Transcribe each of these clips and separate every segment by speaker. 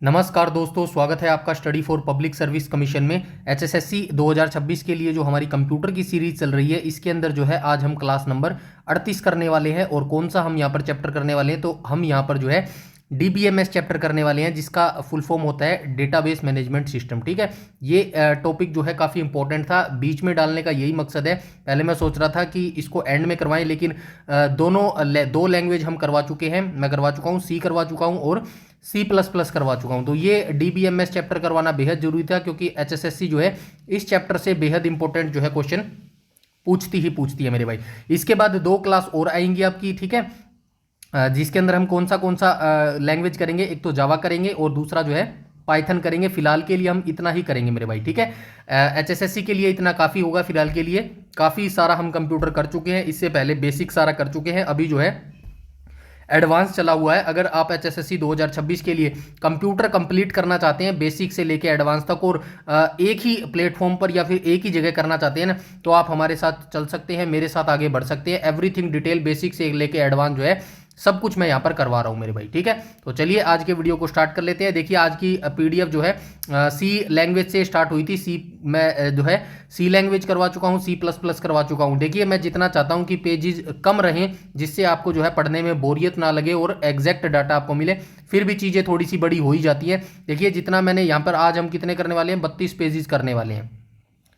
Speaker 1: नमस्कार दोस्तों, स्वागत है आपका study for public service commission में। एचएसएससी 2026 के लिए जो हमारी कंप्यूटर की सीरीज चल रही है, इसके अंदर जो है आज हम क्लास नंबर 38 करने वाले हैं। और कौन सा हम यहाँ पर चैप्टर करने वाले हैं, तो हम यहाँ पर जो है डीबीएमएस चैप्टर करने वाले हैं, जिसका फुल फॉर्म होता है डेटाबेस मैनेजमेंट सिस्टम। ठीक है, ये टॉपिक जो है काफ़ी इंपॉर्टेंट था, बीच में डालने का यही मकसद है। पहले मैं सोच रहा था कि इसको एंड में करवाएं, लेकिन दो लैंग्वेज हम करवा चुके हैं। मैं करवा चुका हूँ, सी करवा चुका हूँ और C++ करवा चुका हूँ। तो ये डीबीएमएस चैप्टर करवाना बेहद जरूरी था, क्योंकि एचएसएससी जो है इस चैप्टर से बेहद इंपॉर्टेंट जो है क्वेश्चन पूछती है मेरे भाई। इसके बाद 2 क्लास और आएंगी आपकी, ठीक है, जिसके अंदर हम कौन सा लैंग्वेज करेंगे। एक तो जावा करेंगे और दूसरा जो है पाइथन करेंगे। फिलहाल के लिए हम इतना ही करेंगे मेरे भाई, ठीक है। एचएसएससी के लिए इतना काफ़ी होगा फिलहाल के लिए। काफ़ी सारा हम कंप्यूटर कर चुके हैं, इससे पहले बेसिक सारा कर चुके हैं। अभी जो है एडवांस चला हुआ है। अगर आप एचएसएससी 2026 के लिए कंप्यूटर कंप्लीट करना चाहते हैं बेसिक से लेके एडवांस तक, और एक ही प्लेटफॉर्म पर या फिर एक ही जगह करना चाहते हैं ना, तो आप हमारे साथ चल सकते हैं, मेरे साथ आगे बढ़ सकते हैं। एवरीथिंग डिटेल बेसिक से लेके एडवांस जो है सब कुछ मैं यहाँ पर करवा रहा हूँ मेरे भाई, ठीक है। तो चलिए आज के वीडियो को स्टार्ट कर लेते हैं। देखिए आज की पीडीएफ जो है सी लैंग्वेज से स्टार्ट हुई थी। सी मैं जो है सी लैंग्वेज करवा चुका हूँ, C++ करवा चुका हूँ। देखिए मैं जितना चाहता हूँ कि पेजेस कम रहें, जिससे आपको जो है पढ़ने में बोरियत ना लगे और एग्जैक्ट डाटा आपको मिले। फिर भी चीज़ें थोड़ी सी बड़ी हो ही जाती है। देखिए जितना मैंने यहाँ पर, आज हम कितने करने वाले हैं, 32 पेजेस करने वाले हैं,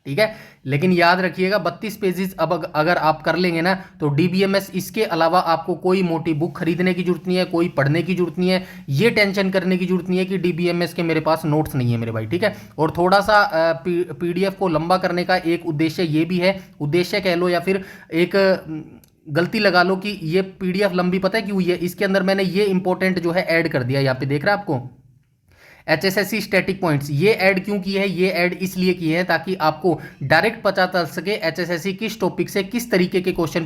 Speaker 1: ठीक है। लेकिन याद रखिएगा 32 पेजेस अब अगर आप कर लेंगे ना, तो डीबीएमएस, इसके अलावा आपको कोई मोटी बुक खरीदने की जरूरत नहीं है, कोई पढ़ने की जरूरत नहीं है, ये टेंशन करने की जरूरत नहीं है कि डीबीएमएस के मेरे पास नोट्स नहीं है मेरे भाई, ठीक है। और थोड़ा सा पीडीएफ को लंबा करने का एक उद्देश्य ये भी है, उद्देश्य कह लो या फिर एक गलती लगा लो कि ये पीडीएफ लंबी पता है क्यों हुई है। इसके अंदर मैंने ये इंपॉर्टेंट जो है ऐड कर दिया, यहाँ पे देख रहा है आपको, एचएसएससी स्टैटिक पॉइंट्स। ये ऐड क्यों किए हैं, ये ऐड इसलिए किए हैं ताकि आपको डायरेक्ट पता चल सके एचएसएससी किस टॉपिक से किस तरीके के क्वेश्चन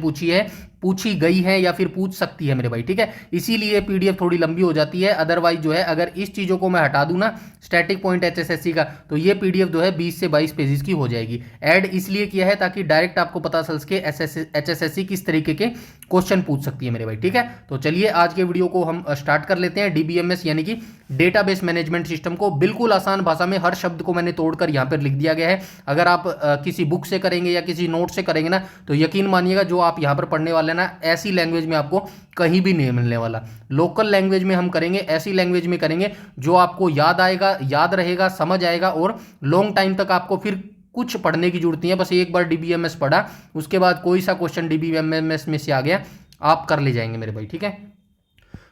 Speaker 1: पूछी गई है या फिर पूछ सकती है मेरे भाई, ठीक है। इसीलिए पीडीएफ थोड़ी लंबी हो जाती है। अदरवाइज जो है अगर इस चीज़ों को मैं हटा दूं ना, स्टैटिक पॉइंट एचएसएससी का, तो ये पीडीएफ जो है 20 से 22 पेजेस की हो जाएगी। ऐड इसलिए किया है ताकि डायरेक्ट आपको पता चल सके एचएसएससी किस तरीके के क्वेश्चन पूछ सकती है मेरे भाई, ठीक है। तो चलिए आज के वीडियो को हम स्टार्ट कर लेते हैं। डीबीएमएस यानी कि डेटाबेस मैनेजमेंट सिस्टम को बिल्कुल आसान भाषा में हर शब्द को मैंने तोड़कर यहाँ पर लिख दिया गया है। अगर आप किसी बुक से करेंगे या किसी नोट से करेंगे ना, तो यकीन मानिएगा जो आप यहाँ पर पढ़ने वाले ना, ऐसी लैंग्वेज में आपको कहीं भी नहीं मिलने वाला। लोकल लैंग्वेज में हम करेंगे, ऐसी लैंग्वेज में करेंगे जो आपको याद आएगा, याद रहेगा, समझ आएगा, और लॉन्ग टाइम तक आपको फिर कुछ पढ़ने की जरूरत नहीं है। बस एक बार डीबीएमएस पढ़ा, उसके बाद कोई सा क्वेश्चन डीबीएमएस में से आ गया, आप कर ले जाएंगे मेरे भाई, ठीक है।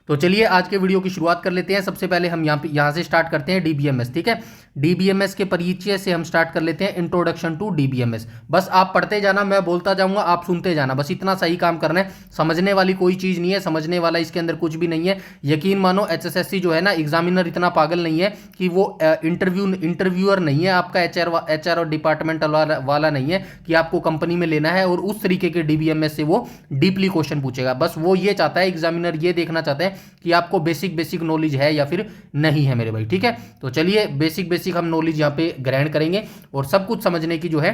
Speaker 1: तो चलिए आज के वीडियो की शुरुआत कर लेते हैं। सबसे पहले हम यहाँ से स्टार्ट करते हैं डीबीएमएस, ठीक है। डीबीएमएस के परिचय से हम स्टार्ट कर लेते हैं, इंट्रोडक्शन टू डीबीएमएस। बस आप पढ़ते जाना, मैं बोलता जाऊंगा, आप सुनते जाना, बस इतना सही काम करना है। समझने वाली कोई चीज़ नहीं है, समझने वाला इसके अंदर कुछ भी नहीं है। यकीन मानो एचएसएससी जो है ना, एग्जामिनर इतना पागल नहीं है कि वो इंटरव्यूअर नहीं है आपका, एचआर और डिपार्टमेंट वाला नहीं है कि आपको कंपनी में लेना है और उस तरीके के डीबीएमएस से वो डीपली क्वेश्चन पूछेगा। बस वो ये चाहता है, एग्जामिनर ये देखना चाहता है कि आपको बेसिक नॉलेज है या फिर नहीं है मेरे भाई, ठीक है। तो चलिए बेसिक हम नॉलेज यहाँ पे ग्रहण करेंगे और सब कुछ समझने की जो है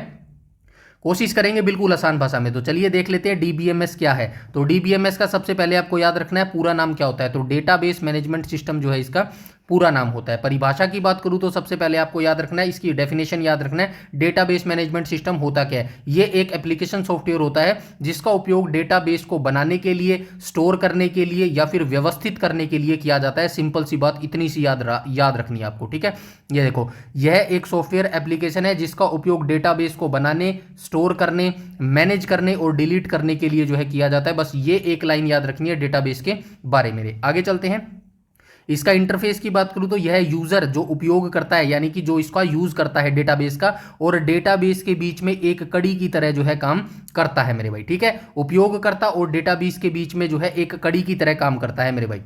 Speaker 1: कोशिश करेंगे बिल्कुल आसान भाषा में। तो चलिए देख लेते हैं डीबीएमएस क्या है। तो डीबीएमएस का सबसे पहले आपको याद रखना है पूरा नाम क्या होता है। तो डेटाबेस मैनेजमेंट सिस्टम जो है इसका पूरा नाम होता है। परिभाषा की बात करूं तो सबसे पहले आपको याद रखना है, इसकी डेफिनेशन याद रखना है। डेटाबेस मैनेजमेंट सिस्टम होता क्या है, ये एक एप्लीकेशन सॉफ्टवेयर होता है जिसका उपयोग डेटाबेस को बनाने के लिए, स्टोर करने के लिए या फिर व्यवस्थित करने के लिए किया जाता है। सिंपल सी बात, इतनी सी याद रखनी है आपको, ठीक है। ये देखो, यह एक सॉफ्टवेयर एप्लीकेशन है जिसका उपयोग डेटाबेस को बनाने, स्टोर करने, मैनेज करने और डिलीट करने के लिए जो है किया जाता है। बस ये एक लाइन याद रखनी है डेटाबेस के बारे में। आगे चलते हैं। इसका इंटरफेस की बात करूं तो यह यूजर जो उपयोग करता है, यानी कि जो इसका यूज करता है डेटाबेस का, और डेटाबेस के बीच में एक कड़ी की तरह जो है काम करता है मेरे भाई, ठीक है। उपयोगकर्ता और डेटाबेस के बीच में जो है एक कड़ी की तरह काम करता है मेरे भाई।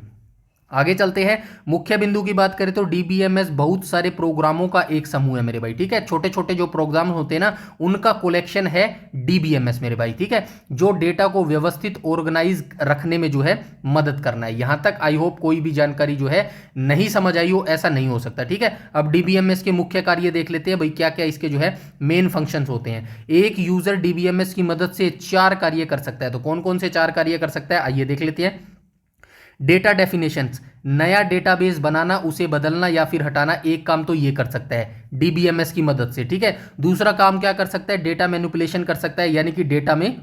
Speaker 1: आगे चलते हैं। मुख्य बिंदु की बात करें तो डीबीएमएस बहुत सारे प्रोग्रामों का एक समूह है मेरे भाई, ठीक है। छोटे छोटे जो प्रोग्राम होते हैं ना, उनका कलेक्शन है डीबीएमएस मेरे भाई, ठीक है, जो डेटा को व्यवस्थित ऑर्गेनाइज रखने में जो है मदद करना है। यहां तक आई होप कोई भी जानकारी जो है नहीं समझ आई हो, ऐसा नहीं हो सकता, ठीक है। अब डीबीएमएस के मुख्य कार्य देख लेते हैं भाई, क्या क्या इसके जो है मेन फंक्शंस होते हैं। एक यूजर डीबीएमएस की मदद से 4 कार्य कर सकता है। तो कौन कौन से 4 कार्य कर सकता है, आइए देख लेते हैं। डेटा डेफिनेशंस, नया डेटाबेस बनाना, उसे बदलना या फिर हटाना, एक काम तो ये कर सकता है डीबीएमएस की मदद से, ठीक है। दूसरा काम क्या कर सकता है, डेटा मैनिपुलेशन कर सकता है, यानी कि डेटा में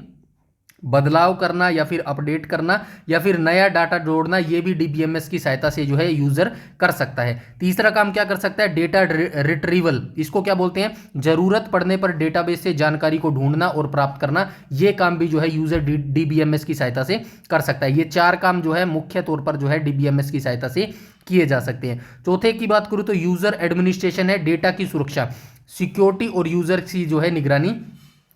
Speaker 1: बदलाव करना या फिर अपडेट करना या फिर नया डाटा जोड़ना, ये भी डीबीएमएस की सहायता से जो है यूजर कर सकता है। तीसरा काम क्या कर सकता है, डेटा रिट्रीवल, इसको क्या बोलते हैं, जरूरत पड़ने पर डेटाबेस से जानकारी को ढूंढना और प्राप्त करना, ये काम भी जो है यूजर डीबीएमएस की सहायता से कर सकता है। ये चार काम जो है मुख्य तौर पर जो है डीबीएमएस की सहायता से किए जा सकते हैं। चौथे की बात करूं तो यूजर एडमिनिस्ट्रेशन है, डेटा की सुरक्षा, सिक्योरिटी और यूजर की जो है निगरानी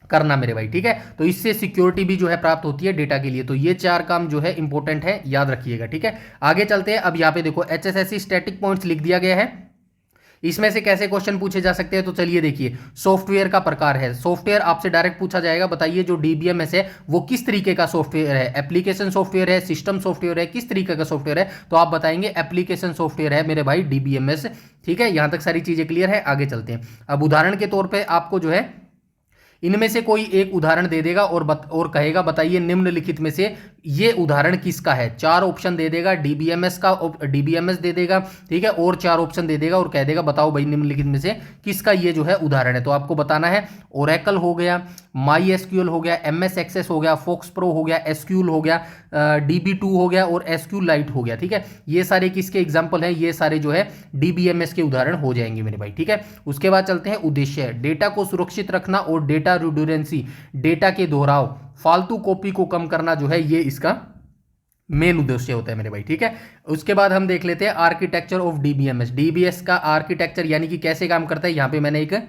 Speaker 1: करना मेरे भाई, ठीक है। तो इससे सिक्योरिटी भी जो है प्राप्त होती है डेटा के लिए। तो ये चार काम जो है इंपॉर्टेंट है, याद रखिएगा, ठीक है। आगे चलते हैं। अब यहाँ पे देखो एचएसएससी स्टैटिक पॉइंट्स लिख दिया गया है, इसमें से कैसे क्वेश्चन पूछे जा सकते हैं, तो चलिए देखिए। सॉफ्टवेयर का प्रकार है, सॉफ्टवेयर आपसे डायरेक्ट पूछा जाएगा, बताइए जो डीबीएमएस है वो किस तरीके का सॉफ्टवेयर है, एप्लीकेशन सॉफ्टवेयर है, सिस्टम सॉफ्टवेयर है, किस तरीके का सॉफ्टवेयर है, तो आप बताएंगे एप्लीकेशन सॉफ्टवेयर है मेरे भाई डीबीएमएस, ठीक है। यहां तक सारी चीजें क्लियर है। आगे चलते हैं। अब उदाहरण के तौर पर आपको जो है इनमें से कोई एक उदाहरण दे देगा और कहेगा बताइए निम्नलिखित में से ये उदाहरण किसका है। चार ऑप्शन दे देगा, डीबीएमएस का डीबीएमएस दे देगा, ठीक है, और चार ऑप्शन दे देगा और कह देगा बताओ भाई निम्नलिखित में से किसका ये जो है उदाहरण है। तो आपको बताना है ओरेकल हो गया, माई एसक्यूएल हो गया, एमएस एक्सेस हो गया, फोक्स प्रो हो गया, एसक्यूएल हो गया, DB2 हो गया और एसक्यूएल लाइट हो गया, ठीक है। ये सारे किसके एग्जाम्पल हैं, ये सारे जो है डीबीएमएस के उदाहरण हो जाएंगे मेरे भाई, ठीक है। उसके बाद चलते हैं उद्देश्य, डेटा को सुरक्षित रखना और डेटा रिडंडेंसी, डेटा के दोहराव, फालतू कॉपी को कम करना जो है ये इसका मेन उद्देश्य होता है मेरे भाई, ठीक है। उसके बाद हम देख लेते हैं आर्किटेक्चर ऑफ डीबीएमएस, डीबीएस का आर्किटेक्चर यानी कि कैसे काम करता है। यहां पे मैंने एक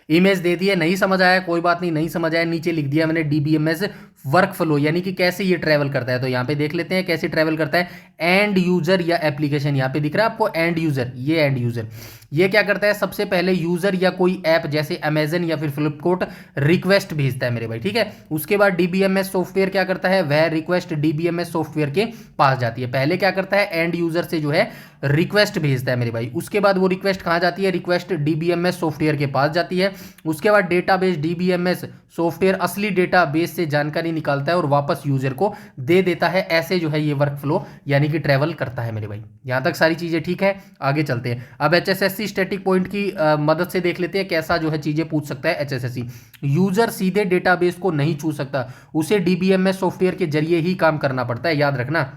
Speaker 1: इमेज दे दी है, नहीं समझ आया कोई बात नहीं, नहीं समझ आया नीचे लिख दिया मैंने डीबीएमएस वर्क फ्लो, यानी कि कैसे ये ट्रैवल करता है। तो यहाँ पे देख लेते हैं कैसे ट्रैवल करता है। एंड यूजर या एप्लीकेशन, यहाँ पे दिख रहा है आपको एंड यूजर, ये एंड यूजर ये क्या करता है, सबसे पहले यूजर या कोई ऐप जैसे अमेजन या फिर फ्लिपकार्ट रिक्वेस्ट भेजता है मेरे भाई, ठीक है। उसके बाद डीबीएमएस सॉफ्टवेयर क्या करता है, वह रिक्वेस्ट डीबीएमएस सॉफ्टवेयर के पास जाती है। पहले क्या करता है, एंड यूजर से जो है रिक्वेस्ट भेजता है मेरे भाई, उसके बाद वो रिक्वेस्ट कहाँ जाती है, रिक्वेस्ट डीबीएमएस सॉफ्टवेयर के पास जाती है। उसके बाद डेटाबेस डीबीएमएस सॉफ्टवेयर असली डेटाबेस से जानकारी निकालता है और वापस यूजर को दे देता है। ऐसे जो है ये वर्क फ्लो यानी कि ट्रैवल करता है मेरे भाई। यहां तक सारी चीजें ठीक है। आगे चलते हैं। अब एचएसएससी स्टैटिक पॉइंट की मदद से देख लेते हैं कैसा जो है चीजें पूछ सकता है एचएसएससी। यूजर सीधे डेटाबेस को नहीं छू सकता, उसे डीबीएमएस सॉफ्टवेयर के जरिए ही काम करना पड़ता है, याद रखना।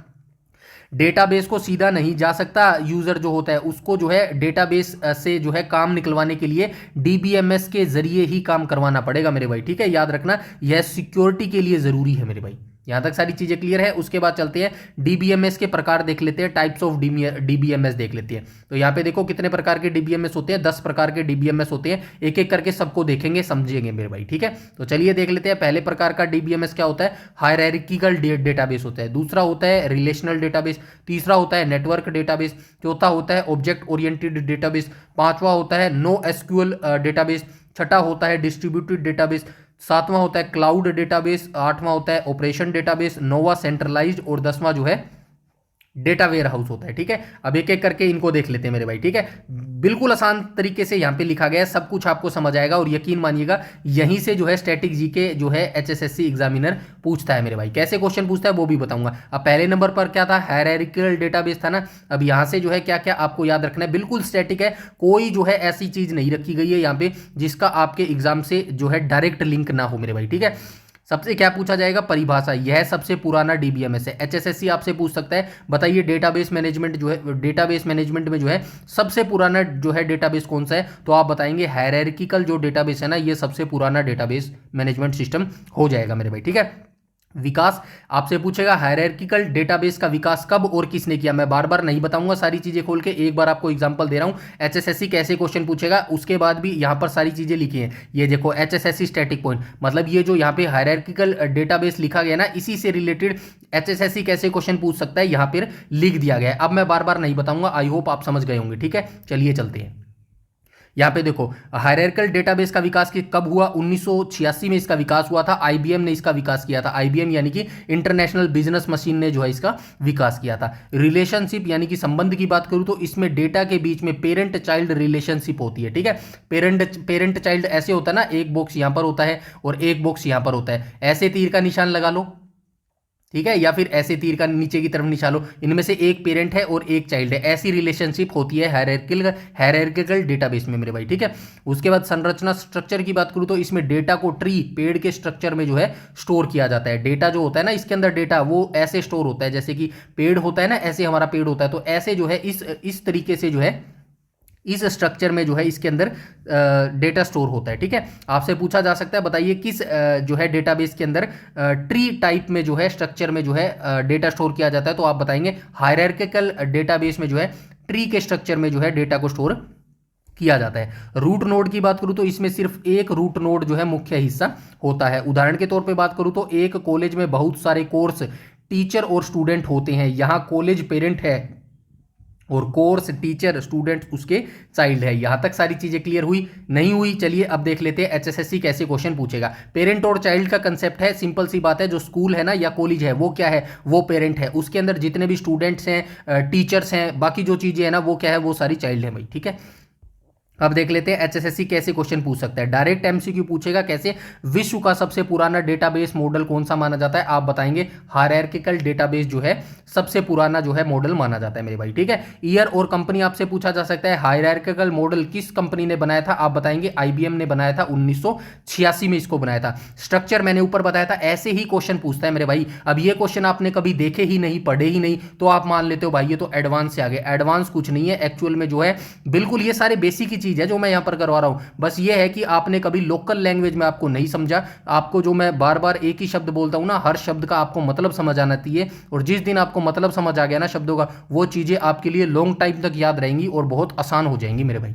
Speaker 1: डेटाबेस को सीधा नहीं जा सकता, यूजर जो होता है उसको जो है डेटाबेस से जो है काम निकलवाने के लिए डीबीएमएस के जरिए ही काम करवाना पड़ेगा मेरे भाई, ठीक है, याद रखना। यह सिक्योरिटी के लिए जरूरी है मेरे भाई। यहां तक सारी चीजें क्लियर है। उसके बाद चलते हैं डीबीएमएस के प्रकार देख लेते हैं, टाइप्स ऑफ डीबीएमएस देख लेते हैं। तो यहाँ पे देखो कितने प्रकार के डीबीएमएस होते हैं, 10 प्रकार के डीबीएमएस होते हैं। एक एक करके सबको देखेंगे समझेंगे मेरे भाई, ठीक है। तो चलिए देख लेते हैं। पहले प्रकार का डीबीएमएस क्या होता है, हायरार्किकल डेटाबेस होता है। दूसरा होता है रिलेशनल डेटाबेस। तीसरा होता है नेटवर्क डेटाबेस। चौथा होता है ऑब्जेक्ट ओरिएंटेड डेटाबेस। पांचवा होता है नो एसक्यूएल डेटाबेस। छठा होता है डिस्ट्रीब्यूटेड डेटाबेस। सातवां होता है क्लाउड डेटाबेस। आठवां होता है ऑपरेशन डेटाबेस। नौवां सेंट्रलाइज्ड और 10वां जो है डेटा वेयर हाउस होता है, ठीक है। अब एक एक करके इनको देख लेते हैं मेरे भाई, ठीक है। बिल्कुल आसान तरीके से यहाँ पे लिखा गया है, सब कुछ आपको समझ आएगा और यकीन मानिएगा यहीं से जो है स्टैटिक जीके जो है एचएसएससी एग्जामिनर पूछता है मेरे भाई। कैसे क्वेश्चन पूछता है वो भी बताऊंगा। अब पहले नंबर पर क्या था, हायरार्किकल डेटाबेस था ना। अब यहाँ से जो है क्या क्या आपको याद रखना है, बिल्कुल स्टैटिक है, कोई जो है ऐसी चीज नहीं रखी गई है यहाँ पे जिसका आपके एग्जाम से जो है डायरेक्ट लिंक ना हो मेरे भाई, ठीक है। सबसे क्या पूछा जाएगा, परिभाषा। यह सबसे पुराना डीबीएमएस है। एचएसएससी आपसे पूछ सकता है बताइए डेटाबेस मैनेजमेंट जो है, डेटाबेस मैनेजमेंट में जो है सबसे पुराना जो है डेटाबेस कौन सा है, तो आप बताएंगे हायरार्किकल जो डेटाबेस है ना, ये सबसे पुराना डेटाबेस मैनेजमेंट सिस्टम हो जाएगा मेरे भाई, ठीक है। विकास आपसे पूछेगा हायरार्किकल डेटाबेस का विकास कब और किसने किया। मैं बार बार नहीं बताऊंगा सारी चीजें खोल के, एक बार आपको एग्जांपल दे रहा हूं एचएसएससी कैसे क्वेश्चन पूछेगा। उसके बाद भी यहां पर सारी चीजें लिखी हैं। ये देखो एचएसएससी स्टैटिक पॉइंट, मतलब ये जो यहां पे हायरार्किकल डेटाबेस लिखा गया ना, इसी से रिलेटेड एचएसएससी कैसे क्वेश्चन पूछ सकता है यहां पर लिख दिया गया है। अब मैं बार बार नहीं बताऊंगा, आई होप आप समझ गए होंगे, ठीक है। चलिए चलते हैं। यहाँ पे देखो हायरार्किकल डेटाबेस का विकास कब हुआ, 1986 में इसका विकास हुआ था। आईबीएम ने इसका विकास किया था। आईबीएम यानी कि इंटरनेशनल बिजनेस मशीन ने जो है इसका विकास किया था। रिलेशनशिप यानी कि संबंध की बात करूं तो इसमें डेटा के बीच में पेरेंट चाइल्ड रिलेशनशिप होती है, ठीक है। पेरेंट चाइल्ड ऐसे होता है ना, एक बॉक्स यहां पर होता है और एक बॉक्स यहां पर होता है, ऐसे तीर का निशान लगा लो, ठीक है, या फिर ऐसे तीर का नीचे की तरफ निशालो, इनमें से एक पेरेंट है और एक चाइल्ड है, ऐसी रिलेशनशिप होती है हायरार्किकल डेटाबेस में मेरे भाई। ठीक है, उसके बाद संरचना स्ट्रक्चर की बात करूं तो इसमें डेटा को ट्री पेड़ के स्ट्रक्चर में जो है स्टोर किया जाता है। डेटा जो होता है ना इसके अंदर, डेटा वो ऐसे स्टोर होता है जैसे कि पेड़ होता है ना, ऐसे हमारा पेड़ होता है, तो ऐसे जो है इस तरीके से जो है इस स्ट्रक्चर में जो है इसके अंदर डेटा स्टोर होता है। ठीक है, आपसे पूछा जा सकता है बताइए किस जो है डेटाबेस के अंदर ट्री टाइप में जो है स्ट्रक्चर में जो है डेटा स्टोर किया जाता है, तो आप बताएंगे हायरार्किकल डेटाबेस में जो है ट्री के स्ट्रक्चर में जो है डेटा को स्टोर किया जाता है। रूट नोड की बात करूं तो इसमें सिर्फ एक रूट नोड जो है मुख्य हिस्सा होता है। उदाहरण के तौर पे बात करूं तो एक कॉलेज में बहुत सारे कोर्स, टीचर और स्टूडेंट होते हैं। यहां कॉलेज पेरेंट है और कोर्स, टीचर, स्टूडेंट उसके चाइल्ड है। यहां तक सारी चीजें क्लियर हुई? नहीं हुई? चलिए अब देख लेते हैं एचएसएससी कैसे क्वेश्चन पूछेगा। पेरेंट और चाइल्ड का कंसेप्ट है, सिंपल सी बात है, जो स्कूल है ना या कॉलेज है वो क्या है, वो पेरेंट है। उसके अंदर जितने भी स्टूडेंट्स हैं, टीचर्स हैं, बाकी जो चीजें हैं ना वो क्या है, वो सारी चाइल्ड है भाई। ठीक है, अब देख लेते हैं एचएसएससी कैसे क्वेश्चन पूछ सकता है। डायरेक्ट एमसीक्यू पूछेगा कैसे, विश्व का सबसे पुराना डेटाबेस मॉडल कौन सा माना जाता है, आप बताएंगे हायरार्किकल डेटाबेस जो है सबसे पुराना जो है मॉडल माना जाता है मेरे भाई। ठीक है, ईयर और कंपनी आपसे पूछा जा सकता है, हायरार्किकल मॉडल किस कंपनी ने बनाया था, आप बताएंगे आईबीएम ने बनाया था, 1986 में इसको बनाया था। स्ट्रक्चर मैंने ऊपर बताया था, ऐसे ही क्वेश्चन पूछता है मेरे भाई। अब ये क्वेश्चन आपने कभी देखे ही नहीं, पढ़े ही नहीं, तो आप मान लेते हो भाई ये तो एडवांस से आगे। एडवांस कुछ नहीं है एक्चुअल में, जो है बिल्कुल ये सारे बेसिक की चीज है जो मैं यहां पर करवा रहा हूं। बस ये है कि आपने कभी लोकल लैंग्वेज में आपको नहीं समझा, आपको जो मैं बार बार एक ही शब्द बोलता हूं ना, हर शब्द का आपको मतलब समझ आना चाहिए, और जिस दिन आपको मतलब समझ आ गया ना शब्दों का, वो चीजें आपके लिए लॉन्ग टाइम तक याद रहेंगी और बहुत आसान हो जाएंगी मेरे भाई।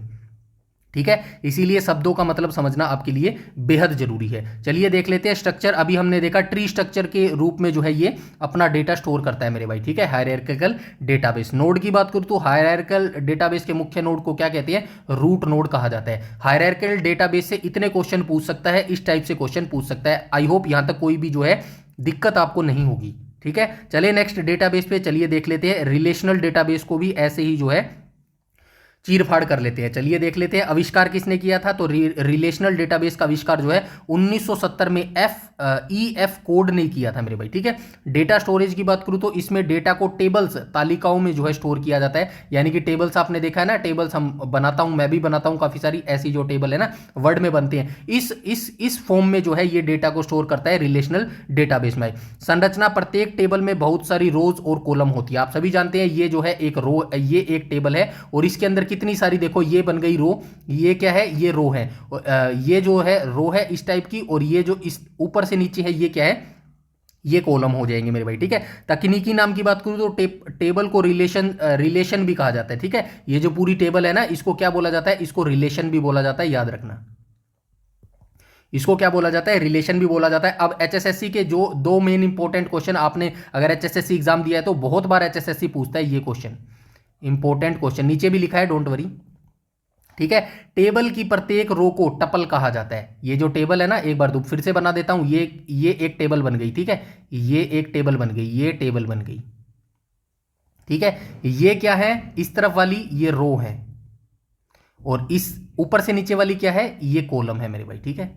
Speaker 1: ठीक है, इसीलिए शब्दों का मतलब समझना आपके लिए बेहद जरूरी है। चलिए देख लेते हैं स्ट्रक्चर। अभी हमने देखा ट्री स्ट्रक्चर के रूप में जो है ये अपना डेटा स्टोर करता है मेरे भाई। ठीक है, हायरार्किकल डेटाबेस। नोड की बात करूं तो हायरार्किकल डेटाबेस के मुख्य नोड को क्या कहते हैं, रूट नोड कहा जाता है। हायरार्किकल डेटाबेस से इतने क्वेश्चन पूछ सकता है, इस टाइप से क्वेश्चन पूछ सकता है। आई होप यहां तक कोई भी जो है दिक्कत आपको नहीं होगी। ठीक है, चलिए नेक्स्ट डेटाबेस पे चलिए देख लेते हैं। रिलेशनल डेटाबेस को भी ऐसे ही जो है चीर फाड़ कर लेते हैं। चलिए देख लेते हैं आविष्कार किसने किया था, तो रिलेशनल डेटाबेस का आविष्कार जो है 1970 में एफ कोड ने किया था मेरे भाई। ठीक है, डेटा स्टोरेज की बात करूं तो इसमें डेटा को टेबल्स, तालिकाओं में जो है स्टोर किया जाता है। यानी कि टेबल्स आपने देखा है ना, टेबल्स हम बनाता हूं, मैं भी बनाता हूं काफी सारी ऐसी जो टेबल है ना वर्ड में बनते हैं, इस फॉर्म में जो है ये डेटा को स्टोर करता है रिलेशनल डेटाबेस में। संरचना, प्रत्येक टेबल में बहुत सारी रोज और कॉलम होती है। आप सभी जानते हैं ये जो है एक रो, ये एक टेबल है और इसके अंदर कितनी सारी, देखो ये बन गई रो, ये क्या है, ये रो है, ये जो है रो है इस टाइप की, और ये जो इस ऊपर से नीचे है ये क्या है, ये कॉलम हो जाएंगे मेरे भाई। ठीक है, तकनीकी नाम की बात करूं तो टेबल को रिलेशन भी कहा जाता है। ठीक है, ये जो पूरी टेबल है ना इसको क्या बोला जाता है, इसको रिलेशन भी बोला जाता है, याद रखना। इसको क्या बोला जाता है, रिलेशन भी बोला जाता है। अब एचएसएससी के जो दो मेन इंपॉर्टेंट क्वेश्चन, आपने अगर एचएसएससी एग्जाम दिया है तो बहुत बार एचएसएससी पूछता है ये क्वेश्चन, इंपॉर्टेंट क्वेश्चन, नीचे भी लिखा है, डोंट वरी। ठीक है, टेबल की प्रत्येक रो को टपल कहा जाता है। ये जो टेबल है ना, एक बार फिर से बना देता हूं, ये एक टेबल बन गई। ठीक है, ये एक टेबल बन गई, ये टेबल बन गई। ठीक है, ये क्या है, इस तरफ वाली ये रो है, और इस ऊपर से नीचे वाली क्या है, ये कॉलम है मेरे भाई। ठीक है,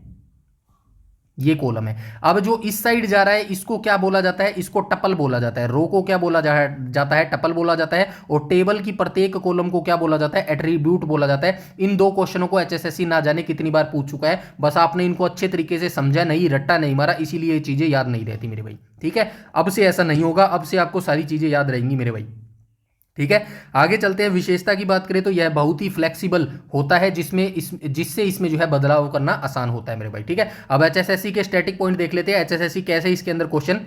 Speaker 1: ये कॉलम है। अब जो इस साइड जा रहा है इसको क्या बोला जाता है, इसको टपल बोला जाता है। रो को क्या बोला जाता है, टपल बोला जाता है। और टेबल की प्रत्येक कॉलम को क्या बोला जाता है, एट्रीब्यूट बोला जाता है। इन दो क्वेश्चनों को एचएसएससी ना जाने कितनी बार पूछ चुका है, बस आपने इनको अच्छे तरीके से समझा नहीं, रट्टा नहीं मारा, इसीलिए ये चीजें याद नहीं रहती मेरे भाई। ठीक है, अब से ऐसा नहीं होगा, अब से आपको सारी चीजें याद रहेंगी मेरे भाई। ठीक है, आगे चलते हैं। विशेषता की बात करें तो यह बहुत ही फ्लेक्सिबल होता है, जिससे इसमें जो है बदलाव करना आसान होता है मेरे भाई। ठीक है, अब एचएसएससी के स्टैटिक पॉइंट देख लेते हैं, एचएसएससी कैसे इसके अंदर क्वेश्चन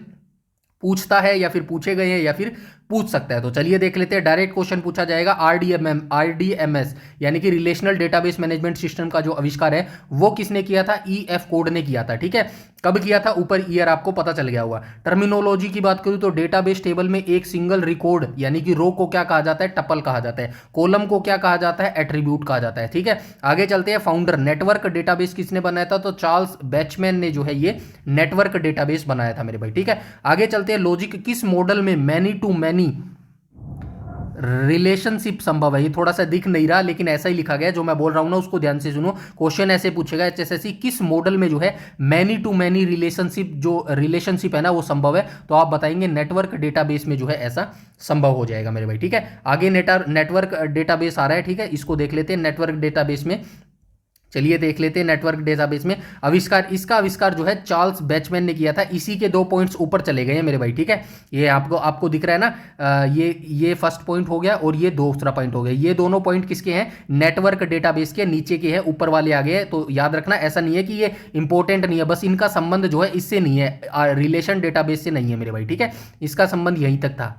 Speaker 1: पूछता है या फिर पूछे गए हैं या फिर पूछ सकता है। तो चलिए देख लेते हैं। डायरेक्ट क्वेश्चन पूछा जाएगा। आरडीएमएस यानी कि रिलेशनल डेटाबेस मैनेजमेंट सिस्टम का जो आविष्कार है वो किसने किया था, ईएफ कोड ने किया था। ठीक है, कब किया था, ऊपर ईयर आपको पता चल गया होगा। टर्मिनोलॉजी की बात करूं तो डेटाबेस टेबल में एक सिंगल रिकॉर्ड यानी कि रो को क्या कहा जाता है, टपल कहा जाता है। कॉलम को क्या कहा जाता है, एट्रीब्यूट कहा जाता है। ठीक है, आगे चलते हैं। फाउंडर, नेटवर्क डेटाबेस किसने बनाया था, तो चार्ल्स बैचमैन ने जो है ये नेटवर्क डेटाबेस बनाया था मेरे भाई। ठीक है, आगे चलते हैं। लॉजिक, किस मॉडल में मैनी टू मैनी रिलेशनशिप संभव है, ये थोड़ा सा दिख नहीं रहा लेकिन ऐसा ही लिखा गया है, जो मैं बोल रहा हूं ना उसको ध्यान से सुनो। क्वेश्चन ऐसे पूछेगा एचएसएससी, किस मॉडल में जो है मैनी टू मैनी रिलेशनशिप, जो रिलेशनशिप है ना वो संभव है, तो आप बताएंगे नेटवर्क डेटाबेस में जो है ऐसा संभव हो जाएगा मेरे भाई। ठीक है, आगे नेटवर्क डेटाबेस आ रहा है। ठीक है, इसको देख लेते हैं। नेटवर्क डेटाबेस में चलिए देख लेते हैं। नेटवर्क डेटाबेस में आविष्कार, इसका आविष्कार जो है चार्ल्स बैचमैन ने किया था। इसी के 2 पॉइंट्स ऊपर चले गए हैं मेरे भाई। ठीक है, ये आपको दिख रहा है ना, ये फर्स्ट पॉइंट हो गया और ये दूसरा पॉइंट हो गया। ये दोनों पॉइंट किसके हैं? नेटवर्क डेटाबेस के। नीचे के हैं, ऊपर वाले आगे हैं। तो याद रखना, ऐसा नहीं है कि ये इंपॉर्टेंट नहीं है, बस इनका संबंध जो है इससे नहीं है, रिलेशन डेटाबेस से नहीं है मेरे भाई। ठीक है, इसका संबंध यहीं तक था।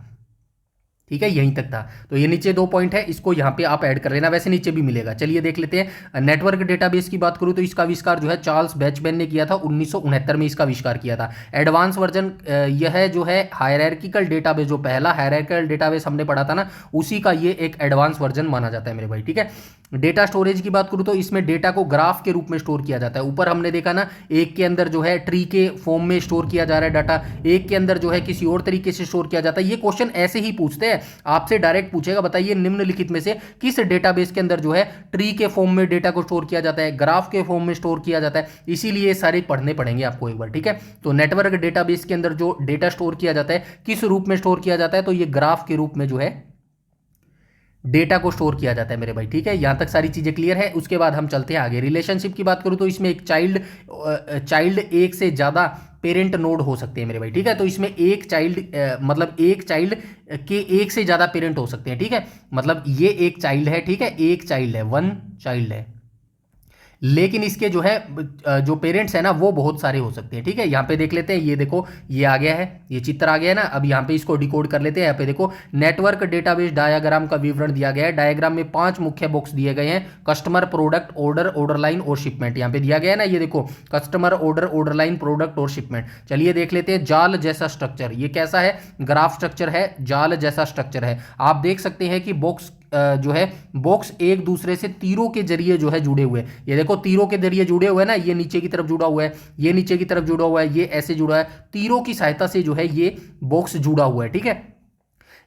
Speaker 1: ठीक है, यहीं तक था। तो ये नीचे 2 पॉइंट है, इसको यहाँ पे आप ऐड कर लेना, वैसे नीचे भी मिलेगा। चलिए देख लेते हैं। नेटवर्क डेटाबेस की बात करूँ तो इसका आविष्कार जो है चार्ल्स बैचमैन ने किया था, 1969 में इसका आविष्कार किया था। एडवांस वर्जन यह जो है हायरार्किकल डेटाबेस, जो पहला हायरार्किकल डेटाबेस हमने पढ़ा था ना, उसी का ये एक एडवांस वर्जन माना जाता है मेरे भाई। ठीक है, डेटा स्टोरेज की बात करूँ तो इसमें डेटा को ग्राफ के रूप में स्टोर किया जाता है। ऊपर हमने देखा ना, एक के अंदर जो है ट्री के फॉर्म में स्टोर किया जा रहा है डाटा, एक के अंदर जो है किसी और तरीके से स्टोर किया जाता है। ये क्वेश्चन ऐसे ही पूछते हैं, आपसे डायरेक्ट पूछेगा, बताइए निम्नलिखित में से किस डेटाबेस के अंदर जो है ट्री के फॉर्म में डेटा को स्टोर किया जाता है, ग्राफ के फॉर्म में स्टोर किया जाता है। इसीलिए सारे पढ़ने पड़ेंगे आपको एक बार। ठीक है, तो नेटवर्क डेटाबेस के अंदर जो डेटा स्टोर किया जाता है, किस रूप में स्टोर किया जाता है, तो ये ग्राफ के रूप में जो है डेटा को स्टोर किया जाता है मेरे भाई। ठीक है, यहां तक सारी चीजें क्लियर है। उसके बाद हम चलते हैं आगे। रिलेशनशिप की बात करूं तो इसमें एक चाइल्ड एक से ज्यादा पेरेंट नोड हो सकते हैं मेरे भाई। ठीक है, तो इसमें एक चाइल्ड मतलब एक चाइल्ड के एक से ज्यादा पेरेंट हो सकते हैं। ठीक है, मतलब ये एक चाइल्ड है। ठीक है, एक चाइल्ड है, 1 चाइल्ड है, लेकिन इसके जो है जो पेरेंट्स है ना वो बहुत सारे हो सकते हैं। ठीक है, यहाँ पे देख लेते हैं। ये देखो, ये आ गया है, ये चित्र आ गया है ना। अब यहाँ पे इसको डिकोड कर लेते हैं। यहाँ पे देखो, नेटवर्क डेटाबेस डायग्राम का विवरण दिया गया है। डायग्राम में 5 मुख्य बॉक्स दिए गए हैं, customer, product, order, order line और शिपमेंट। यहाँ पे दिया गया है ना, ये देखो, customer, order, order line, product और शिपमेंट। चलिए देख लेते हैं। जाल जैसा स्ट्रक्चर, ये कैसा है? ग्राफ स्ट्रक्चर है, जाल जैसा स्ट्रक्चर है। आप देख सकते हैं कि बॉक्स जो है बॉक्स एक दूसरे से तीरों के जरिए जो है जुड़े हुए हैं। ये देखो, तीरों के जरिए जुड़े हुए हैं ना, ये नीचे की तरफ जुड़ा हुआ है, ये नीचे की तरफ जुड़ा हुआ है, ये ऐसे जुड़ा है। तीरों की सहायता से जो है ये बॉक्स जुड़ा हुआ है। ठीक है,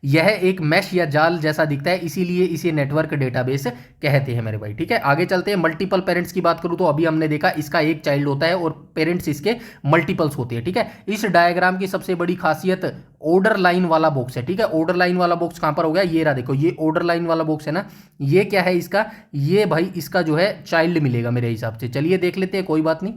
Speaker 1: यह एक मैश या जाल जैसा दिखता है, इसीलिए इसे नेटवर्क डेटाबेस कहते हैं मेरे भाई। ठीक है, आगे चलते हैं। मल्टीपल पेरेंट्स की बात करूं तो अभी हमने देखा इसका एक चाइल्ड होता है और पेरेंट्स इसके मल्टीपल्स होते हैं। ठीक है, इस डायग्राम की सबसे बड़ी खासियत ऑर्डर लाइन वाला बॉक्स है। ठीक है, ऑर्डर लाइन वाला बॉक्स कहां पर हो गया? ये रहा, देखो, ये ऑर्डर लाइन वाला बॉक्स है ना, ये क्या है इसका? ये भाई इसका जो है चाइल्ड मिलेगा मेरे हिसाब से। चलिए देख लेते हैं, कोई बात नहीं,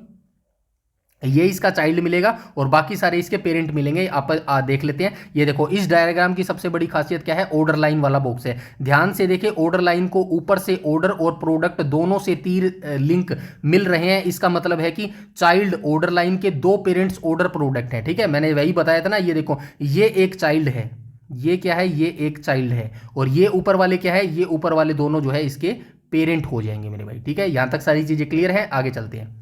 Speaker 1: ये इसका चाइल्ड मिलेगा और बाकी सारे इसके पेरेंट मिलेंगे। आप देख लेते हैं। ये देखो, इस डायग्राम की सबसे बड़ी खासियत क्या है? ऑर्डर लाइन वाला बॉक्स है। ध्यान से देखिए, ऑर्डर लाइन को ऊपर से ऑर्डर और प्रोडक्ट दोनों से तीर लिंक मिल रहे हैं। इसका मतलब है कि चाइल्ड ऑर्डर लाइन के 2 पेरेंट्स ऑर्डर प्रोडक्ट हैं। ठीक है, मैंने वही बताया था ना। ये देखो, ये एक चाइल्ड है, ये क्या है? ये एक चाइल्ड है, और ये ऊपर वाले क्या है? ये ऊपर वाले दोनों जो है इसके पेरेंट हो जाएंगे मेरे भाई। ठीक है, यहां तक सारी चीजें क्लियर है। आगे चलते हैं।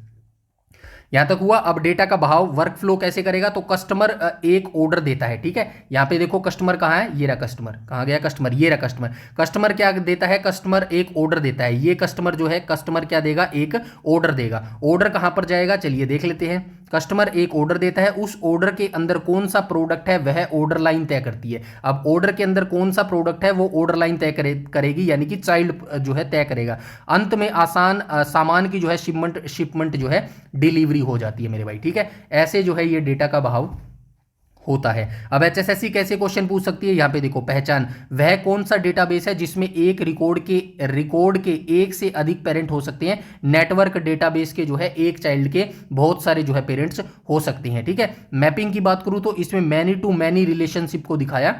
Speaker 1: यहां तक हुआ। अब डेटा का बहाव वर्क फ्लो कैसे करेगा? तो कस्टमर एक ऑर्डर देता है। ठीक है, यहां पे देखो कस्टमर कहां है? ये रहा कस्टमर। कहां गया कस्टमर? ये रहा कस्टमर। कस्टमर क्या देता है? कस्टमर एक ऑर्डर देता है। ये कस्टमर जो है, कस्टमर क्या देगा? एक ऑर्डर देगा। ऑर्डर कहां पर जाएगा? चलिए देख लेते हैं। कस्टमर एक ऑर्डर देता है, उस ऑर्डर के अंदर कौन सा प्रोडक्ट है वह ऑर्डर लाइन तय करती है। अब ऑर्डर के अंदर कौन सा प्रोडक्ट है वो ऑर्डर लाइन तय करेगी, यानी कि चाइल्ड जो है तय करेगा। अंत में सामान की जो है शिपमेंट जो है डिलीवरी हो जाती है मेरे भाई। ठीक है, ऐसे जो है ये डेटा का बहाव होता है। अब एचएसएससी कैसे क्वेश्चन पूछ सकती है? यहां पे देखो, पहचान, वह कौन सा डेटाबेस है जिसमें एक रिकॉर्ड के एक से अधिक पेरेंट हो सकते हैं? नेटवर्क डेटाबेस के जो है एक चाइल्ड के बहुत सारे जो है पेरेंट्स हो सकते हैं। ठीक है, मैपिंग की बात करूं तो इसमें मैनी टू मैनी रिलेशनशिप को दिखाया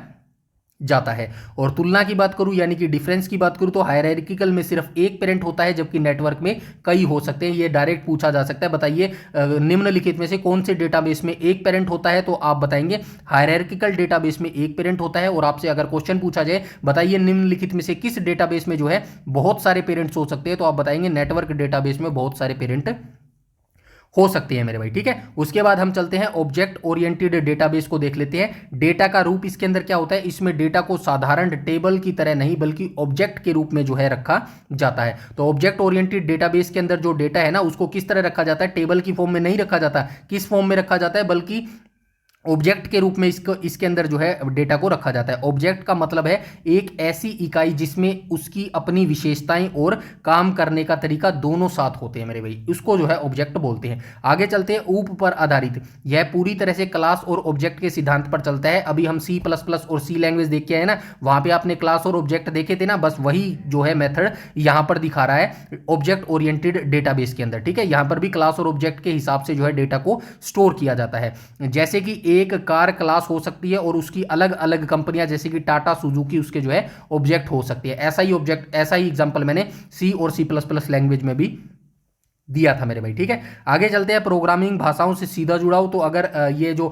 Speaker 1: जाता है। और तुलना की बात करूं यानी कि डिफरेंस की बात करूं तो हायरार्किकल में सिर्फ एक पेरेंट होता है, जबकि नेटवर्क में कई हो सकते हैं। ये डायरेक्ट पूछा जा सकता है। बताइए निम्नलिखित में से कौन से डेटाबेस में एक पेरेंट होता है? तो आप बताएंगे हायरार्किकल डेटाबेस में एक पेरेंट होता है। और आपसे अगर क्वेश्चन पूछा जाए, बताइए निम्नलिखित में से किस डेटाबेस में जो है बहुत सारे पेरेंट्स हो सकते हैं? तो आप बताएंगे नेटवर्क डेटाबेस में बहुत सारे पेरेंट हो सकते हैं मेरे भाई। ठीक है, उसके बाद हम चलते हैं ऑब्जेक्ट ओरिएंटेड डेटाबेस को देख लेते हैं। डेटा का रूप इसके अंदर क्या होता है? इसमें डेटा को साधारण टेबल की तरह नहीं बल्कि ऑब्जेक्ट के रूप में जो है रखा जाता है। तो ऑब्जेक्ट ओरिएंटेड डेटाबेस के अंदर जो डेटा है ना उसको किस तरह रखा जाता है? टेबल की फॉर्म में नहीं रखा जाता। किस फॉर्म में रखा जाता है? बल्कि ऑब्जेक्ट के रूप में इसको इसके अंदर जो है डेटा को रखा जाता है। ऑब्जेक्ट का मतलब है एक ऐसी इकाई जिसमें उसकी अपनी विशेषताएं और काम करने का तरीका दोनों साथ होते हैं मेरे भाई, उसको जो है ऑब्जेक्ट बोलते हैं। आगे चलते हैं, ऊप पर आधारित, यह पूरी तरह से क्लास और ऑब्जेक्ट के सिद्धांत पर चलता है। अभी हम सी प्लस प्लस और सी लैंग्वेज देख के आए ना, वहां पे आपने क्लास और ऑब्जेक्ट देखे थे ना, बस वही जो है मेथड यहां पर दिखा रहा है ऑब्जेक्ट ओरिएंटेड डेटाबेस के अंदर। ठीक है, यहां पर भी क्लास और ऑब्जेक्ट के हिसाब से जो है डेटा को स्टोर किया जाता है। जैसे कि एक कार क्लास हो सकती है और उसकी अलग अलग कंपनियां जैसे कि टाटा सुजुकी उसके जो है ऑब्जेक्ट हो सकती है। ऐसा ही ऑब्जेक्ट, ऐसा ही एग्जांपल मैंने सी और सी प्लस प्लस लैंग्वेज में भी दिया था मेरे भाई। ठीक है, आगे चलते हैं, प्रोग्रामिंग भाषाओं से सीधा जुड़ाव। तो अगर ये जो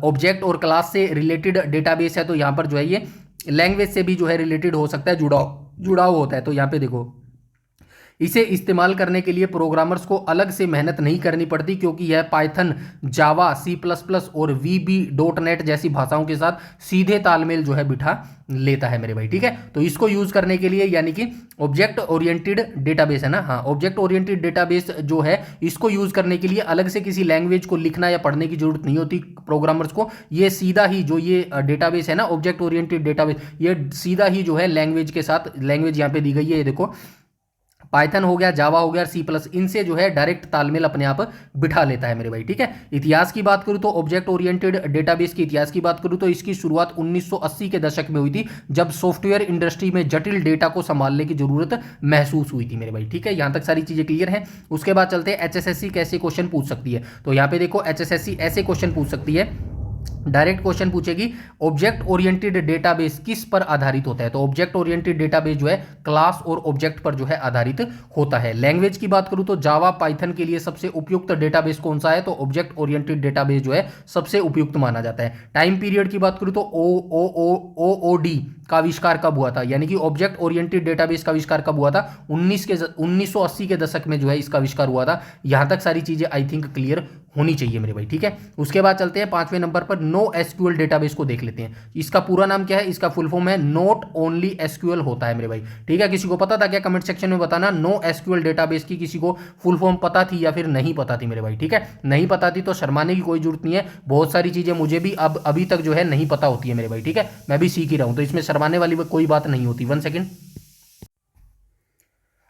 Speaker 1: ऑब्जेक्ट और क्लास से रिलेटेड डेटाबेस है तो यहां पर जो है ये लैंग्वेज से भी जो है रिलेटेड हो सकता है, जुड़ाव जुड़ाव होता है। तो यहां पे देखो, इसे इस्तेमाल करने के लिए प्रोग्रामर्स को अलग से मेहनत नहीं करनी पड़ती, क्योंकि यह पाइथन, जावा, सी प्लस प्लस और VB.NET जैसी भाषाओं के साथ सीधे तालमेल जो है बिठा लेता है मेरे भाई। ठीक है, तो इसको यूज करने के लिए, यानी कि ऑब्जेक्ट ओरिएंटेड डेटाबेस है ना, हाँ, ऑब्जेक्ट ओरिएंटेड डेटाबेस जो है इसको यूज करने के लिए अलग से किसी लैंग्वेज को लिखना या पढ़ने की जरूरत नहीं होती प्रोग्रामर्स को। ये सीधा ही जो ये डेटाबेस है ना, ऑब्जेक्ट ओरिएंटेड डेटाबेस, ये सीधा ही जो है लैंग्वेज के साथ, लैंग्वेज यहाँ पे दी गई है, ये देखो, पाइथन हो गया, जावा हो गया, सी प्लस, इनसे जो है डायरेक्ट तालमेल अपने आप बिठा लेता है मेरे भाई। ठीक है, इतिहास की बात करूं तो ऑब्जेक्ट ओरिएंटेड डेटाबेस के इतिहास की बात करूं तो इसकी शुरुआत 1980 के दशक में हुई थी, जब सॉफ्टवेयर इंडस्ट्री में जटिल डेटा को संभालने की जरूरत महसूस हुई थी मेरे भाई। ठीक है, यहां तक सारी चीजें क्लियर हैं। उसके बाद चलते हैं HSSC कैसे क्वेश्चन पूछ सकती है। तो यहां पे देखो, HSSC ऐसे क्वेश्चन पूछ सकती है, डायरेक्ट क्वेश्चन पूछेगी, ऑब्जेक्ट ओरिएंटेड डेटाबेस किस पर आधारित होता है। तो ऑब्जेक्ट ओरिएंटेड डेटाबेस जो है क्लास और ऑब्जेक्ट पर जो है आधारित होता है। लैंग्वेज की बात करूं तो जावा, पाइथन के लिए सबसे उपयुक्त डेटाबेस कौन सा है, तो ऑब्जेक्ट ओरिएंटेड डेटाबेस जो है सबसे उपयुक्त माना जाता है। टाइम पीरियड की बात करूं तो OOD का आविष्कार कब हुआ था, यानी कि ऑब्जेक्ट ओरिएंटेड डेटाबेस का आविष्कार कब हुआ था, 1980 के दशक में जो है इसका आविष्कार हुआ था। यहां तक सारी चीजें आई थिंक क्लियर होनी चाहिए मेरे भाई। ठीक है, उसके बाद चलते हैं 5वें नंबर पर, नो एसक्यूएल डेटाबेस को देख लेते हैं। इसका पूरा नाम क्या है, इसका फुल फॉर्म है नॉट ओनली एसक्यूएल होता है मेरे भाई। ठीक है, किसी को पता था क्या, कमेंट सेक्शन में बताना, नो एसक्यूएल डेटाबेस की किसी को फुल फॉर्म पता थी या फिर नहीं पता थी मेरे भाई। ठीक है, नहीं पता थी तो शर्माने की कोई जरूरत नहीं है, बहुत सारी चीजें मुझे भी अब अभी तक जो है नहीं पता होती है मेरे भाई। ठीक है, मैं भी सीख ही रहा हूं, तो इसमें शर्माने वाली कोई बात नहीं होती। 1 सेकेंड,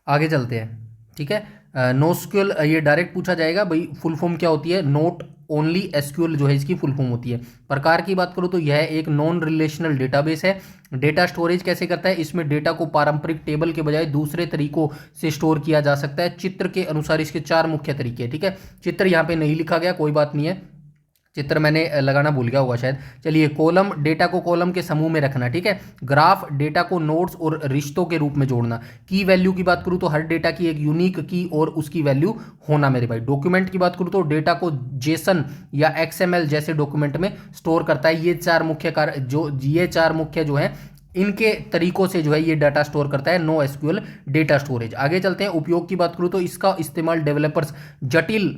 Speaker 1: आगे चलते हैं। ठीक है, नोस्क्यूएल ये डायरेक्ट पूछा जाएगा भाई, फुल फॉर्म क्या होती है, नोट ओनली एसक्यूएल जो है इसकी फुल फॉर्म होती है। प्रकार की बात करूं तो यह एक नॉन रिलेशनल डेटाबेस है। डेटा स्टोरेज कैसे करता है, इसमें डेटा को पारंपरिक टेबल के बजाय दूसरे तरीकों से स्टोर किया जा सकता है। चित्र के अनुसार इसके 4 मुख्य तरीके हैं। ठीक है, चित्र यहाँ पे नहीं लिखा गया, कोई बात नहीं है, चित्र मैंने लगाना भूल गया होगा शायद। चलिए, कॉलम, डेटा को कॉलम के समूह में रखना। ठीक है, ग्राफ, डेटा को नोड्स और रिश्तों के रूप में जोड़ना। की वैल्यू की बात करूं तो हर डेटा की एक यूनिक की और उसकी वैल्यू होना मेरे भाई। डॉक्यूमेंट की बात करूं तो डेटा को जेसन या XML जैसे डॉक्यूमेंट में स्टोर करता है। ये 4 मुख्य कार्य ये 4 मुख्य जो है इनके तरीकों से जो है ये डाटा स्टोर करता है नो एसक्यूएल डेटा स्टोरेज। आगे चलते हैं, उपयोग की बात करूं तो इसका इस्तेमाल डेवलपर्स जटिल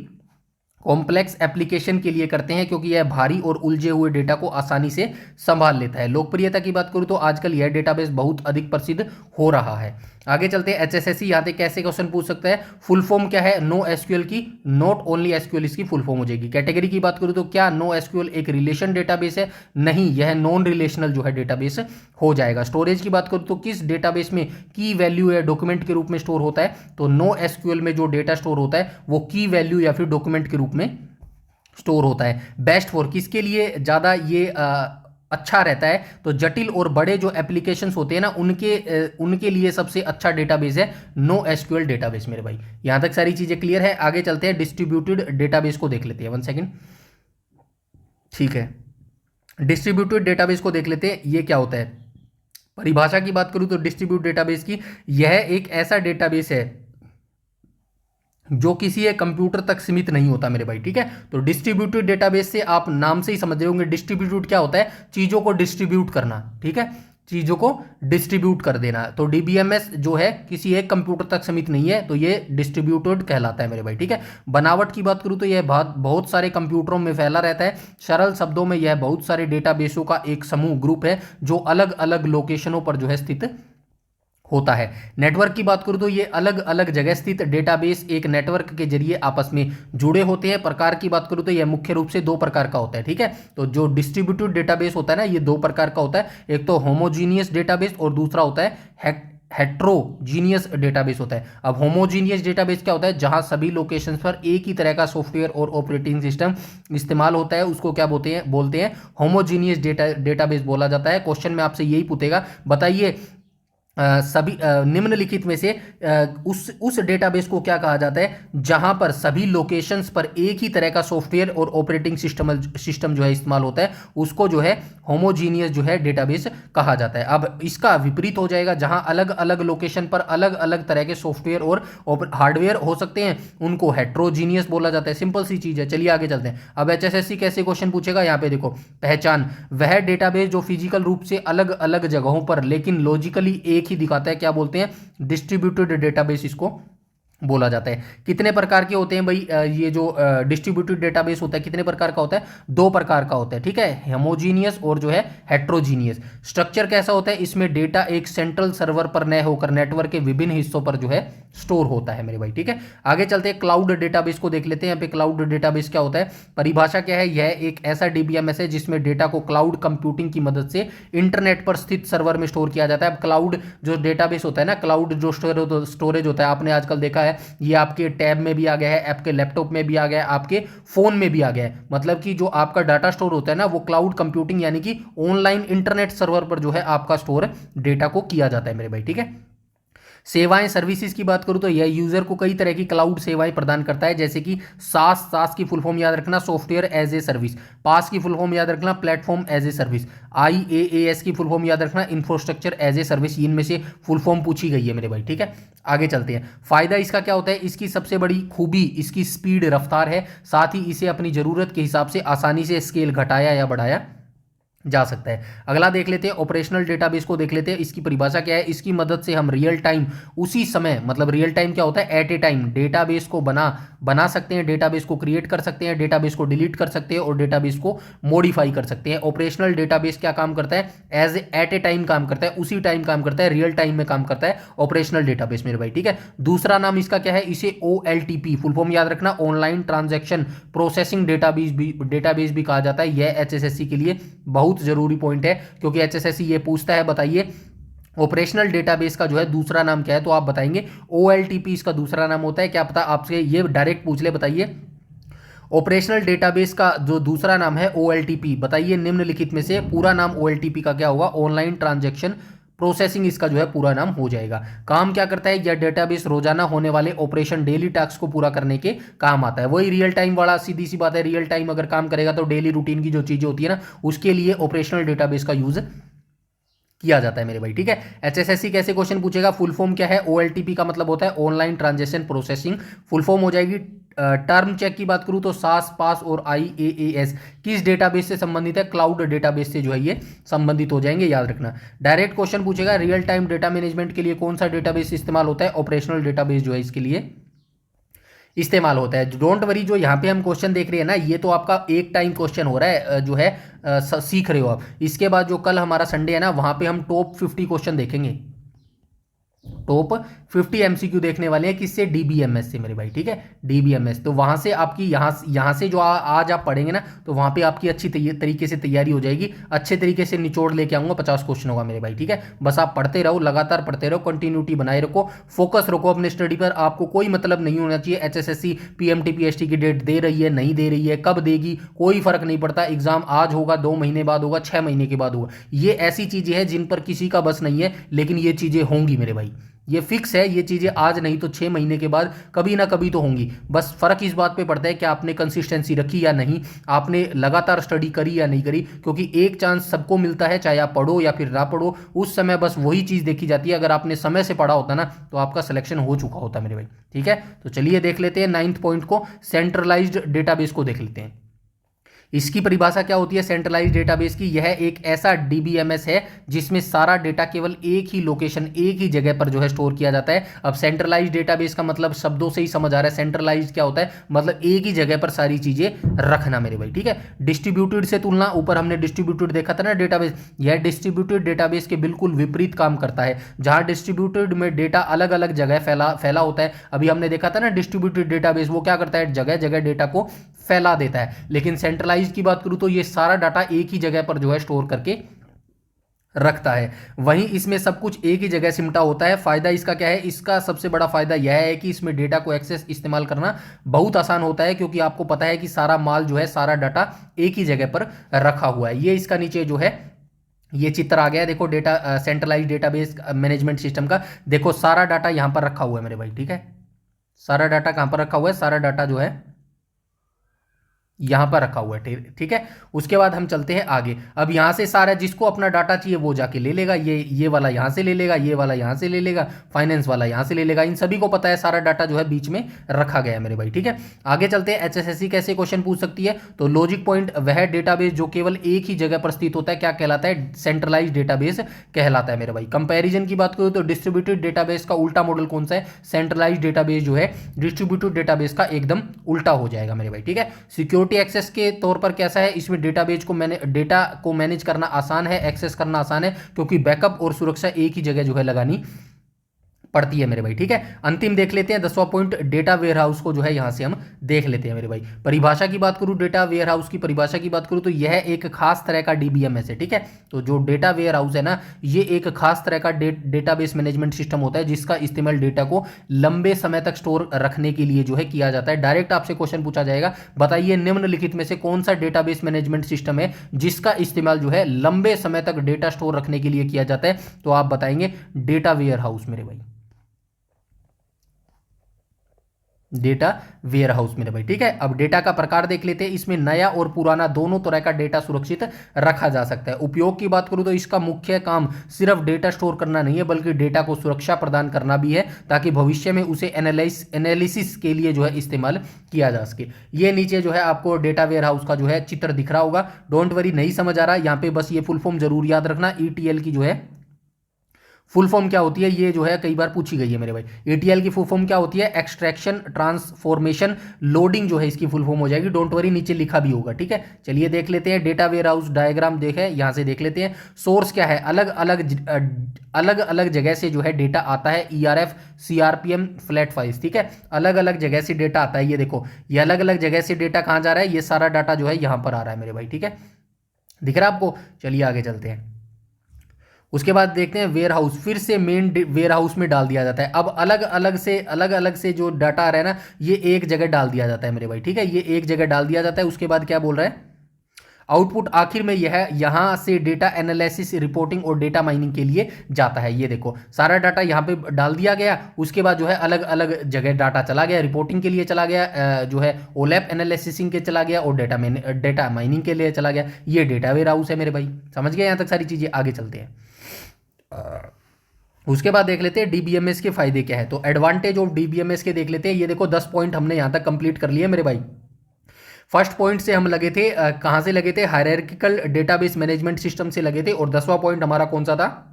Speaker 1: कॉम्प्लेक्स एप्लीकेशन के लिए करते हैं, क्योंकि यह भारी और उलझे हुए डेटा को आसानी से संभाल लेता है। लोकप्रियता की बात करूं तो आजकल यह डेटाबेस बहुत अधिक प्रसिद्ध हो रहा है। आगे चलते हैं, HSSC यहाँ पे कैसे क्वेश्चन पूछ सकता है, फुल फॉर्म क्या है नो एसक्यूएल की, नॉट ओनली एसक्यूएल इसकी फुल फॉर्म हो जाएगी। कैटेगरी की बात करूं तो क्या नो एसक्यूएल एक रिलेशन डेटाबेस है, नहीं, यह नॉन रिलेशनल जो है डेटाबेस हो जाएगा। स्टोरेज की बात करूं तो किस डेटाबेस में की वैल्यू या डॉक्यूमेंट के रूप में स्टोर होता है, तो नो एसक्यूएल में जो डेटा स्टोर होता है वो की वैल्यू या फिर डॉक्यूमेंट के रूप में स्टोर होता है। बेस्ट फॉर किसके लिए ज़्यादा ये अच्छा रहता है, तो जटिल और बड़े जो एप्लीकेशंस होते हैं ना उनके लिए सबसे अच्छा डेटाबेस है नो एसक्यूएल डेटाबेस मेरे भाई। यहां तक सारी चीजें क्लियर है। आगे चलते हैं, डिस्ट्रीब्यूटेड डेटाबेस को देख लेते हैं। 1 सेकेंड, ठीक है, डिस्ट्रीब्यूटेड डेटाबेस को देख लेते हैं, ये क्या होता है। परिभाषा की बात करूं तो डिस्ट्रीब्यूट डेटाबेस की, यह एक ऐसा डेटाबेस है जो किसी एक कंप्यूटर तक सीमित नहीं होता मेरे भाई। ठीक है, तो डिस्ट्रीब्यूटेड डेटाबेस से आप नाम से ही समझ रहे होंगे, डिस्ट्रीब्यूट क्या होता है, चीजों को डिस्ट्रीब्यूट करना। ठीक है, चीजों को डिस्ट्रीब्यूट कर देना। तो DBMS जो है किसी एक कंप्यूटर तक सीमित नहीं है, तो ये डिस्ट्रीब्यूटेड कहलाता है मेरे भाई। ठीक है, बनावट की बात करूं तो यह बहुत सारे कंप्यूटरों में फैला रहता है। सरल शब्दों में यह बहुत सारे डेटाबेसों का एक समूह, ग्रुप है, जो अलग अलग लोकेशनों पर जो है स्थित होता है। नेटवर्क की बात करूं तो ये अलग अलग जगह स्थित डेटाबेस एक नेटवर्क के जरिए आपस में जुड़े होते हैं। प्रकार की बात करूं तो यह मुख्य रूप से दो प्रकार का होता है, ठीक है। तो जो डिस्ट्रीब्यूटेड डेटाबेस होता है ना, ये दो प्रकार का होता है, एक तो होमोजीनियस डेटाबेस और दूसरा होता है हेट्रोजीनियस डेटाबेस होता है। अब होमोजीनियस डेटाबेस क्या होता है, जहां सभी लोकेशंस पर एक ही तरह का सॉफ्टवेयर और ऑपरेटिंग सिस्टम इस्तेमाल होता है, उसको क्या बोलते हैं होमोजीनियस डेटाबेस बोला जाता है। क्वेश्चन में आपसे यही पूछेगा, बताइए सभी निम्नलिखित में से उस डेटाबेस को क्या कहा जाता है जहां पर सभी लोकेशंस पर एक ही तरह का सॉफ्टवेयर और ऑपरेटिंग सिस्टम जो है इस्तेमाल होता है, उसको जो है होमोजीनियस जो है डेटाबेस कहा जाता है। अब इसका विपरीत हो जाएगा, जहां अलग अलग लोकेशन पर अलग अलग तरह के सॉफ्टवेयर और हार्डवेयर हो सकते हैं, उनको हेट्रोजीनियस बोला जाता है। सिंपल सी चीज है, चलिए आगे चलते हैं। अब एचएसएससी कैसे क्वेश्चन पूछेगा, यहाँ पे देखो, पहचान वह डेटाबेस जो फिजिकल रूप से अलग अलग जगहों पर लेकिन लॉजिकली एक ही दिखाता है, क्या बोलते हैं, डिस्ट्रीब्यूटेड डेटाबेस इसको बोला जाता है। कितने प्रकार के होते हैं भाई, ये जो डिस्ट्रीब्यूटेड डेटाबेस होता है कितने प्रकार का होता है, दो प्रकार का होता है, ठीक है, होमोजीनियस और जो है हेट्रोजीनियस। स्ट्रक्चर कैसा होता है, इसमें डेटा एक सेंट्रल सर्वर पर न होकर नेटवर्क के विभिन्न हिस्सों पर जो है स्टोर होता है मेरे भाई, ठीक है। आगे चलते हैं, क्लाउड डेटाबेस को देख लेते हैं। यहाँ पे क्लाउड डेटाबेस क्या होता है, परिभाषा क्या है, यह एक ऐसा डीबीएमएस है जिसमें डेटा को क्लाउड कंप्यूटिंग की मदद से इंटरनेट पर स्थित सर्वर में स्टोर किया जाता है। अब क्लाउड जो डेटाबेस होता है ना, क्लाउड जो स्टोरेज होता है, आपने आजकल देखा है ये आपके टैब में भी आ गया है, आपके लैपटॉप में भी आ गया है, आपके फोन में भी आ गया है। मतलब कि जो आपका डाटा स्टोर होता है ना, वो क्लाउड कंप्यूटिंग यानी कि ऑनलाइन इंटरनेट सर्वर पर जो है आपका स्टोर डेटा को किया जाता है मेरे भाई, ठीक है। सेवाएं सर्विसेज की बात करूं तो यह यूजर को कई तरह की क्लाउड सेवाएं प्रदान करता है, जैसे कि सास की फुल फॉर्म याद रखना, software as a service. PaaS की फुल फॉर्म याद रखना, platform as a service. IaaS की फुल फॉर्म याद रखना, इंफ्रास्ट्रक्चर एज ए सर्विस। इनमें से फुल फॉर्म पूछी गई है मेरे भाई, ठीक है। आगे चलते हैं, फायदा इसका क्या होता है, इसकी सबसे बड़ी खूबी इसकी स्पीड रफ्तार है, साथ ही इसे अपनी जरूरत के हिसाब से आसानी से स्केल घटाया या बढ़ाया जा सकता है। अगला देख लेते हैं, ऑपरेशनल डेटाबेस को देख लेते हैं। इसकी परिभाषा क्या है, इसकी मदद से हम रियल टाइम, उसी समय, मतलब रियल टाइम क्या होता है, एट ए टाइम डेटाबेस को बना सकते हैं, डेटाबेस को क्रिएट कर सकते हैं, डेटाबेस को डिलीट कर सकते हैं और डेटाबेस को मॉडिफाई कर सकते हैं। ऑपरेशनल डेटाबेस क्या काम करता है, एज एट ए टाइम काम करता है, उसी टाइम काम करता है, रियल टाइम में काम करता है ऑपरेशनल डेटाबेस मेरे भाई, ठीक है। दूसरा नाम इसका क्या है, इसे OLTP फुल फॉर्म याद रखना, ऑनलाइन ट्रांजैक्शन प्रोसेसिंग डेटाबेस भी कहा जाता है। यह HSSC के लिए बहुत जरूरी पॉइंट है, क्योंकि HSSC ये पूछता है, बताइए ऑपरेशनल डेटाबेस का जो है दूसरा नाम क्या है, तो आप बताएंगे OLTP इसका दूसरा नाम होता है। क्या पता आपसे ये डायरेक्ट पूछ ले, बताइए ऑपरेशनल डेटाबेस का जो दूसरा नाम है OLTP, बताइए निम्नलिखित में से पूरा नाम OLTP का क्या होगा, ऑनलाइन ट्रांजैक्शन प्रोसेसिंग इसका जो है पूरा नाम हो जाएगा। काम क्या करता है, यह डेटाबेस रोजाना होने वाले ऑपरेशन, डेली टास्क को पूरा करने के काम आता है। वही रियल टाइम वाला, सीधी सी बात है, रियल टाइम अगर काम करेगा तो डेली रूटीन की जो चीजें होती है ना, उसके लिए ऑपरेशनल डेटाबेस का यूज किया जाता है मेरे भाई, ठीक है। HSSC कैसे क्वेश्चन पूछेगा, फुल फॉर्म क्या है, OLTP का मतलब होता है online transaction processing, full form हो जाएगी। टर्म चेक की बात करूं तो सास, पास और IaaS किस डेटाबेस से संबंधित है, क्लाउड डेटाबेस से जो है ये संबंधित हो जाएंगे, याद रखना। डायरेक्ट क्वेश्चन पूछेगा, रियल टाइम डेटा मैनेजमेंट के लिए कौन सा डेटाबेस इस्तेमाल होता है, ऑपरेशनल डेटाबेस जो है इसके लिए इस्तेमाल होता है। डोंट वरी, जो यहाँ पे हम क्वेश्चन देख रहे हैं ना, ये तो आपका एक टाइम क्वेश्चन हो रहा है, जो है सीख रहे हो आप। इसके बाद जो कल हमारा संडे है ना, वहाँ पे हम टॉप 50 क्वेश्चन देखेंगे, टॉप 50 MCQ देखने वाले हैं, किससे, DBMS से मेरे भाई, ठीक है, DBMS। तो वहां से आपकी यहाँ से जो आज आप पढ़ेंगे ना, तो वहां पे आपकी अच्छी तरीके से तैयारी हो जाएगी, अच्छे तरीके से निचोड़ लेके आऊंगा, 50 क्वेश्चन होगा मेरे भाई, ठीक है। बस आप पढ़ते रहो, लगातार पढ़ते रहो, कंटिन्यूटी बनाए रखो, फोकस रखो अपने स्टडी पर। आपको कोई मतलब नहीं होना चाहिए HSSC PMT PST की डेट दे रही है, नहीं दे रही है, कब देगी, कोई फर्क नहीं पड़ता। एग्जाम आज होगा, 2 महीने बाद होगा, 6 महीने के बाद होगा, ये ऐसी चीजें हैं जिन पर किसी का बस नहीं है, लेकिन ये चीजें होंगी मेरे भाई, ये फिक्स है। ये चीजें आज नहीं तो 6 महीने के बाद कभी ना कभी तो होंगी। बस फर्क इस बात पे पड़ता है कि आपने कंसिस्टेंसी रखी या नहीं, आपने लगातार स्टडी करी या नहीं करी, क्योंकि एक चांस सबको मिलता है, चाहे आप पढ़ो या फिर ना पढ़ो, उस समय बस वही चीज देखी जाती है। अगर आपने समय से पढ़ा होता ना, तो आपका सिलेक्शन हो चुका होता मेरे भाई, ठीक है। तो चलिए देख लेते हैं 9th पॉइंट को, सेंट्रलाइज्ड डेटाबेस को देख लेते हैं। इसकी परिभाषा क्या होती है सेंट्रलाइज डेटाबेस की? यह एक ऐसा डीबीएमएस है जिसमें सारा डेटा केवल एक ही लोकेशन, एक ही जगह पर जो है स्टोर किया जाता है। अब सेंट्रलाइज डेटाबेस का मतलब शब्दों से ही समझ आ रहा है, सेंट्रलाइज क्या होता है, मतलब एक ही जगह पर सारी चीजें रखना मेरे भाई, ठीक है। डिस्ट्रीब्यूटेड से तुलना, ऊपर हमने डिस्ट्रीब्यूटेड देखा था ना डेटाबेस, यह डिस्ट्रीब्यूटेड डेटाबेस के बिल्कुल विपरीत काम करता है। जहां डिस्ट्रीब्यूटेड में डेटा अलग अलग जगह फैला होता है, अभी हमने देखा था ना डिस्ट्रीब्यूटेड डेटाबेस वो क्या करता है, जगह जगह डेटा को फैला देता है। लेकिन सेंट्रलाइज की बात करूं तो ये सारा डाटा एक ही जगह पर जो है स्टोर करके रखता है। वहीं इसमें सब कुछ एक ही जगह सिमटा होता है। फायदा इसका क्या है? इसका सबसे बड़ा फायदा यह है कि इसमें डेटा को एक्सेस इस्तेमाल करना बहुत आसान होता है, क्योंकि आपको पता है कि सारा माल जो है, सारा डाटा एक ही जगह पर रखा हुआ है। ये इसका नीचे जो है ये चित्र आ गया, देखो data centralize database management system का। देखो सारा डाटा यहां पर रखा हुआ है मेरे भाई, ठीक है। सारा डाटा कहां पर रखा हुआ है? सारा डाटा जो है यहां पर रखा हुआ है, ठीक है। उसके बाद हम चलते हैं आगे। अब यहां से सारा जिसको अपना डाटा चाहिए वो जाके ले लेगा, ये वाला यहां से ले लेगा, ये वाला यहां से ले लेगा, फाइनेंस वाला यहां से ले लेगा। इन सभी को पता है सारा डाटा जो है बीच में रखा गया है मेरे भाई, ठीक है। आगे चलते हैं। एचएसएससी कैसे क्वेश्चन पूछ सकती है? तो लॉजिक पॉइंट वह डेटाबेस जो केवल एक ही जगह पर स्थित होता है, क्या कहलाता है? सेंट्रलाइज डेटाबेस कहलाता है मेरे भाई। कंपैरिजन की बात करूं तो डिस्ट्रीब्यूटेड डेटाबेस का उल्टा मॉडल कौन सा है? सेंट्रलाइज डेटाबेस जो है डिस्ट्रीब्यूटेड डेटाबेस का एकदम उल्टा हो जाएगा मेरे भाई, ठीक है। सिक्योरिटी एक्सेस के तौर पर कैसा है? इसमें डेटाबेस को डेटा को मैनेज करना आसान है, एक्सेस करना आसान है, क्योंकि बैकअप और सुरक्षा एक ही जगह जो है लगानी पड़ती है मेरे भाई, ठीक है। अंतिम देख लेते हैं 10वां पॉइंट, डेटा वेयरहाउस को जो है यहां से हम देख लेते हैं मेरे भाई। परिभाषा की बात करूं, डेटा वेयरहाउस की परिभाषा की बात करूं तो यह एक खास तरह का डीबीएमएस है, ठीक है। तो जो डेटा वेयरहाउस है ना, ये एक खास तरह का डेटाबेस मैनेजमेंट सिस्टम होता है, जिसका इस्तेमाल डेटा को लंबे समय तक स्टोर रखने के लिए जो है किया जाता है। डायरेक्ट आपसे क्वेश्चन पूछा जाएगा, बताइए निम्नलिखित में से कौन सा डेटाबेस मैनेजमेंट सिस्टम है जिसका इस्तेमाल जो है लंबे समय तक डेटा स्टोर रखने के लिए किया जाता है? तो आप बताएंगे डेटा वेयरहाउस मेरे भाई, डेटा वेयरहाउस मेरे भाई, ठीक है। अब डेटा का प्रकार देख लेते हैं। इसमें नया और पुराना दोनों तरह का डेटा सुरक्षित रखा जा सकता है। उपयोग की बात करूं तो इसका मुख्य काम सिर्फ डेटा स्टोर करना नहीं है, बल्कि डेटा को सुरक्षा प्रदान करना भी है, ताकि भविष्य में उसे एनालिसिस के लिए जो है इस्तेमाल किया जा सके। ये नीचे जो है आपको डेटा वेयरहाउस का जो है चित्र दिख रहा होगा। डोंट वरी, नहीं समझ आ रहा यहाँ पे बस ये फुल फॉर्म जरूर याद रखना। ईटीएल की जो है फुल फॉर्म क्या होती है, ये जो है कई बार पूछी गई है मेरे भाई। एटीएल की फुल फॉर्म क्या होती है? एक्सट्रैक्शन, ट्रांसफॉर्मेशन, लोडिंग जो है इसकी फुल फॉर्म हो जाएगी। डोंट वरी, नीचे लिखा भी होगा, ठीक है। चलिए देख लेते हैं डेटा वेयरहाउस डायग्राम, देखे यहां से देख लेते हैं। सोर्स क्या है? अलग अलग जगह से जो है डेटा आता है, ईआरएफ, सीआरपीएम, फ्लैट फाइल्स, ठीक है। अलग अलग जगह से डेटा आता है। ये देखो, ये अलग अलग जगह से डेटा कहां जा रहा है? ये सारा डाटा जो है यहां पर आ रहा है मेरे भाई, ठीक है। दिख रहा है आपको? चलिए आगे चलते हैं। उसके बाद देखते हैं वेयर हाउस, फिर से मेन वेयर हाउस में डाल दिया जाता है। अब अलग अलग से जो डाटा आ रहा है ना, ये एक जगह डाल दिया जाता है मेरे भाई, ठीक है। ये एक जगह डाल दिया जाता है। उसके बाद क्या बोल रहा है? आउटपुट आखिर में यह यहां से डेटा एनालिसिस, रिपोर्टिंग और डेटा माइनिंग के लिए जाता है। ये देखो सारा डाटा यहां पे डाल दिया गया। उसके बाद जो है अलग अलग जगह डाटा चला गया, रिपोर्टिंग के लिए चला गया, जो है ओलैप एनालिसिसिंग के चला गया, और डेटा माइनिंग के लिए चला गया। ये डेटा वेयर हाउस है मेरे भाई, समझ गए यहां तक सारी चीजें? आगे चलते हैं। उसके बाद देख लेते हैं डीबीएमएस के फायदे क्या है। तो एडवांटेज ऑफ डीबीएमएस के देख लेते हैं। ये देखो 10 पॉइंट हमने यहां तक कंप्लीट कर लिए मेरे भाई। फर्स्ट पॉइंट से हम लगे थे, कहां से लगे थे? हायरार्किकल डेटाबेस मैनेजमेंट सिस्टम से लगे थे। और 10वां पॉइंट हमारा कौन सा था?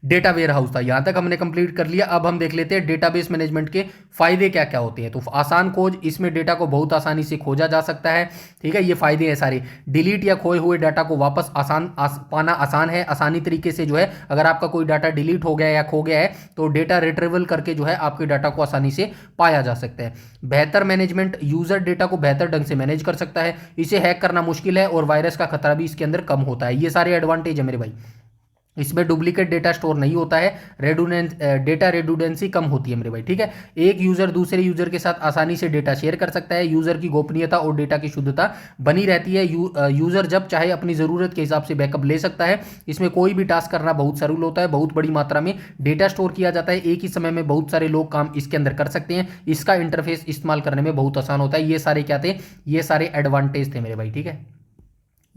Speaker 1: डेटा वेयर हाउस था। यहां तक हमने कंप्लीट कर लिया। अब हम देख लेते हैं डेटाबेस मैनेजमेंट के फायदे क्या क्या होते हैं। तो आसान खोज, इसमें डेटा को बहुत आसानी से खोजा जा सकता है, ठीक है। ये फायदे हैं सारे। डिलीट या खोए हुए डाटा को वापस पाना आसान है, आसानी तरीके से जो है अगर आपका कोई डाटा डिलीट हो गया या खो गया है तो डेटा रिट्रीवल करके जो है आपके डाटा को आसानी से पाया जा सकता है। बेहतर मैनेजमेंट, यूजर डेटा को बेहतर ढंग से मैनेज कर सकता है, इसे हैक करना मुश्किल है और वायरस का खतरा भी इसके अंदर कम होता है। ये सारे एडवांटेज है मेरे भाई। इसमें डुप्लीकेट डेटा स्टोर नहीं होता है, डेटा रेडुडेंसी कम होती है मेरे भाई, ठीक है। एक यूजर दूसरे यूजर के साथ आसानी से डेटा शेयर कर सकता है, यूजर की गोपनीयता और डेटा की शुद्धता बनी रहती है। यूजर जब चाहे अपनी ज़रूरत के हिसाब से बैकअप ले सकता है। इसमें कोई भी टास्क करना बहुत सरल होता है, बहुत बड़ी मात्रा में डेटा स्टोर किया जाता है, एक ही समय में बहुत सारे लोग काम इसके अंदर कर सकते हैं। इसका इंटरफेस इस्तेमाल करने में बहुत आसान होता है। ये सारे क्या थे? ये सारे एडवांटेज थे मेरे भाई, ठीक है।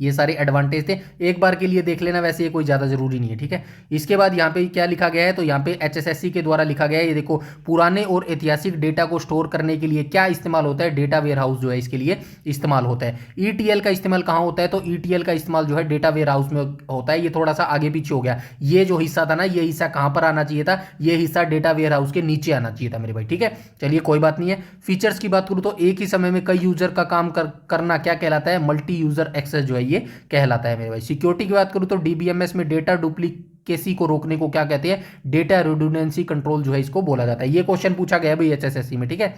Speaker 1: ये सारे एडवांटेज थे, एक बार के लिए देख लेना, वैसे ये कोई ज़्यादा जरूरी नहीं है, ठीक है। इसके बाद यहाँ पे क्या लिखा गया है, तो यहाँ पे एचएसएससी के द्वारा लिखा गया है, ये देखो, पुराने और ऐतिहासिक डेटा को स्टोर करने के लिए क्या इस्तेमाल होता है, डेटा वेयर हाउस जो है इसके लिए इस्तेमाल होता है। ईटीएल का इस्तेमाल कहाँ होता है, तो ईटीएल का इस्तेमाल जो है डेटा वेयर हाउस में होता है। ये थोड़ा सा आगे पीछे हो गया, ये जो हिस्सा था ना, ये हिस्सा कहाँ पर आना चाहिए था, ये हिस्सा डेटा वेयर हाउस के नीचे आना चाहिए था मेरे भाई, ठीक है। चलिए कोई बात नहीं है। फीचर्स की बात करूँ तो एक ही समय में कई यूजर का काम करना क्या कहलाता है, मल्टी यूजर एक्सेस जो है ये कहलाता है मेरे भाई। सिक्योरिटी की बात करूं तो डीबीएमएस में डेटा डुप्लीकेसी को रोकने को क्या कहते हैं, डेटा रिडंडेंसी कंट्रोल जो है इसको बोला जाता है। ये क्वेश्चन पूछा गया है भाई एचएसएससी में, ठीक है।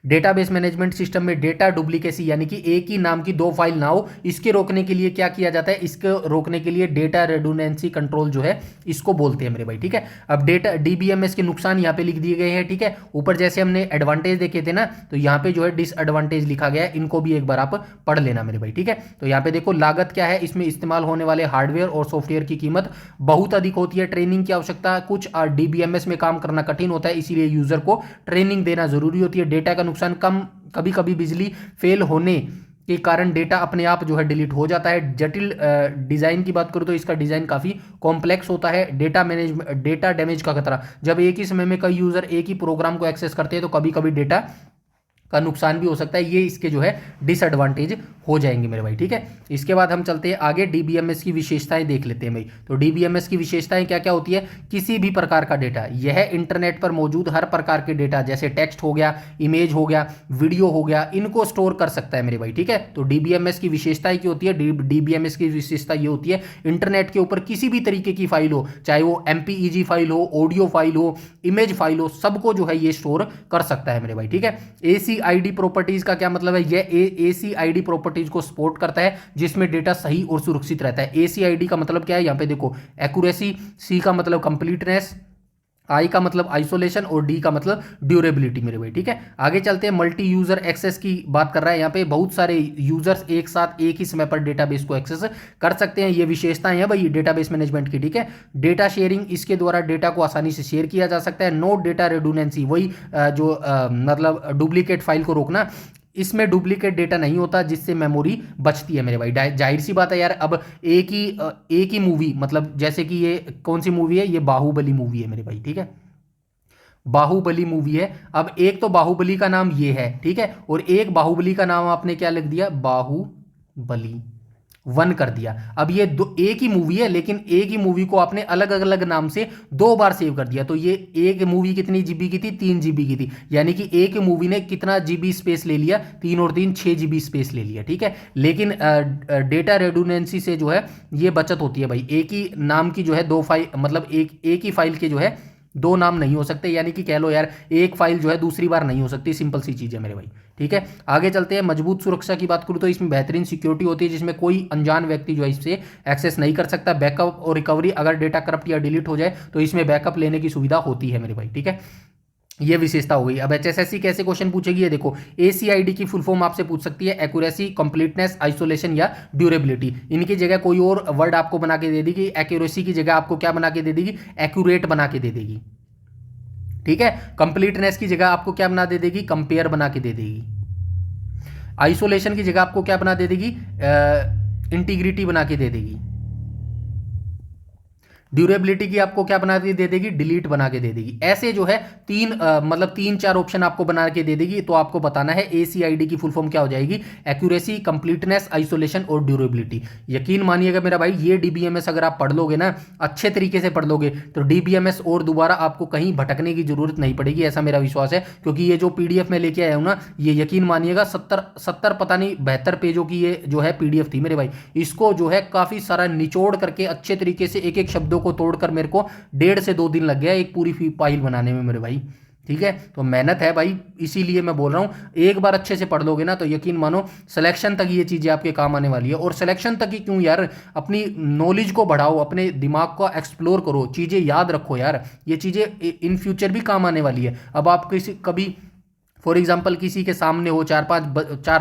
Speaker 1: डेटाबेस मैनेजमेंट सिस्टम में डेटा डुप्लीकेसी यानी कि एक ही नाम की दो फाइल ना हो, इसके रोकने के लिए क्या किया जाता है, इसको रोकने के लिए डेटा रिडंडेंसी कंट्रोल जो है इसको बोलते हैं मेरे भाई, ठीक है। अब डेटा डीबीएमएस के नुकसान यहाँ पे लिख दिए गए हैं, ठीक है। ऊपर जैसे हमने एडवांटेज देखे थे ना, तो यहाँ पे जो है डिसएडवांटेज लिखा गया है, इनको भी एक बार आप पढ़ लेना मेरे भाई, ठीक है। तो यहाँ पे देखो लागत क्या है, इसमें इस्तेमाल होने वाले हार्डवेयर और सॉफ्टवेयर की कीमत बहुत अधिक होती है, ट्रेनिंग की आवश्यकता, कुछ डीबीएमएस में काम करना कठिन होता है, इसीलिए यूजर को ट्रेनिंग देना जरूरी होती है। डेटा का नुकसान कम, कभी कभी बिजली फेल होने के कारण डेटा अपने आप जो है डिलीट हो जाता है। जटिल डिजाइन की बात करूं तो इसका डिजाइन काफी कॉम्प्लेक्स होता है। डेटा डैमेज का खतरा, जब एक ही समय में कई यूजर एक ही प्रोग्राम को एक्सेस करते हैं तो कभी कभी डेटा का नुकसान भी हो सकता है। ये इसके जो है डिसएडवांटेज हो जाएंगे मेरे भाई, ठीक है। इसके बाद हम चलते हैं आगे, डीबीएमएस की विशेषताएं देख लेते हैं भाई। तो डीबीएमएस की विशेषताएं क्या क्या होती है, किसी भी प्रकार का डेटा, यह इंटरनेट पर मौजूद हर प्रकार के डेटा जैसे टेक्स्ट हो गया, इमेज हो गया, वीडियो हो गया, इनको स्टोर कर सकता है मेरे भाई, ठीक है। तो डीबीएमएस की विशेषताएं क्या होती है, डीबीएमएस की विशेषता ये होती है, इंटरनेट के ऊपर किसी भी तरीके की फाइल हो, चाहे वो एमपीईजी फाइल हो, ऑडियो फाइल हो, इमेज फाइल हो, सबको जो है ये स्टोर कर सकता है मेरे भाई, ठीक है। एसीआईडी प्रॉपर्टीज का क्या मतलब है, ये एसीआईडी प्रॉपर्टीज को सपोर्ट करता है जिसमें डेटा सही और सुरक्षित रहता है। एसीआईडी का मतलब क्या है, यहां पे देखो, एक्यूरेसी, सी का मतलब कंप्लीटनेस, आई का मतलब आइसोलेशन और डी का मतलब ड्यूरेबिलिटी मेरे भाई, ठीक है। आगे चलते हैं, मल्टी यूजर एक्सेस की बात कर रहा है, यहाँ पे बहुत सारे यूजर्स एक साथ एक ही समय पर डेटाबेस को एक्सेस कर सकते हैं। ये विशेषताएं हैं भाई डेटाबेस मैनेजमेंट की, ठीक है। डेटा शेयरिंग, इसके द्वारा डेटा को आसानी से शेयर किया जा सकता है। नो डेटा रिडंडेंसी, वही जो मतलब डुप्लीकेट फाइल को रोकना, इसमें डुप्लीकेट डेटा नहीं होता जिससे मेमोरी बचती है मेरे भाई। जाहिर सी बात है यार, अब एक ही मूवी, मतलब जैसे कि ये कौन सी मूवी है, ये बाहुबली मूवी है मेरे भाई, ठीक है। बाहुबली मूवी है, अब एक तो बाहुबली का नाम ये है, ठीक है, और एक बाहुबली का नाम आपने क्या लिख दिया, बाहुबली 1 कर दिया। अब ये एक ही मूवी है, लेकिन एक ही मूवी को आपने अलग अलग नाम से 2 बार सेव कर दिया। तो ये एक मूवी कितनी जीबी की थी, 3 जीबी की थी, यानी कि एक मूवी ने कितना जीबी स्पेस ले लिया, 3 और 3 6 जीबी स्पेस ले लिया, ठीक है। लेकिन डेटा रेडुडेंसी से जो है ये बचत होती है भाई, एक ही नाम की जो है 2 फाइल, मतलब एक ही फाइल के जो है 2 नाम नहीं हो सकते, यानी कि कह लो यार एक फाइल जो है दूसरी बार नहीं हो सकती, सिंपल सी चीज़ है मेरे भाई, ठीक है। आगे चलते हैं, मजबूत सुरक्षा की बात करूँ तो इसमें बेहतरीन सिक्योरिटी होती है जिसमें कोई अनजान व्यक्ति जो है इससे एक्सेस नहीं कर सकता। बैकअप और रिकवरी, अगर डेटा करप्ट या डिलीट हो जाए तो इसमें बैकअप लेने की सुविधा होती है मेरे भाई, ठीक है। ये विशेषता हो गई। अब एचएसएससी कैसे क्वेश्चन पूछेगी, ये देखो, एसीआईडी की फुल फॉर्म आपसे पूछ सकती है, एक्यूरेसी, कंप्लीटनेस, आइसोलेशन या ड्यूरेबिलिटी। इनकी जगह कोई और वर्ड आपको बना के दे देगी, एक्यूरेसी की जगह आपको क्या बना के दे देगी, एक्यूरेट बना के दे देगी, ठीक है। कंप्लीटनेस की जगह आपको क्या बना दे देगी, कंपेयर बना के दे देगी। आइसोलेशन की जगह आपको क्या बना दे देगी, इंटीग्रिटी बना के दे देगी। ड्यूरेबिलिटी की आपको क्या बना के दे देगी, डिलीट बना के दे देगी। ऐसे जो है मतलब 3-4 ऑप्शन आपको बना के दे देगी। तो आपको बताना है एसीआईडी की फुल फॉर्म क्या हो जाएगी, एक्यूरेसी, कंप्लीटनेस, आइसोलेशन और ड्यूरेबिलिटी। यकीन मानिएगा मेरा भाई, ये डीबीएमएस अगर आप पढ़ लोगे ना, अच्छे तरीके से पढ़ लोगे, तो डीबीएमएस और दोबारा आपको कहीं भटकने की जरूरत नहीं पड़ेगी, ऐसा मेरा विश्वास है। क्योंकि ये जो पीडीएफ में लेके आया हूं ना, ये यकीन मानिएगा 70 पता नहीं 72 पेजों की ये जो है पीडीएफ थी मेरे भाई। इसको जो है काफी सारा निचोड़ करके अच्छे तरीके से एक एक शब्दों को तोड़कर मेरे को 1.5 से 2 दिन लग गया एक पूरी फाइल बनाने में मेरे भाई, ठीक है। तो मेहनत है भाई, इसीलिए मैं बोल रहा हूं, एक बार अच्छे से पढ़ लोगे ना तो यकीन मानो सिलेक्शन तक ये चीजें आपके काम आने वाली है। और सिलेक्शन तक ही क्यों यार, अपनी नॉलेज को बढ़ाओ, अपने दिमाग को एक्सप्लोर करो, चीजें याद रखो यार, ये चीजें इन फ्यूचर भी काम आने वाली है। अब आप कभी फॉर एग्जाम्पल किसी के सामने हो, चार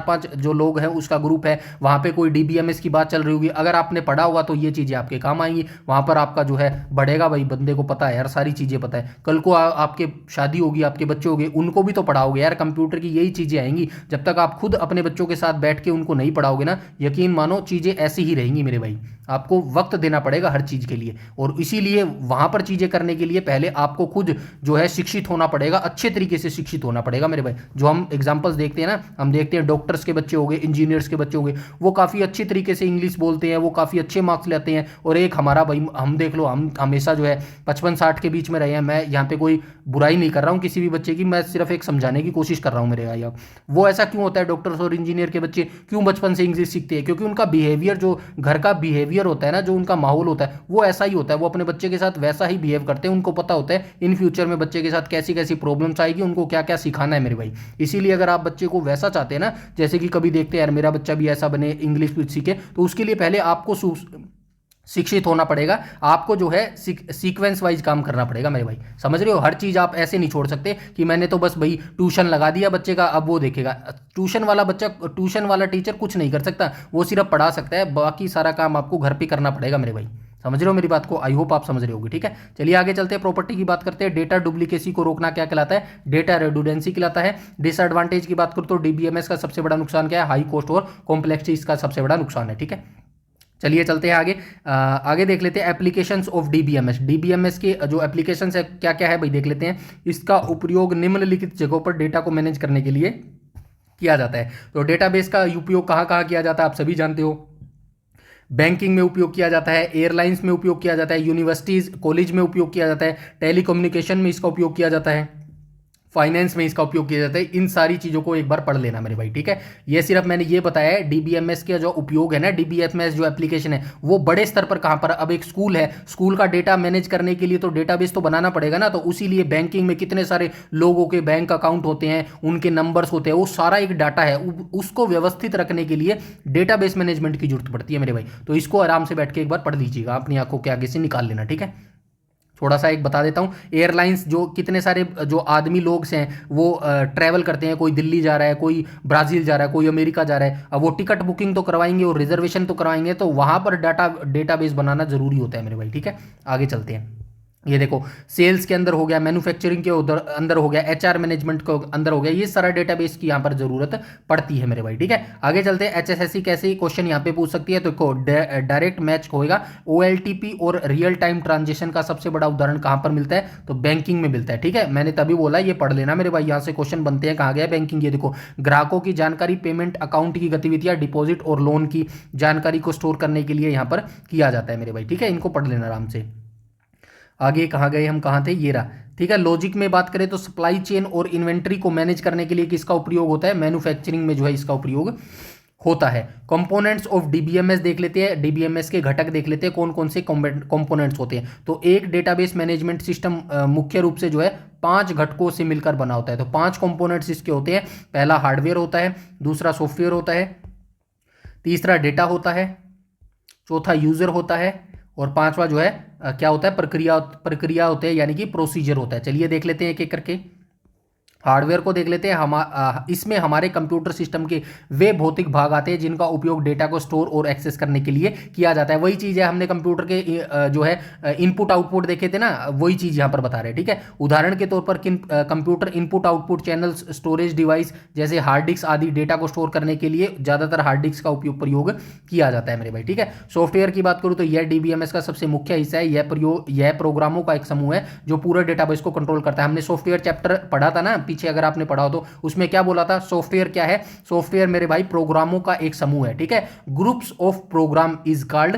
Speaker 1: पांच जो लोग हैं उसका ग्रुप है, वहाँ पे कोई डीबीएमएस की बात चल रही होगी, अगर आपने पढ़ा हुआ तो ये चीज़ें आपके काम आएंगी, वहाँ पर आपका जो है बढ़ेगा। भाई बंदे को पता है यार, सारी चीज़ें पता है, कल को आपके शादी होगी, आपके बच्चे होंगे, उनको भी तो पढ़ाओगे यार, कंप्यूटर की यही चीज़ें आएंगी। जब तक आप खुद अपने बच्चों के साथ बैठ के उनको नहीं पढ़ाओगे ना, यकीन मानो चीज़ें ऐसी ही रहेंगी मेरे भाई। आपको वक्त देना पड़ेगा हर चीज़ के लिए, और इसीलिए वहाँ पर चीज़ें करने के लिए पहले आपको खुद जो है शिक्षित होना पड़ेगा, अच्छे तरीके से शिक्षित होना पड़ेगा मेरे भाई। जो हम एग्जांपल्स देखते हैं ना, हम देखते हैं डॉक्टर्स के बच्चे हो गए, इंजीनियर्स के बच्चे हो गए, वो काफ़ी अच्छी तरीके से इंग्लिश बोलते हैं, वो काफ़ी अच्छे मार्क्स लेते हैं। और एक हमारा भाई, हम देख लो, हम हमेशा जो है 55-60 के बीच में रहे हैं। मैं यहाँ पे कोई बुराई नहीं कर रहा हूँ किसी भी बच्चे की, मैं सिर्फ एक समझाने की कोशिश कर रहा हूँ मेरे भाई। अब वो ऐसा क्यों होता है, डॉक्टर्स और इंजीनियर के बच्चे क्यों बचपन से इंग्लिश सीखते हैं? क्योंकि उनका बिहेवियर, जो घर का बिहेवियर होता है ना, जो उनका माहौल होता है, वो ऐसा ही होता है। वो अपने बच्चे के साथ वैसा ही बिहेव करते हैं। उनको पता होता है इन फ्यूचर में बच्चे के साथ कैसी कैसी प्रॉब्लम्स आएगी, उनको क्या क्या सिखाना है मेरे भाई। इसीलिए अगर आप बच्चे को वैसा चाहते हैं ना, जैसे कि कभी देखते हैं यार मेरा बच्चा भी ऐसा बने, इंग्लिश भी सीखे, तो उसके लिए पहले आपको शिक्षित होना पड़ेगा। आपको जो है सीक्वेंस वाइज काम करना पड़ेगा मेरे भाई, समझ रहे हो? हर चीज़ आप ऐसे नहीं छोड़ सकते कि मैंने तो बस भाई ट्यूशन लगा दिया बच्चे का, अब वो देखेगा। ट्यूशन वाला बच्चा, ट्यूशन वाला टीचर कुछ नहीं कर सकता, वो सिर्फ पढ़ा सकता है, बाकी सारा काम आपको घर पे करना पड़ेगा मेरे भाई। समझ रहे हो मेरी बात को? आई होप आप समझ रहे होगे। ठीक है, चलिए आगे चलते हैं, प्रॉपर्टी की बात करते हैं। डेटा डुप्लीकेसी को रोकना क्या कहलाता है? डेटा रेडुडेंसी कहलाता है। डिसएडवांटेज की बात करूँ तो डीबीएमएस का सबसे बड़ा नुकसान क्या है? हाई कॉस्ट और कॉम्प्लेक्सिटी इसका सबसे बड़ा नुकसान है। ठीक है, चलिए चलते हैं आगे। आगे देख लेते हैं एप्लीकेशंस ऑफ डीबीएमएस। डीबीएमएस के जो एप्लीकेशंस है क्या क्या है भाई, देख लेते हैं। इसका उपयोग निम्नलिखित जगहों पर डेटा को मैनेज करने के लिए किया जाता है। तो डेटाबेस का उपयोग कहाँ कहाँ किया जाता है आप सभी जानते हो। बैंकिंग में उपयोग किया जाता है, एयरलाइंस में उपयोग किया जाता है, यूनिवर्सिटीज़ कॉलेज में उपयोग किया जाता है, टेलीकम्युनिकेशन में इसका उपयोग किया जाता है, फाइनेंस में इसका उपयोग किया जाता है। इन सारी चीज़ों को एक बार पढ़ लेना मेरे भाई। ठीक है, ये सिर्फ मैंने ये बताया है डीबीएमएस का जो उपयोग है ना, डीबीएमएस जो एप्लीकेशन है वो बड़े स्तर पर कहाँ पर। अब एक स्कूल है, स्कूल का डेटा मैनेज करने के लिए तो डेटाबेस तो बनाना पड़ेगा ना, तो उसीलिए बैंकिंग में कितने सारे लोगों के बैंक अकाउंट होते हैं, उनके नंबर्स होते हैं, वो सारा एक डाटा है, उसको व्यवस्थित रखने के लिए डेटाबेस मैनेजमेंट की जरूरत पड़ती है मेरे भाई। तो इसको आराम से बैठ के एक बार पढ़ लीजिएगा, अपनी आंखों के आगे से निकाल लेना। ठीक है, थोड़ा सा एक बता देता हूँ। एयरलाइंस, जो कितने सारे जो आदमी लोग हैं वो ट्रैवल करते हैं, कोई दिल्ली जा रहा है, कोई ब्राज़ील जा रहा है, कोई अमेरिका जा रहा है, अब वो टिकट बुकिंग तो करवाएंगे और रिजर्वेशन तो करवाएंगे, तो वहाँ पर डेटाबेस बनाना जरूरी होता है मेरे भाई। ठीक है, आगे चलते हैं। ये देखो, सेल्स के अंदर हो गया, मैन्युफैक्चरिंग के उधर अंदर हो गया, एचआर मैनेजमेंट के अंदर हो गया, ये सारा डेटाबेस की यहाँ पर जरूरत पड़ती है मेरे भाई। ठीक है, आगे चलते हैं। एचएसएससी कैसे क्वेश्चन यहाँ पे पूछ सकती है, तो डायरेक्ट मैच होएगा। ओएलटीपी और रियल टाइम ट्रांजेक्शन का सबसे बड़ा उदाहरण कहाँ पर मिलता है? तो बैंकिंग में मिलता है। ठीक है, मैंने तभी बोला ये पढ़ लेना मेरे भाई, यहाँ से क्वेश्चन बनते हैं। कहाँ गया बैंकिंग? ये देखो, ग्राहकों की जानकारी, पेमेंट, अकाउंट की गतिविधियाँ, डिपॉजिट और लोन की जानकारी को स्टोर करने के लिए यहाँ पर किया जाता है मेरे भाई। ठीक है, इनको पढ़ लेना आराम से। आगे कहाँ गए हम, कहाँ थे, ये रहा। ठीक है, लॉजिक में बात करें तो सप्लाई चेन और इन्वेंट्री को मैनेज करने के लिए किसका उपयोग होता है? मैन्युफैक्चरिंग में जो है इसका उपयोग होता है। कंपोनेंट्स ऑफ डीबीएमएस देख लेते हैं, डीबीएमएस के घटक देख लेते हैं, कौन कौन से कंपोनेंट्स होते हैं। तो एक डेटाबेस मैनेजमेंट सिस्टम मुख्य रूप से जो है 5 घटकों से मिलकर बना होता है। तो 5 कंपोनेंट्स इसके होते हैं। पहला हार्डवेयर होता है, दूसरा सॉफ्टवेयर होता है, तीसरा डेटा होता है, चौथा यूजर होता है, और पांचवा जो है क्या होता है? प्रक्रिया होते हैं, यानी कि प्रोसीजर होता है। चलिए देख लेते हैं एक एक करके। हार्डवेयर को देख लेते हैं। इसमें हमारे कंप्यूटर सिस्टम के वे भौतिक भाग आते हैं जिनका उपयोग डेटा को स्टोर और एक्सेस करने के लिए किया जाता है। वही चीज़ है, हमने कंप्यूटर के जो है इनपुट आउटपुट देखे थे ना, वही चीज़ यहाँ पर बता रहे हैं। ठीक है, उदाहरण के तौर पर computer input output channels, storage device जैसे हार्ड डिस्क आदि डेटा को स्टोर करने के लिए ज़्यादातर हार्ड डिस्क का प्रयोग किया जाता है मेरे भाई। ठीक है, सॉफ्टवेयर की बात करूँ तो यह डीबीएमएस का सबसे मुख्य हिस्सा है। यह प्रोग्रामों का एक समूह है जो पूरे डेटाबेस को कंट्रोल करता है। हमने सॉफ्टवेयर चैप्टर पढ़ा था ना पीछे, अगर आपने पढ़ा हो तो उसमें क्या बोला था? सॉफ्टवेयर क्या है? सॉफ्टवेयर मेरे भाई प्रोग्रामों का एक समूह है। ठीक है, groups of program is called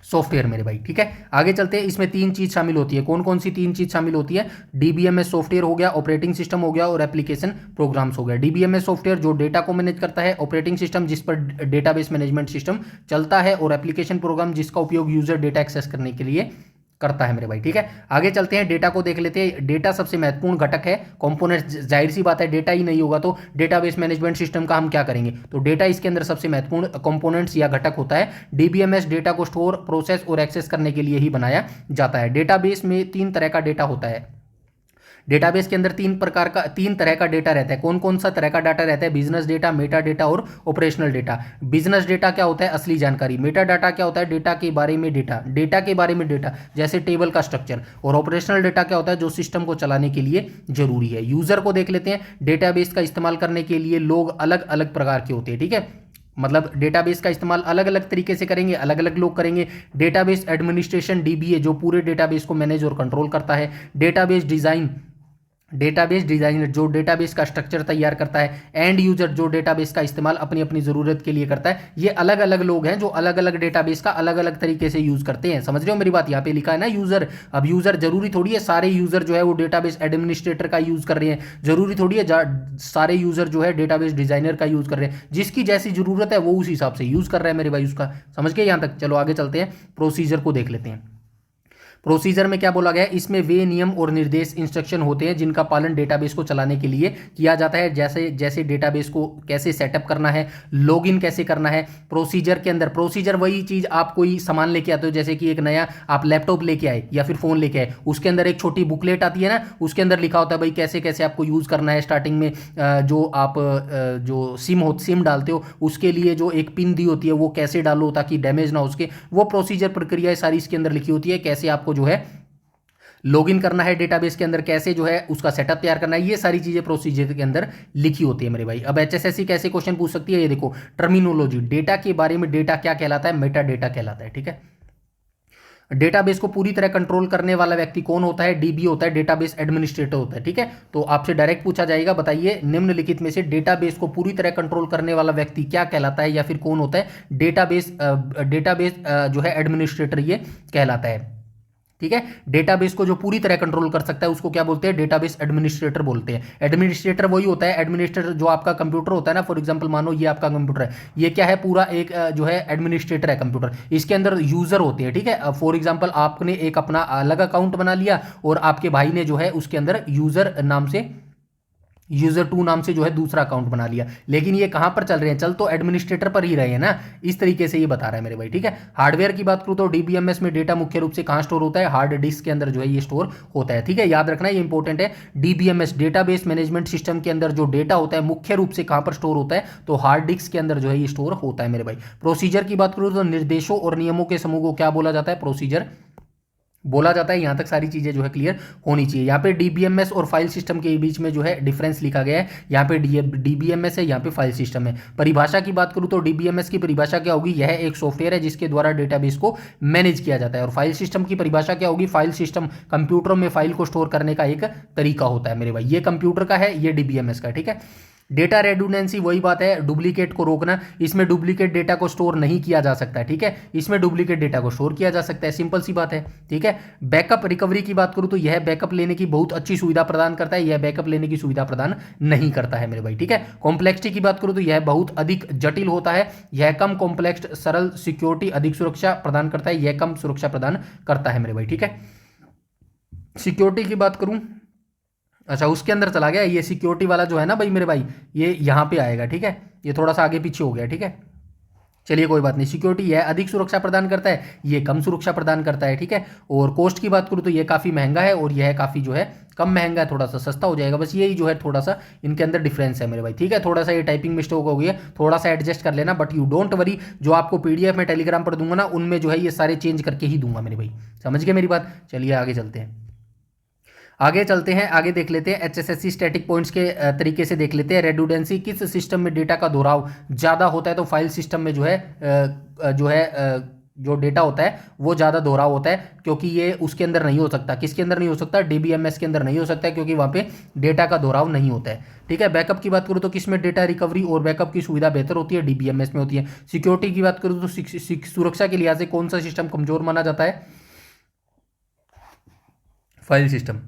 Speaker 1: software मेरे भाई। ठीक है, आगे चलते हैं। इसमें 3 चीज शामिल होती है। कौन कौन सी 3 चीज शामिल होती है? डीबीएमएस सॉफ्टवेयर हो गया, ऑपरेटिंग सिस्टम हो गया, और एप्लीकेशन प्रोग्राम्स हो गया। डीबीएमएस सॉफ्टवेयर जो डेटा को मैनेज करता है, ऑपरेटिंग सिस्टम जिस पर डेटाबेस मैनेजमेंट सिस्टम चलता है, और एप्लीकेशन प्रोग्राम जिसका उपयोग यूजर डेटा एक्सेस करने के लिए करता है मेरे भाई। ठीक है, आगे चलते हैं। डेटा को देख लेते हैं। डेटा सबसे महत्वपूर्ण घटक है, कंपोनेंट। जाहिर सी बात है, डेटा ही नहीं होगा तो डेटाबेस मैनेजमेंट सिस्टम का हम क्या करेंगे? तो डेटा इसके अंदर सबसे महत्वपूर्ण कंपोनेंट्स या घटक होता है। डीबीएमएस डेटा को स्टोर, प्रोसेस और एक्सेस करने के लिए ही बनाया जाता है। डेटाबेस में 3 तरह का डेटा होता है। डेटाबेस के अंदर तीन तरह का डेटा रहता है। कौन कौन सा तरह का डाटा रहता है? बिजनेस डेटा, मेटा डेटा और ऑपरेशनल डेटा। बिजनेस डेटा क्या होता है? असली जानकारी। मेटा डाटा क्या होता है? डेटा के बारे में डेटा के बारे में डेटा, जैसे टेबल का स्ट्रक्चर। और ऑपरेशनल डेटा क्या होता है? जो सिस्टम को चलाने के लिए जरूरी है। यूजर को देख लेते हैं। डेटाबेस का इस्तेमाल करने के लिए लोग अलग अलग प्रकार के होते हैं, ठीक है। मतलब डेटाबेस का इस्तेमाल अलग अलग तरीके से करेंगे, अलग अलग लोग करेंगे। डेटाबेस एडमिनिस्ट्रेशन, डीबीए, जो पूरे डेटाबेस को मैनेज और कंट्रोल करता है। डेटाबेस डिजाइनर, जो डेटाबेस का स्ट्रक्चर तैयार करता है। एंड यूजर, जो डेटाबेस का इस्तेमाल अपनी अपनी जरूरत के लिए करता है। ये अलग अलग लोग हैं जो अलग अलग डेटाबेस का अलग अलग तरीके से यूज करते हैं। समझ रहे हो मेरी बात? यहाँ पे लिखा है ना यूजर। अब यूजर जरूरी थोड़ी है सारे यूजर जो है वो डेटाबेस एडमिनिस्ट्रेटर का यूज कर रहे हैं, जरूरी थोड़ी है सारे यूजर जो है डेटाबेस डिजाइनर का यूज कर रहे हैं। जिसकी जैसी जरूरत है वो उस हिसाब से यूज कर रहा है मेरे भाई उसका। समझ के यहाँ तक? चलो आगे चलते हैं, प्रोसीजर को देख लेते हैं। प्रोसीजर में क्या बोला गया है? इसमें वे नियम और निर्देश, इंस्ट्रक्शन होते हैं जिनका पालन डेटाबेस को चलाने के लिए किया जाता है। जैसे जैसे डेटाबेस को कैसे सेटअप करना है, लॉगिन कैसे करना है। प्रोसीजर के अंदर, प्रोसीजर वही चीज, आप कोई सामान लेके आते हो, जैसे कि एक नया आप लैपटॉप लेके आए या फिर फोन लेके आए, उसके अंदर एक छोटी बुकलेट आती है ना, उसके अंदर लिखा होता है भाई कैसे कैसे आपको यूज करना है। स्टार्टिंग में जो आप जो सिम डालते हो उसके लिए जो एक पिन दी होती है वो कैसे डालो ताकि डैमेज ना हो उसके, वो प्रोसीजर प्रक्रिया सारी इसके अंदर लिखी होती है। कैसे आपको जो है लॉगिन करना है डेटाबेस के अंदर, कैसे जो है उसका सेटअप तैयार करना है, ये सारी चीजें प्रोसीजर के अंदर लिखी होती है मेरे भाई। अब एचएसएससी कैसे क्वेश्चन पूछ सकती है? ये देखो, टर्मिनोलॉजी, डेटा के बारे में डेटा क्या कहलाता है? मेटा डेटा कहलाता है, ठीक है। डेटाबेस को पूरी तरह कंट्रोल करने वाला व्यक्ति कौन होता है? डीबी होता है, डेटाबेस एडमिनिस्ट्रेटर होता है, ठीक है। तो आपसे डायरेक्ट पूछा जाएगा, बताइए निम्नलिखित में से डेटाबेस को पूरी तरह कंट्रोल करने वाला व्यक्ति क्या कहलाता है या फिर कौन होता है? डेटाबेस जो है एडमिनिस्ट्रेटर ये कहलाता है, ठीक है। डेटाबेस को जो पूरी तरह कंट्रोल कर सकता है उसको क्या बोलते हैं? डेटाबेस एडमिनिस्ट्रेटर बोलते हैं। एडमिनिस्ट्रेटर वही होता है, एडमिनिस्ट्रेटर जो आपका कंप्यूटर होता है ना, फॉर एग्जांपल मानो ये आपका कंप्यूटर है, ये क्या है? पूरा एक जो है एडमिनिस्ट्रेटर है कंप्यूटर, इसके अंदर यूजर होते हैं, ठीक है। फॉर एग्जांपल आपने एक अपना अलग अकाउंट बना लिया और आपके भाई ने जो है उसके अंदर यूजर 2 नाम से जो है दूसरा अकाउंट बना लिया, लेकिन ये कहां पर चल रहे हैं? चल तो एडमिनिस्ट्रेटर पर ही रहे हैं ना। इस तरीके से ये बता रहा है मेरे भाई, ठीक है। हार्डवेयर की बात करूं तो डीबीएमएस में डेटा मुख्य रूप से कहां स्टोर होता है? हार्ड डिस्क के अंदर जो है ये स्टोर होता है, ठीक है। याद रखना ये इंपॉर्टेंट है। डीबीएमएस, डेटाबेस मैनेजमेंट सिस्टम के अंदर जो डेटा होता है मुख्य रूप से कहां पर स्टोर होता है? तो हार्ड डिस्क के अंदर जो है ये स्टोर होता है मेरे भाई। प्रोसीजर की बात करूं तो निर्देशों और नियमों के समूह को क्या बोला जाता है? प्रोसीजर बोला जाता है। यहां तक सारी चीजें जो है क्लियर होनी चाहिए। यहाँ पे डीबीएमएस और फाइल सिस्टम के बीच में जो है डिफरेंस लिखा गया है। यहाँ पे डीबीएमएस है, यहाँ पे फाइल सिस्टम है। परिभाषा की बात करूं तो डीबीएमएस की परिभाषा क्या होगी? यह एक सॉफ्टवेयर है जिसके द्वारा डेटाबेस को मैनेज किया जाता है। और फाइल सिस्टम की परिभाषा क्या होगी? फाइल सिस्टम कंप्यूटरों में फाइल को स्टोर करने का एक तरीका होता है मेरे भाई। ये कंप्यूटर का है, ये डीबीएमएस का, ठीक है। डेटा रेडुडेंसी वही बात है, डुप्लीकेट को रोकना। इसमें डुप्लीकेट डेटा को स्टोर नहीं किया जा सकता, ठीक है। इसमें डुप्लीकेट डेटा को स्टोर किया जा सकता है, सिंपल सी बात है, ठीक है। बैकअप रिकवरी की बात करूं तो यह बैकअप लेने की बहुत अच्छी सुविधा प्रदान करता है, यह बैकअप लेने की सुविधा प्रदान नहीं करता है मेरे भाई, ठीक है। कॉम्प्लेक्सिटी की बात करूं तो यह बहुत अधिक जटिल होता है, यह कम कॉम्प्लेक्स, सरल, सिक्योरिटी, अधिक सुरक्षा प्रदान करता है, यह कम सुरक्षा प्रदान करता है मेरे भाई, ठीक है। सिक्योरिटी की बात करूं, अच्छा उसके अंदर चला गया, ये सिक्योरिटी वाला जो है ना भाई मेरे भाई, ये यहाँ पे आएगा, ठीक है। ये थोड़ा सा आगे पीछे हो गया, ठीक है। चलिए कोई बात नहीं। सिक्योरिटी यह अधिक सुरक्षा प्रदान करता है, ये कम सुरक्षा प्रदान करता है, ठीक है। और कॉस्ट की बात करूँ तो ये काफ़ी महंगा है और यह काफ़ी जो है कम महंगा है, थोड़ा सा सस्ता हो जाएगा। बस यही जो है थोड़ा सा इनके अंदर डिफरेंस है मेरे भाई, ठीक है। थोड़ा सा ये टाइपिंग मिस्टेक हो गई है, थोड़ा सा एडजस्ट कर लेना, बट यू डोंट वरी, जो आपको पीडीएफ में टेलीग्राम पर दूंगा ना उनमें जो है ये सारे चेंज करके ही दूंगा मेरे भाई, समझ गए मेरी बात। चलिए आगे चलते हैं, आगे देख लेते हैं। एचएसएससी स्टैटिक पॉइंट्स के तरीके से देख लेते हैं। रेडुडेंसी, किस सिस्टम में डेटा का दोहराव ज़्यादा होता है? तो फाइल सिस्टम में जो डेटा होता है वो ज़्यादा दोहराव होता है, क्योंकि ये उसके अंदर नहीं हो सकता। किसके अंदर नहीं हो सकता? डीबीएमएस के अंदर नहीं हो सकता, क्योंकि वहाँ पे डेटा का दोहराव नहीं होता है, ठीक है। बैकअप की बात करूँ तो किसमें डेटा रिकवरी और बैकअप की सुविधा बेहतर होती है? डीबीएमएस में होती है। सिक्योरिटी की बात करूँ तो सुरक्षा के लिहाज से कौन सा सिस्टम कमजोर माना जाता है? File system.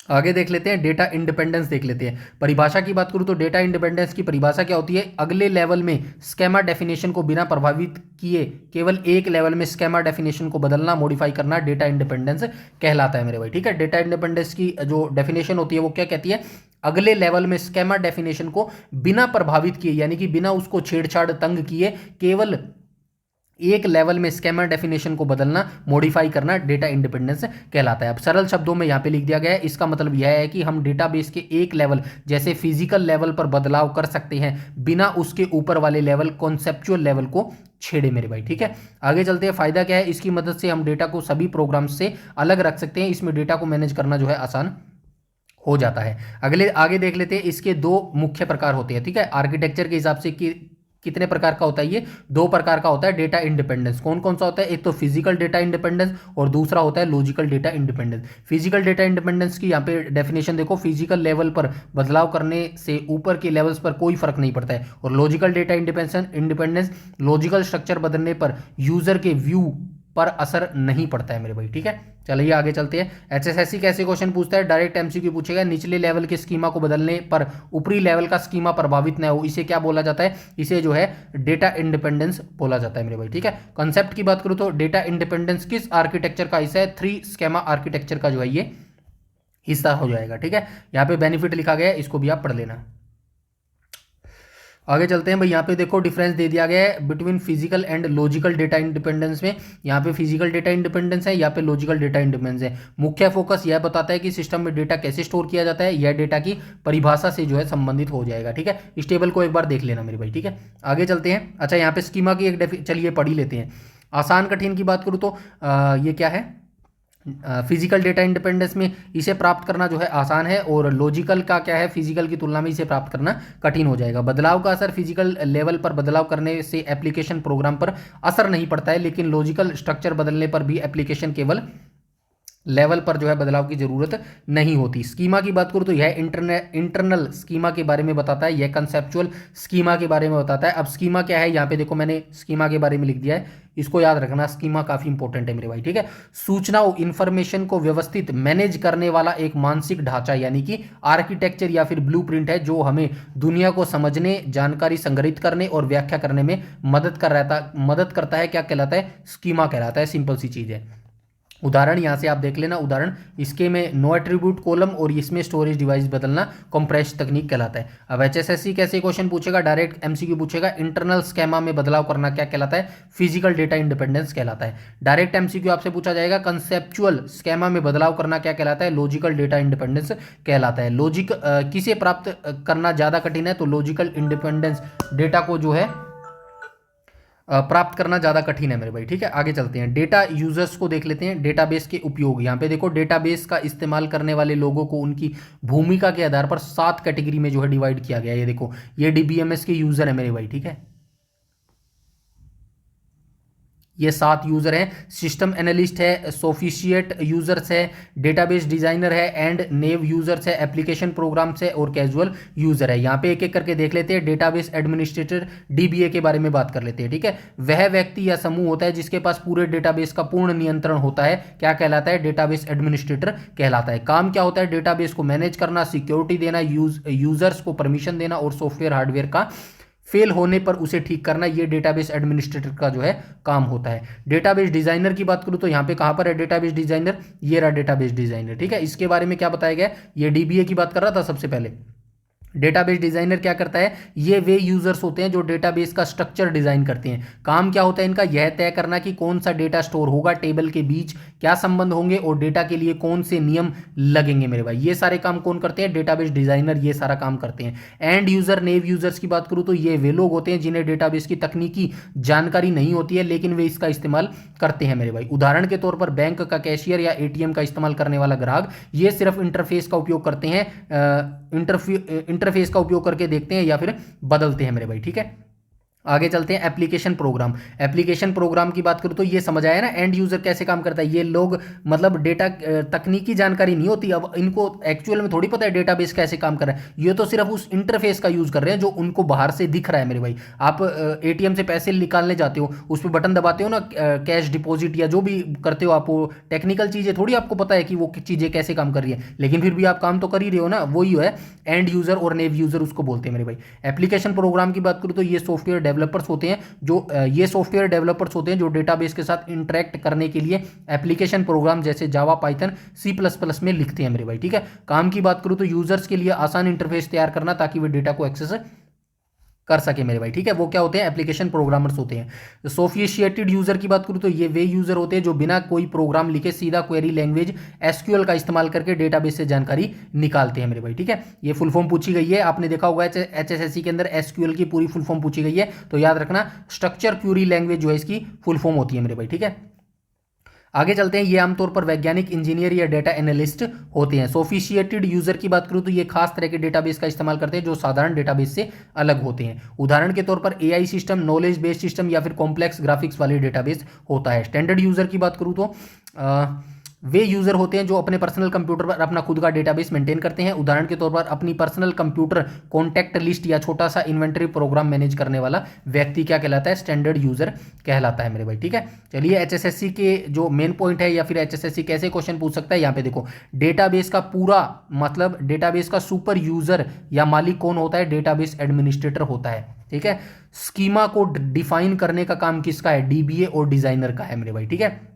Speaker 1: आगे देख लेते हैं, डेटा इंडिपेंडेंस देख लेते हैं। परिभाषा की बात करूं तो डेटा इंडिपेंडेंस की परिभाषा क्या होती है? अगले लेवल में स्केमा डेफिनेशन को बिना प्रभावित किए केवल एक लेवल में स्केमा डेफिनेशन को बदलना, मॉडिफाई करना, डेटा इंडिपेंडेंस कहलाता है मेरे भाई, ठीक है। डेटा इंडिपेंडेंस की जो डेफिनेशन होती है वो क्या कहती है? अगले लेवल में स्केमा डेफिनेशन को बिना प्रभावित किए, यानी कि बिना उसको छेड़छाड़ तंग किए, केवल एक लेवल में स्केमा डेफिनेशन को बदलना, मॉडिफाई करना डेटा इंडिपेंडेंस कहलाता है। अब सरल शब्दों में यहाँ पे लिख दिया गया है, इसका मतलब यह है कि हम डेटाबेस के एक लेवल जैसे फिजिकल लेवल पर बदलाव कर सकते हैं बिना उसके ऊपर वाले लेवल कॉन्सेप्चुअल लेवल को छेड़े मेरे भाई। ठीक है, आगे चलते हैं। फायदा क्या है, इसकी मदद से हम डेटा को सभी प्रोग्राम्स से अलग रख सकते हैं। इसमें डेटा को मैनेज करना जो है आसान हो जाता है। आगे देख लेते हैं। इसके दो मुख्य प्रकार होते हैं। ठीक है, आर्किटेक्चर के हिसाब से कि कितने प्रकार का होता है, ये दो प्रकार का होता है डेटा इंडिपेंडेंस। कौन कौन सा होता है, एक तो फिजिकल डेटा इंडिपेंडेंस और दूसरा होता है logical data independence. Physical data independence की यहाँ पे डेफिनेशन देखो, फिजिकल लेवल पर बदलाव करने से ऊपर के लेवल्स पर कोई फर्क नहीं पड़ता है। और logical data independence, logical structure बदलने पर यूजर के व्यू पर असर नहीं पड़ता है मेरे भाई। ठीक है, चलिए आगे चलते हैं। एचएसएससी कैसे क्वेश्चन पूछता है, डायरेक्ट एमसीक्यू पूछेगा। निचले लेवल के स्कीमा को बदलने पर ऊपरी लेवल का स्कीमा प्रभावित न हो, इसे क्या बोला जाता है, इसे जो है डेटा इंडिपेंडेंस बोला जाता है मेरे भाई। ठीक है, कंसेप्ट की बात करूं तो डेटा इंडिपेंडेंस किस आर्किटेक्चर का हिस्सा है, 3 स्कीमा आर्किटेक्चर का जो है ये हिस्सा हो जाएगा। ठीक है, यहाँ पे बेनिफिट लिखा गया है, इसको भी आप पढ़ लेना। आगे चलते हैं भाई। यहाँ पे देखो डिफरेंस दे दिया गया है between physical and logical data independence में। यहाँ पे फिजिकल डेटा इंडिपेंडेंस है, यहाँ पे लॉजिकल डेटा इंडिपेंडेंस है। मुख्य फोकस यह बताता है कि सिस्टम में डेटा कैसे स्टोर किया जाता है, यह डेटा की परिभाषा से जो है संबंधित हो जाएगा। ठीक है, इस टेबल को एक बार देख लेना मेरे भाई। ठीक है, आगे चलते हैं। अच्छा, यहाँ पे स्कीमा की एक चलिए पढ़ ही लेते हैं। आसान कठिन की बात करूँ तो ये क्या है, फिजिकल डेटा इंडिपेंडेंस में इसे प्राप्त करना जो है आसान है, और लॉजिकल का क्या है, फिजिकल की तुलना में इसे प्राप्त करना कठिन हो जाएगा। बदलाव का असर, फिजिकल लेवल पर बदलाव करने से एप्लीकेशन प्रोग्राम पर असर नहीं पड़ता है, लेकिन लॉजिकल स्ट्रक्चर बदलने पर भी एप्लीकेशन केवल लेवल पर जो है बदलाव की जरूरत नहीं होती। स्कीमा की बात करूँ तो यह इंटरनल स्कीमा के बारे में बताता है, यह कंसेप्चुअल स्कीमा के बारे में बताता है। अब स्कीमा क्या है, यहाँ पे देखो मैंने स्कीमा के बारे में लिख दिया है, इसको याद रखना। स्कीमा काफी इंपॉर्टेंट है मेरे भाई। ठीक है, सूचनाओं इंफॉर्मेशन को व्यवस्थित मैनेज करने वाला एक मानसिक ढांचा यानी कि आर्किटेक्चर या फिर ब्लूप्रिंट है, जो हमें दुनिया को समझने, जानकारी संग्रहित करने और व्याख्या करने में मदद करता है। क्या कहलाता है, स्कीमा कहलाता है। सिंपल सी चीज है। उदाहरण यहाँ से आप देख लेना, उदाहरण इसके में नो एट्रीब्यूट कॉलम और इसमें स्टोरेज डिवाइस बदलना कंप्रेस तकनीक कहलाता है। अब एचएसएससी कैसे क्वेश्चन पूछेगा, डायरेक्ट एमसीक्यू पूछेगा। इंटरनल स्कीमा में बदलाव करना क्या कहलाता है, फिजिकल डेटा इंडिपेंडेंस कहलाता है। डायरेक्ट एमसीक्यू आपसे पूछा जाएगा, कंसेप्चुअल स्कीमा में बदलाव करना क्या कहलाता है, लॉजिकल डेटा इंडिपेंडेंस कहलाता है। लॉजिक किसे प्राप्त करना ज्यादा कठिन है, तो लॉजिकल इंडिपेंडेंस डेटा को जो है प्राप्त करना ज़्यादा कठिन है मेरे भाई। ठीक है, आगे चलते हैं। डेटा यूजर्स को देख लेते हैं। डेटाबेस के उपयोग, यहाँ पे देखो डेटाबेस का इस्तेमाल करने वाले लोगों को उनकी भूमिका के आधार पर 7 कैटेगरी में जो है डिवाइड किया गया है। ये देखो, ये डीबीएमएस के यूजर है मेरे भाई। ठीक है, ये 7 यूजर हैं। सिस्टम एनालिस्ट है, सोफिशिएट यूजर्स है, डेटाबेस डिजाइनर है, एंड नेव यूजर्स है, एप्लीकेशन प्रोग्राम्स है और कैजुअल यूजर है। यहाँ पे एक एक करके देख लेते हैं। डेटाबेस एडमिनिस्ट्रेटर डीबीए के बारे में बात कर लेते हैं। ठीक है, वह व्यक्ति या समूह होता है जिसके पास पूरे डेटाबेस का पूर्ण नियंत्रण होता है। क्या कहलाता है, डेटाबेस एडमिनिस्ट्रेटर कहलाता है। काम क्या होता है, डेटाबेस को मैनेज करना, सिक्योरिटी देना, यूजर्स को परमिशन देना और सॉफ्टवेयर हार्डवेयर का फेल होने पर उसे ठीक करना, ये डेटाबेस एडमिनिस्ट्रेटर का जो है काम होता है। डेटाबेस डिजाइनर की बात करूं तो यहाँ पे कहां पर है डेटाबेस डिजाइनर, ये रहा डेटाबेस डिजाइनर। ठीक है, इसके बारे में क्या बताया गया, ये डीबीए की बात कर रहा था सबसे पहले। डेटाबेस डिजाइनर क्या करता है, ये वे यूजर्स होते हैं जो डेटाबेस का स्ट्रक्चर डिजाइन करते हैं। काम क्या होता है इनका, यह तय करना कि कौन सा डेटा स्टोर होगा, टेबल के बीच क्या संबंध होंगे और डेटा के लिए कौन से नियम लगेंगे मेरे भाई। ये सारे काम कौन करते हैं, डेटाबेस डिजाइनर ये सारा काम करते हैं। एंड यूजर, नेव यूजर्स की बात करूं तो ये वे लोग होते हैं जिन्हें डेटाबेस की तकनीकी जानकारी नहीं होती है, लेकिन वे इसका इस्तेमाल करते हैं मेरे भाई। उदाहरण के तौर पर बैंक का कैशियर या एटीएम का इस्तेमाल करने वाला ग्राहक, ये सिर्फ इंटरफेस का उपयोग करते हैं, इंटरफेस का उपयोग करके देखते हैं या फिर बदलते हैं मेरे भाई। ठीक है, आगे चलते हैं। एप्लीकेशन प्रोग्राम, एप्लीकेशन प्रोग्राम की बात करूं तो ये समझ आया ना, एंड यूजर कैसे काम करता है। ये लोग मतलब डेटा तकनीकी जानकारी नहीं होती, अब इनको एक्चुअल में थोड़ी पता है डेटाबेस कैसे काम कर रहा है, ये तो सिर्फ उस इंटरफेस का यूज कर रहे हैं जो उनको बाहर से दिख रहा है मेरे भाई। आप एटीएम से पैसे निकालने जाते हो, उस पर बटन दबाते हो ना, कैश डिपॉजिट या जो भी करते हो, आपको टेक्निकल चीजें थोड़ी आपको पता है कि वो चीजें कैसे काम कर रही है, लेकिन फिर भी आप काम तो कर ही रहे हो ना, वही है एंड यूजर और नेव यूजर उसको बोलते हैं मेरे भाई। एप्लीकेशन प्रोग्राम की बात करूं तो ये सॉफ्टवेयर डेवलपर्स होते हैं जो डेटाबेस के साथ इंटरेक्ट करने के लिए एप्लीकेशन प्रोग्राम जैसे जावा, पाइथन, C++ में लिखते हैं मेरे भाई। ठीक है, काम की बात करूं तो यूजर्स के लिए आसान इंटरफेस तैयार करना ताकि वे डेटा को एक्सेस कर सके मेरे भाई, ठीक है। वो क्या होते हैं, एप्लीकेशन प्रोग्रामर्स होते हैं। सोफिस्टिकेटेड यूजर की बात करूँ तो ये वे यूजर होते हैं जो बिना कोई प्रोग्राम लिखे सीधा क्वेरी लैंग्वेज एसक्यूएल का इस्तेमाल करके डेटाबेस से जानकारी निकालते हैं मेरे भाई, ठीक है। ये फुल फॉर्म पूछी गई है, आपने देखा होगा एचएसएससी के अंदर एसक्यूएल की पूरी फुल फॉर्म पूछी गई है, तो याद रखना स्ट्रक्चर क्यूरी लैंग्वेज जो है इसकी फुल फॉर्म होती है मेरे भाई, ठीक है। आगे चलते हैं, ये आमतौर पर वैज्ञानिक, इंजीनियर या डेटा एनालिस्ट होते हैं। सोफिस्टिकेटेड यूजर की बात करूं तो ये खास तरह के डेटाबेस का इस्तेमाल करते हैं जो साधारण डेटाबेस से अलग होते हैं। उदाहरण के तौर पर AI system, knowledge based system या फिर कॉम्प्लेक्स ग्राफिक्स वाले डेटाबेस होता है। स्टैंडर्ड यूजर की बात करूं तो वे यूजर होते हैं जो अपने पर्सनल कंप्यूटर पर अपना खुद का डेटाबेस मेंटेन करते हैं। उदाहरण के तौर पर अपनी पर्सनल कंप्यूटर कॉन्टैक्ट लिस्ट या छोटा सा इन्वेंटरी प्रोग्राम मैनेज करने वाला व्यक्ति क्या कहलाता है, स्टैंडर्ड यूजर कहलाता है मेरे भाई, ठीक है। चलिए एचएसएससी के जो मेन पॉइंट है या फिर एचएसएससी कैसे क्वेश्चन पूछ सकता है, यहाँ पे देखो डेटाबेस का पूरा मतलब डेटाबेस का सुपर यूजर या मालिक कौन होता है, डेटाबेस एडमिनिस्ट्रेटर होता है, ठीक है। स्कीमा को डिफाइन करने का काम किसका है, डीबीए और डिजाइनर का है मेरे भाई, ठीक है।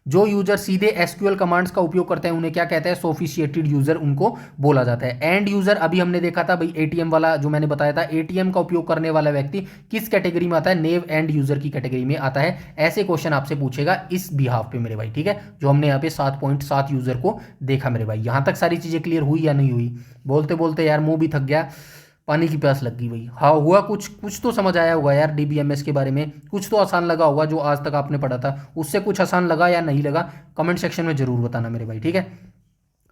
Speaker 1: जो यूजर सीधे एसक्यूएल कमांड्स का उपयोग करते हैं उन्हें क्या कहते हैं, सोफिस्टिकेटेड यूजर उनको बोला जाता है। एंड यूजर अभी हमने देखा था भाई, एटीएम वाला जो मैंने बताया था, एटीएम का उपयोग करने वाला व्यक्ति किस कैटेगरी में आता है, नेव एंड यूजर की कैटेगरी में आता है। ऐसे क्वेश्चन आपसे पूछेगा इस बिहाफ पे मेरे भाई, ठीक है। जो हमने यहाँ पे 7.7 यूजर को देखा मेरे भाई, यहां तक सारी चीजें क्लियर हुई या नहीं हुई, बोलते बोलते यार मुंह भी थक गया, पानी की प्यास लग गई भाई। हाँ हुआ, कुछ तो समझ आया होगा यार, डीबीएमएस के बारे में कुछ तो आसान लगा होगा, जो आज तक आपने पढ़ा था उससे कुछ आसान लगा या नहीं लगा, कमेंट सेक्शन में जरूर बताना मेरे भाई, ठीक है।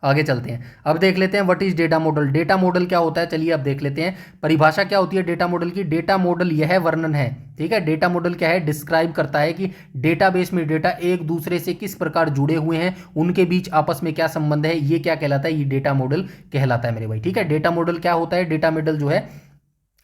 Speaker 1: आगे चलते हैं, अब देख लेते हैं what is data model. Data model क्या होता है, चलिए अब देख लेते हैं परिभाषा क्या होती है डेटा मॉडल की। डेटा मॉडल यह वर्णन है, ठीक है। डेटा मॉडल क्या है, डिस्क्राइब करता है कि डेटाबेस में डेटा एक दूसरे से किस प्रकार जुड़े हुए हैं, उनके बीच आपस में क्या संबंध है, ये क्या कहलाता है, ये डेटा मॉडल कहलाता है मेरे भाई, ठीक है। डेटा मॉडल क्या होता है, डेटा मॉडल जो है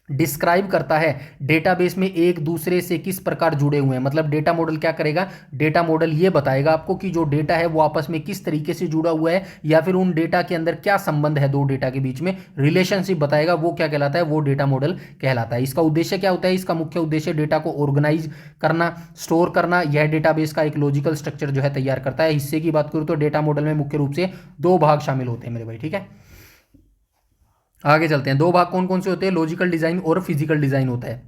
Speaker 1: डिस्क्राइब करता है डेटाबेस में एक दूसरे से किस प्रकार जुड़े हुए हैं। मतलब डेटा मॉडल क्या करेगा, डेटा मॉडल ये बताएगा आपको कि जो डेटा है वो आपस में किस तरीके से जुड़ा हुआ है या फिर उन डेटा के अंदर क्या संबंध है, दो डेटा के बीच में रिलेशनशिप बताएगा, वो क्या कहलाता है, वो डेटा मॉडल कहलाता है। इसका उद्देश्य क्या होता है, इसका मुख्य उद्देश्य डेटा को ऑर्गेनाइज करना, स्टोर करना। यह डेटाबेस का एक लॉजिकल स्ट्रक्चर जो है तैयार करता है। हिस्से की बात करूं तो डेटा मॉडल में मुख्य रूप से 2 भाग शामिल होते हैं मेरे भाई, ठीक है। आगे चलते हैं, 2 भाग कौन कौन से होते हैं, लॉजिकल डिजाइन और फिजिकल डिजाइन होता है।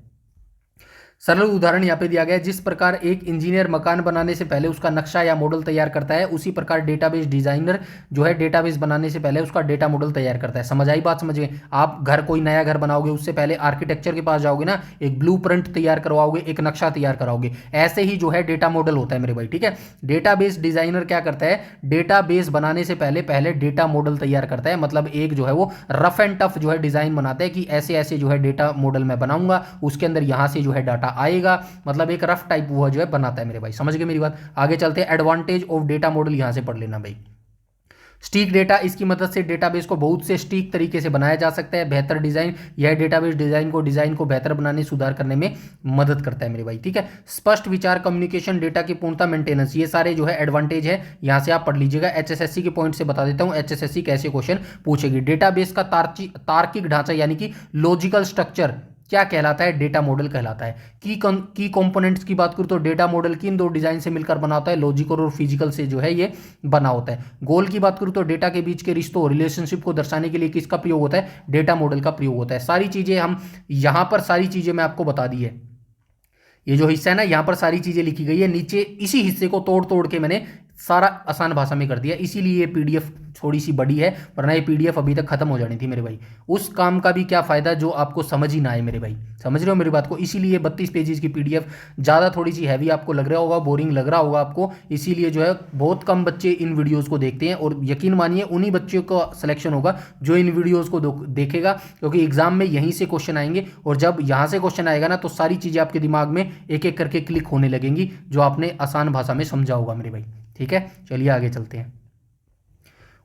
Speaker 1: सरल उदाहरण यहाँ पे दिया गया है, जिस प्रकार एक इंजीनियर मकान बनाने से पहले उसका नक्शा या मॉडल तैयार करता है, उसी प्रकार डेटाबेस डिजाइनर जो है डेटाबेस बनाने से पहले उसका डेटा मॉडल तैयार करता है। समझ आई बात, समझ गए। आप घर कोई नया घर बनाओगे उससे पहले आर्किटेक्चर के पास जाओगे ना, एक ब्लूप्रिंट तैयार करवाओगे, एक नक्शा तैयार कराओगे, ऐसे ही जो है डेटा मॉडल होता है मेरे भाई, ठीक है। डेटाबेस डिजाइनर क्या करता है, डेटाबेस बनाने से पहले डेटा मॉडल तैयार करता है। मतलब एक जो है वो रफ एंड टफ जो है डिजाइन बनाता है कि ऐसे ऐसे जो है डेटा मॉडल मैं बनाऊंगा, उसके अंदर यहां से जो है डाटा आएगा, मतलब एक रफ टाइप वो जो है बनाता है मेरे भाई, समझ गए मेरी बात। आगे चलते हैं, एडवांटेज ऑफ डेटा मॉडल यहां से पढ़ लेना भाई। स्टीक डेटा, इसकी मदद से डेटाबेस को बहुत से स्टीक तरीके से बनाया जा सकता है। बेहतर डिजाइन, यह डेटाबेस डिजाइन को बेहतर बनाने, सुधार करने में मदद करता है मेरे भाई, ठीक है। स्पष्ट विचार, कम्युनिकेशन, डेटा की पूर्णता, मेंटेनेंस, ये सारे जो है एडवांटेज है, यहां से आप पढ़ लीजिएगा। एचएसएससी के पॉइंट से बता देता हूं एचएसएससी कैसे क्वेश्चन पूछेगी। डेटाबेस का तार्किक ढांचा यानी कि लॉजिकल स्ट्रक्चर क्या कहलाता है, डेटा मॉडल कहलाता है। की कंपोनेंट्स की बात करूं तो डेटा मॉडल किन 2 डिजाइन से मिलकर बना होता है, लॉजिकल और फिजिकल से जो है ये बना होता है। गोल की बात करूं तो डेटा के बीच के रिश्तों, रिलेशनशिप को दर्शाने के लिए किसका प्रयोग होता है, डेटा मॉडल का प्रयोग होता है। सारी चीजें हम यहां पर सारी चीजें मैं आपको बता दी है, ये जो हिस्सा है ना यहां पर सारी चीजें लिखी गई है, नीचे इसी हिस्से को तोड़ तोड़ के मैंने सारा आसान भाषा में कर दिया, इसीलिए ये पीडीएफ थोड़ी सी बड़ी है, वरना ये पीडीएफ अभी तक खत्म हो जानी थी मेरे भाई। उस काम का भी क्या फायदा जो आपको समझ ही ना आए मेरे भाई, समझ रहे हो मेरी बात को। इसीलिए 32 पेजेस की पीडीएफ ज़्यादा थोड़ी सी हैवी आपको लग रहा होगा, बोरिंग लग रहा होगा आपको, इसीलिए जो है बहुत कम बच्चे इन वीडियोज़ को देखते हैं। और यकीन मानिए उन्हीं बच्चों का सिलेक्शन होगा जो इन वीडियोज़ को देखेगा, क्योंकि एग्जाम में यहीं से क्वेश्चन आएंगे, और जब यहाँ से क्वेश्चन आएगा ना तो सारी चीज़ें आपके दिमाग में एक एक करके क्लिक होने लगेंगी, जो आपने आसान भाषा में समझा होगा मेरे भाई, ठीक है। चलिए आगे चलते हैं,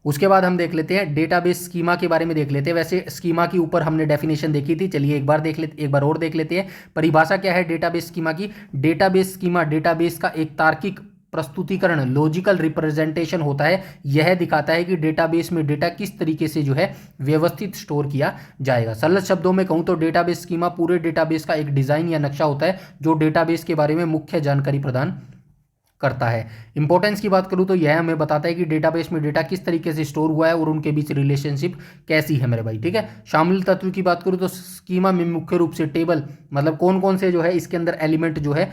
Speaker 1: उसके बाद हम देख लेते हैं डेटाबेस स्कीमा के बारे में देख लेते हैं। वैसे स्कीमा के ऊपर हमने डेफिनेशन देखी थी, चलिए एक बार और देख लेते हैं। परिभाषा क्या है डेटाबेस स्कीमा की। डेटाबेस स्कीमा डेटाबेस का एक तार्किक प्रस्तुतिकरण, लॉजिकल रिप्रेजेंटेशन होता है। यह दिखाता है कि डेटाबेस में डेटा किस तरीके से जो है व्यवस्थित स्टोर किया जाएगा। सरल शब्दों में कहूं तो डेटाबेस स्कीमा पूरे डेटाबेस का एक डिजाइन या नक्शा होता है जो डेटाबेस के बारे में मुख्य जानकारी प्रदान करता है। इंपॉर्टेंस की बात करूँ तो यह हमें बताता है कि डेटाबेस में डेटा किस तरीके से स्टोर हुआ है और उनके बीच रिलेशनशिप कैसी है मेरे भाई, ठीक है। शामिल तत्व की बात करूँ तो स्कीमा में मुख्य रूप से टेबल, मतलब कौन कौन से जो है इसके अंदर एलिमेंट जो है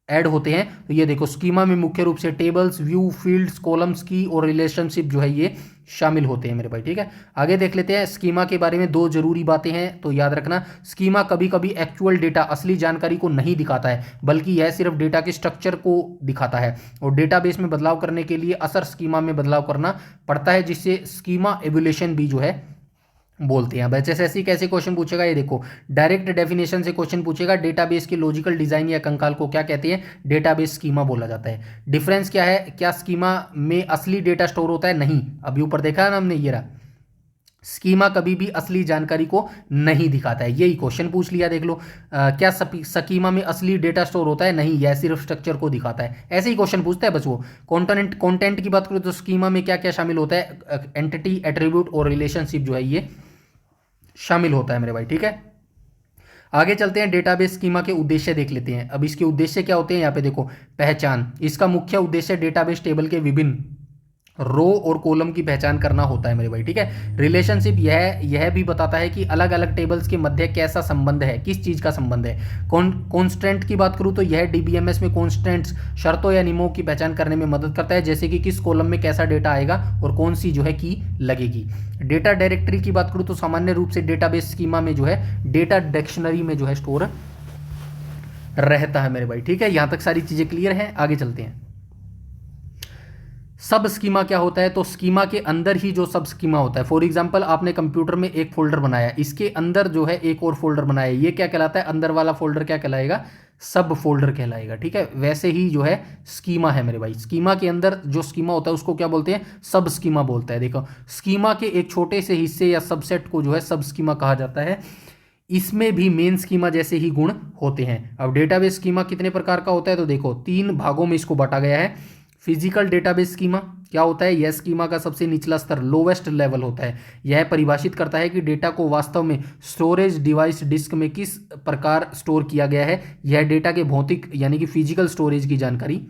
Speaker 1: ऐड होते हैं। तो ये देखो स्कीमा में मुख्य रूप से टेबल्स, व्यू, फील्ड्स, कॉलम्स की और रिलेशनशिप जो है ये शामिल होते हैं मेरे भाई, ठीक है। आगे देख लेते हैं स्कीमा के बारे में। दो जरूरी बातें हैं तो याद रखना, स्कीमा कभी कभी एक्चुअल डेटा, असली जानकारी को नहीं दिखाता है, बल्कि यह सिर्फ डेटा के स्ट्रक्चर को दिखाता है। और डेटाबेस में बदलाव करने के लिए असर स्कीमा में बदलाव करना पड़ता है, जिससे स्कीमा एवोल्यूशन भी जो है बोलते हैं। अब एचएसएससी कैसे क्वेश्चन पूछेगा, ये देखो डायरेक्ट डेफिनेशन से क्वेश्चन पूछेगा। डेटाबेस के लॉजिकल डिजाइन या कंकाल को क्या कहते हैं, डेटाबेस स्कीमा बोला जाता है। डिफरेंस क्या है, क्या स्कीमा में असली डेटा स्टोर होता है, नहीं। अभी ऊपर देखा है ना हमने, ये रहा, स्कीमा कभी भी असली जानकारी को नहीं दिखाता है, यही क्वेश्चन पूछ लिया देख लो। क्या स्कीमा में असली डेटा स्टोर होता है, नहीं, यह सिर्फ स्ट्रक्चर को दिखाता है। ऐसे ही क्वेश्चन पूछता है बस वो। कंटेंट की बात करो तो स्कीमा में क्या क्या शामिल होता है, एंटिटी, एट्रीब्यूट और रिलेशनशिप जो है ये शामिल होता है मेरे भाई, ठीक है। आगे चलते हैं, डेटाबेस स्कीमा के उद्देश्य देख लेते हैं। अब इसके उद्देश्य क्या होते हैं, यहाँ पे देखो, पहचान, इसका मुख्य उद्देश्य डेटाबेस टेबल के विभिन्न रो और कॉलम की पहचान करना होता है मेरे भाई, ठीक है। रिलेशनशिप यह भी बताता है कि अलग अलग टेबल्स के मध्य कैसा संबंध है, किस चीज का संबंध है। कॉन्स्टेंट की बात करूं तो यह डीबीएमएस में कॉन्स्टेंट्स, शर्तों या नियमों की पहचान करने में मदद करता है, जैसे कि किस कॉलम में कैसा डेटा आएगा और कौन सी जो है की लगेगी। डेटा डायरेक्टरी की बात करूं तो सामान्य रूप से डेटाबेस स्कीमा में जो है डेटा डिक्शनरी में जो है स्टोर रहता है मेरे भाई, ठीक है। यहां तक सारी चीजें क्लियर है, आगे चलते हैं। सब स्कीमा क्या होता है, तो स्कीमा के अंदर ही जो सब स्कीमा होता है, फॉर एग्जांपल आपने कंप्यूटर में एक फोल्डर बनाया, इसके अंदर जो है एक और फोल्डर बनाया, ये क्या कहलाता है, अंदर वाला फोल्डर क्या कहलाएगा, सब फोल्डर कहलाएगा, ठीक है। वैसे ही जो है स्कीमा है मेरे भाई, स्कीमा के अंदर जो स्कीमा होता है उसको क्या बोलते हैं, सब स्कीमा बोलता है। देखो स्कीमा के एक छोटे से हिस्से या सबसेट को जो है सब स्कीमा कहा जाता है। इसमें भी मेन स्कीमा जैसे ही गुण होते हैं। अब डेटाबेस स्कीमा कितने प्रकार का होता है, तो देखो 3 भागों में इसको बांटा गया है। फिजिकल डेटाबेस स्कीमा क्या होता है, यह स्कीमा का सबसे निचला स्तर, लोवेस्ट लेवल होता है। यह परिभाषित करता है कि डेटा को वास्तव में स्टोरेज डिवाइस डिस्क में किस प्रकार स्टोर किया गया है। यह डेटा के भौतिक यानी कि फिजिकल स्टोरेज की जानकारी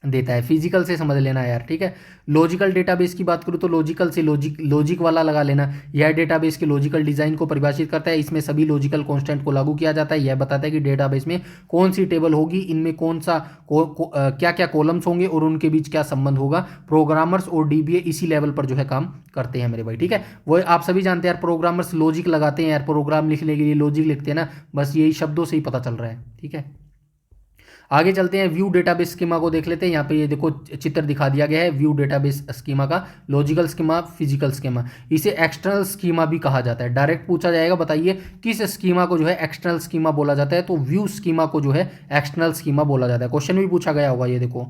Speaker 1: देता है। फिजिकल से समझ लेना यार, ठीक है। लॉजिकल डेटाबेस की बात करूँ तो लॉजिकल से लॉजिक वाला लगा लेना। यह डेटाबेस के लॉजिकल डिजाइन को परिभाषित करता है, इसमें सभी लॉजिकल कांस्टेंट को लागू किया जाता है। यह बताता है कि डेटाबेस में कौन सी टेबल होगी, इनमें कौन सा क्या क्या कॉलम्स होंगे और उनके बीच क्या संबंध होगा। प्रोग्रामर्स और डीबीए इसी लेवल पर जो है काम करते हैं मेरे भाई, ठीक है। वो आप सभी जानते हैं यार, प्रोग्रामर्स लॉजिक लगाते हैं यार, प्रोग्राम लिखने के लिए लॉजिक लिखते हैं ना, बस यही शब्दों से ही पता चल रहा है, ठीक है। आगे चलते हैं, व्यू डेटाबेस स्कीमा को देख लेते हैं। यहाँ पे ये देखो चित्र दिखा दिया गया है व्यू डेटाबेस स्कीमा का, लॉजिकल स्कीमा, फिजिकल स्कीमा। इसे एक्सटर्नल स्कीमा भी कहा जाता है। डायरेक्ट पूछा जाएगा, बताइए किस स्कीमा को जो है एक्सटर्नल स्कीमा बोला जाता है, तो व्यू स्कीमा को जो है एक्सटर्नल स्कीमा बोला जाता है। क्वेश्चन भी पूछा गया होगा, ये देखो।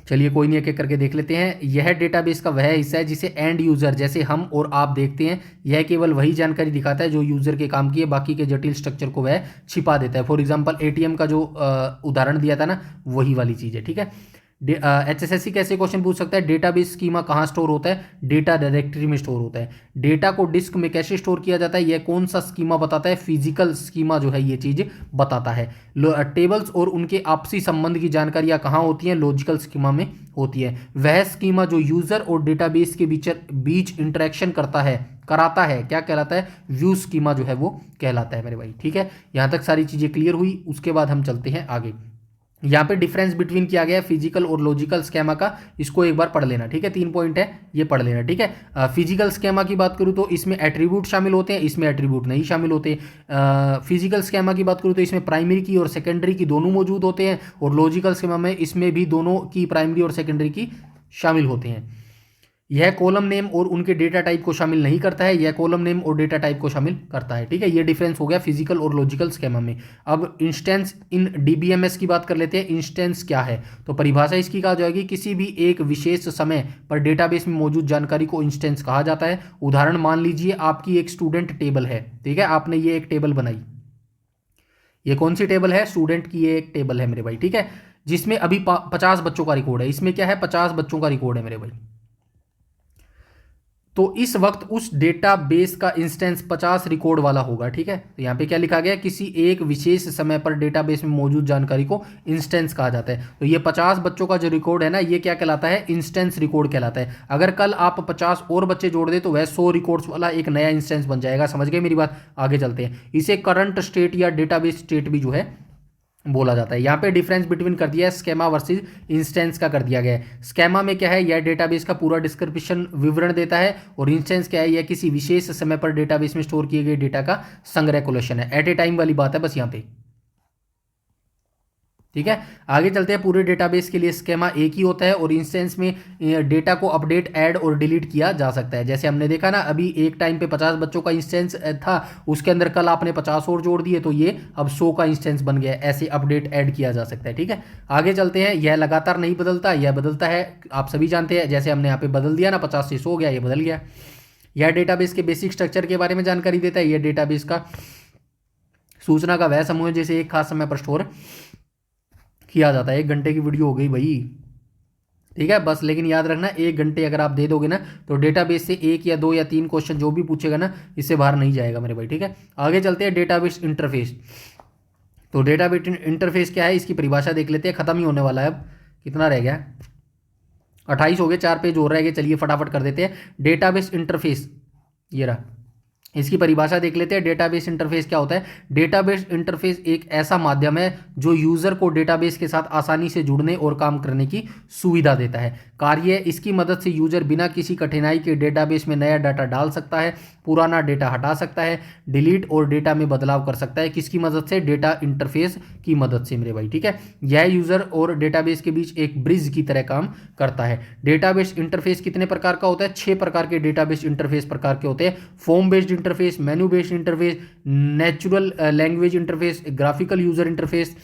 Speaker 1: चलिए कोई नहीं, एक एक करके देख लेते हैं। यह डेटाबेस का वह हिस्सा है जिसे एंड यूजर जैसे हम और आप देखते हैं। यह केवल वही जानकारी दिखाता है जो यूजर के काम की है, बाकी के जटिल स्ट्रक्चर को वह छिपा देता है। फॉर एग्जांपल एटीएम का जो उदाहरण दिया था ना, वही वाली चीज़ है, ठीक है। एचएसएससी कैसे क्वेश्चन पूछ सकता है, डेटाबेस स्कीमा कहाँ स्टोर होता है, डेटा डायरेक्टरी में स्टोर होता है। डेटा को डिस्क में कैसे स्टोर किया जाता है, यह कौन सा स्कीमा बताता है, फिजिकल स्कीमा जो है ये चीज बताता है। टेबल्स और उनके आपसी संबंध की जानकारियां कहाँ होती हैं, लॉजिकल स्कीमा में होती है। वह स्कीमा जो यूजर और डेटाबेस के बीच इंटरेक्शन कराता है, क्या कहलाता है, व्यू स्कीमा जो है वो कहलाता है मेरे भाई, ठीक है। यहां तक सारी चीजें क्लियर हुई, उसके बाद हम चलते हैं आगे। यहाँ पे डिफरेंस बिटवीन किया गया है फिजिकल और लॉजिकल स्कीमा का, इसको एक बार पढ़ लेना, ठीक है। 3 पॉइंट है, ये पढ़ लेना, ठीक है। फिजिकल स्कीमा की बात करूँ तो इसमें एट्रीब्यूट शामिल होते हैं, इसमें एट्रीब्यूट नहीं शामिल होते। फिजिकल स्कीमा की बात करूँ तो इसमें प्राइमरी की और सेकेंडरी की दोनों मौजूद होते हैं, और लॉजिकल स्कीमा में इसमें भी दोनों की, प्राइमरी और सेकेंडरी की शामिल होते हैं। यह कॉलम नेम और उनके डेटा टाइप को शामिल नहीं करता है, यह कॉलम नेम और डेटा टाइप को शामिल करता है, ठीक है। ये डिफरेंस हो गया फिजिकल और लॉजिकल स्कीमा में। अब इंस्टेंस इन डीबीएमएस की बात कर लेते हैं। इंस्टेंस क्या है, तो परिभाषा इसकी कहा जाएगी, किसी भी एक विशेष समय पर डेटाबेस में मौजूद जानकारी को इंस्टेंस कहा जाता है। उदाहरण मान लीजिए आपकी एक स्टूडेंट टेबल है, ठीक है, आपने ये एक टेबल बनाई, ये कौन सी टेबल है, स्टूडेंट की ये एक टेबल है मेरे भाई, ठीक है, जिसमें अभी 50 बच्चों का रिकॉर्ड है। इसमें क्या है, 50 बच्चों का रिकॉर्ड है मेरे भाई। तो इस वक्त उस डेटाबेस का इंस्टेंस 50 रिकॉर्ड वाला होगा। ठीक है, तो यहाँ पे क्या लिखा गया, किसी एक विशेष समय पर डेटाबेस में मौजूद जानकारी को इंस्टेंस कहा जाता है। तो ये 50 बच्चों का जो रिकॉर्ड है ना, ये क्या कहलाता है, इंस्टेंस रिकॉर्ड कहलाता है। अगर कल आप 50 और बच्चे जोड़ दे तो वह 100 रिकॉर्ड्स वाला एक नया इंस्टेंस बन जाएगा। समझ गए मेरी बात? आगे चलते हैं। इसे करंट स्टेट या डेटाबेस स्टेट भी जो है बोला जाता है। यहाँ पे डिफरेंस बिटवीन कर दिया है स्केमा वर्सेस इंस्टेंस का कर दिया गया है। स्केमा में क्या है, यह डेटाबेस का पूरा डिस्क्रिप्शन विवरण देता है, और इंस्टेंस क्या है, यह किसी विशेष समय पर डेटाबेस में स्टोर किए गए डेटा का संग्रह कलेक्शन है। एट ए टाइम वाली बात है बस यहाँ पे। ठीक है, आगे चलते हैं। पूरे डेटाबेस के लिए स्केमा एक ही होता है, और इंस्टेंस में डेटा को अपडेट, ऐड और डिलीट किया जा सकता है। जैसे हमने देखा ना, अभी एक टाइम पे 50 बच्चों का इंस्टेंस था, उसके अंदर कल आपने 50 और जोड़ दिए तो ये अब 100 का इंस्टेंस बन गया। ऐसे अपडेट, ऐड किया जा सकता है। ठीक है, आगे चलते हैं। यह लगातार नहीं बदलता, यह बदलता है, आप सभी जानते हैं। जैसे हमने यहाँ पे बदल दिया ना, 50 से 100 हो गया, ये बदल गया। यह डेटाबेस के बेसिक स्ट्रक्चर के बारे में जानकारी देता है। यह डेटाबेस का सूचना का वह समूह है जिसे एक खास समय पर स्टोर किया जाता है। 1 घंटे की वीडियो हो गई भाई। ठीक है, बस लेकिन याद रखना, 1 घंटे अगर आप दे दोगे ना तो डेटाबेस से 1 या 2 या 3 क्वेश्चन जो भी पूछेगा ना, इससे बाहर नहीं जाएगा मेरे भाई। ठीक है, आगे चलते हैं। Database interface. तो डेटाबेस इंटरफेस क्या है, इसकी परिभाषा देख लेते हैं। खत्म ही होने वाला है, अब कितना रह गया, 28 हो गए, 4 पेज और रह गए। चलिए फटाफट कर देते हैं। डेटाबेस इंटरफेस ये रहा, इसकी परिभाषा देख लेते हैं। डेटाबेस इंटरफेस क्या होता है। डेटाबेस इंटरफेस एक ऐसा माध्यम है जो यूजर को डेटाबेस के साथ आसानी से जुड़ने और काम करने की सुविधा देता है। कार्य, इसकी मदद से यूजर बिना किसी कठिनाई के डेटाबेस में नया डाटा डाल सकता है, पुराना डेटा हटा सकता है, डिलीट और डेटा में बदलाव कर सकता है। किसकी मदद से, डेटा इंटरफेस की मदद से मेरे भाई। ठीक है, यह यूजर और डेटाबेस के बीच एक ब्रिज की तरह काम करता है। डेटाबेस इंटरफेस कितने प्रकार का होता है, 6 प्रकार के डेटाबेस इंटरफेस प्रकार के होते हैं। Form based interface, menu based interface, natural language interface, graphical user interface,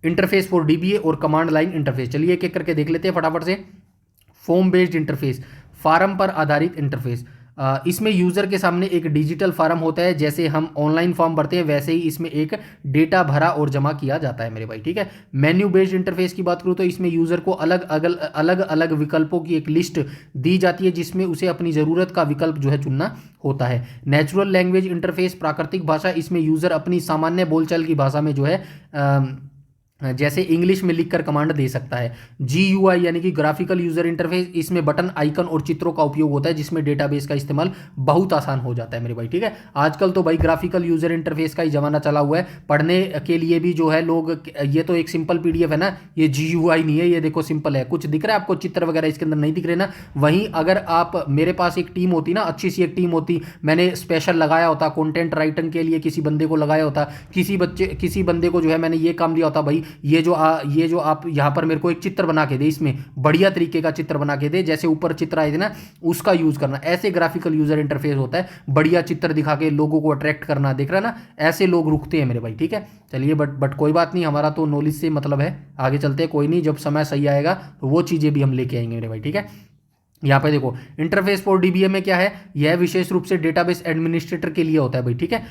Speaker 1: interface for dBA और कमांड लाइन इंटरफेस। चलिए एक एक करके देख लेते हैं फटाफट से। फॉर्म बेस्ड इंटरफेस, फार्म पर आधारित इंटरफेस। इसमें यूजर के सामने एक डिजिटल फार्म होता है, जैसे हम ऑनलाइन फॉर्म भरते हैं वैसे ही इसमें एक डेटा भरा और जमा किया जाता है मेरे भाई। ठीक है, मेन्यू बेस्ड इंटरफेस की बात करूँ तो इसमें यूजर को अलग अलग विकल्पों की एक लिस्ट दी जाती है, जिसमें उसे अपनी ज़रूरत का विकल्प जो है चुनना होता है। नेचुरल लैंग्वेज इंटरफेस, प्राकृतिक भाषा, इसमें यूजर अपनी सामान्य बोलचाल की भाषा में जो है जैसे इंग्लिश में लिखकर कमांड दे सकता है। GUI यानी कि ग्राफिकल यूजर इंटरफेस, इसमें बटन, आइकन और चित्रों का उपयोग होता है, जिसमें डेटाबेस का इस्तेमाल बहुत आसान हो जाता है मेरे भाई। ठीक है, आजकल तो भाई ग्राफिकल यूजर इंटरफेस का ही जमाना चला हुआ है। पढ़ने के लिए भी जो है लोग, ये तो एक सिंपल PDF है ना, ये GUI नहीं है, ये देखो सिंपल है। कुछ दिख रहा है आपको, चित्र वगैरह इसके अंदर नहीं दिख रहे ना। वहीं अगर आप, मेरे पास एक टीम होती ना, अच्छी सी एक टीम होती, मैंने स्पेशल लगाया होता कंटेंट राइटिंग के लिए, किसी बंदे को लगाया होता, किसी बंदे को जो है मैंने ये काम दिया होता, भाई ये जो आप यहाँ पर मेरे को एक चित्र बना के दे, इसमें बढ़िया तरीके का चित्र बना के दे, जैसे ऊपर चित्र आए थे ना, उसका यूज करना। ऐसे ग्राफिकल यूजर इंटरफेस होता है, बढ़िया चित्र दिखा के लोगों को अट्रैक्ट करना। देख रहा ना, ऐसे लोग रुकते हैं मेरे भाई। ठीक है, चलिए बट कोई बात नहीं, हमारा तो नॉलेज से मतलब है। आगे चलते हैं, कोई नहीं, जब समय सही आएगा तो वो चीज़ें भी हम लेके आएंगे मेरे भाई। ठीक है, यहाँ पे देखो, इंटरफेस फॉर डीबीए में क्या है, यह विशेष रूप से डेटाबेस एडमिनिस्ट्रेटर के लिए होता है भाई। ठीक है,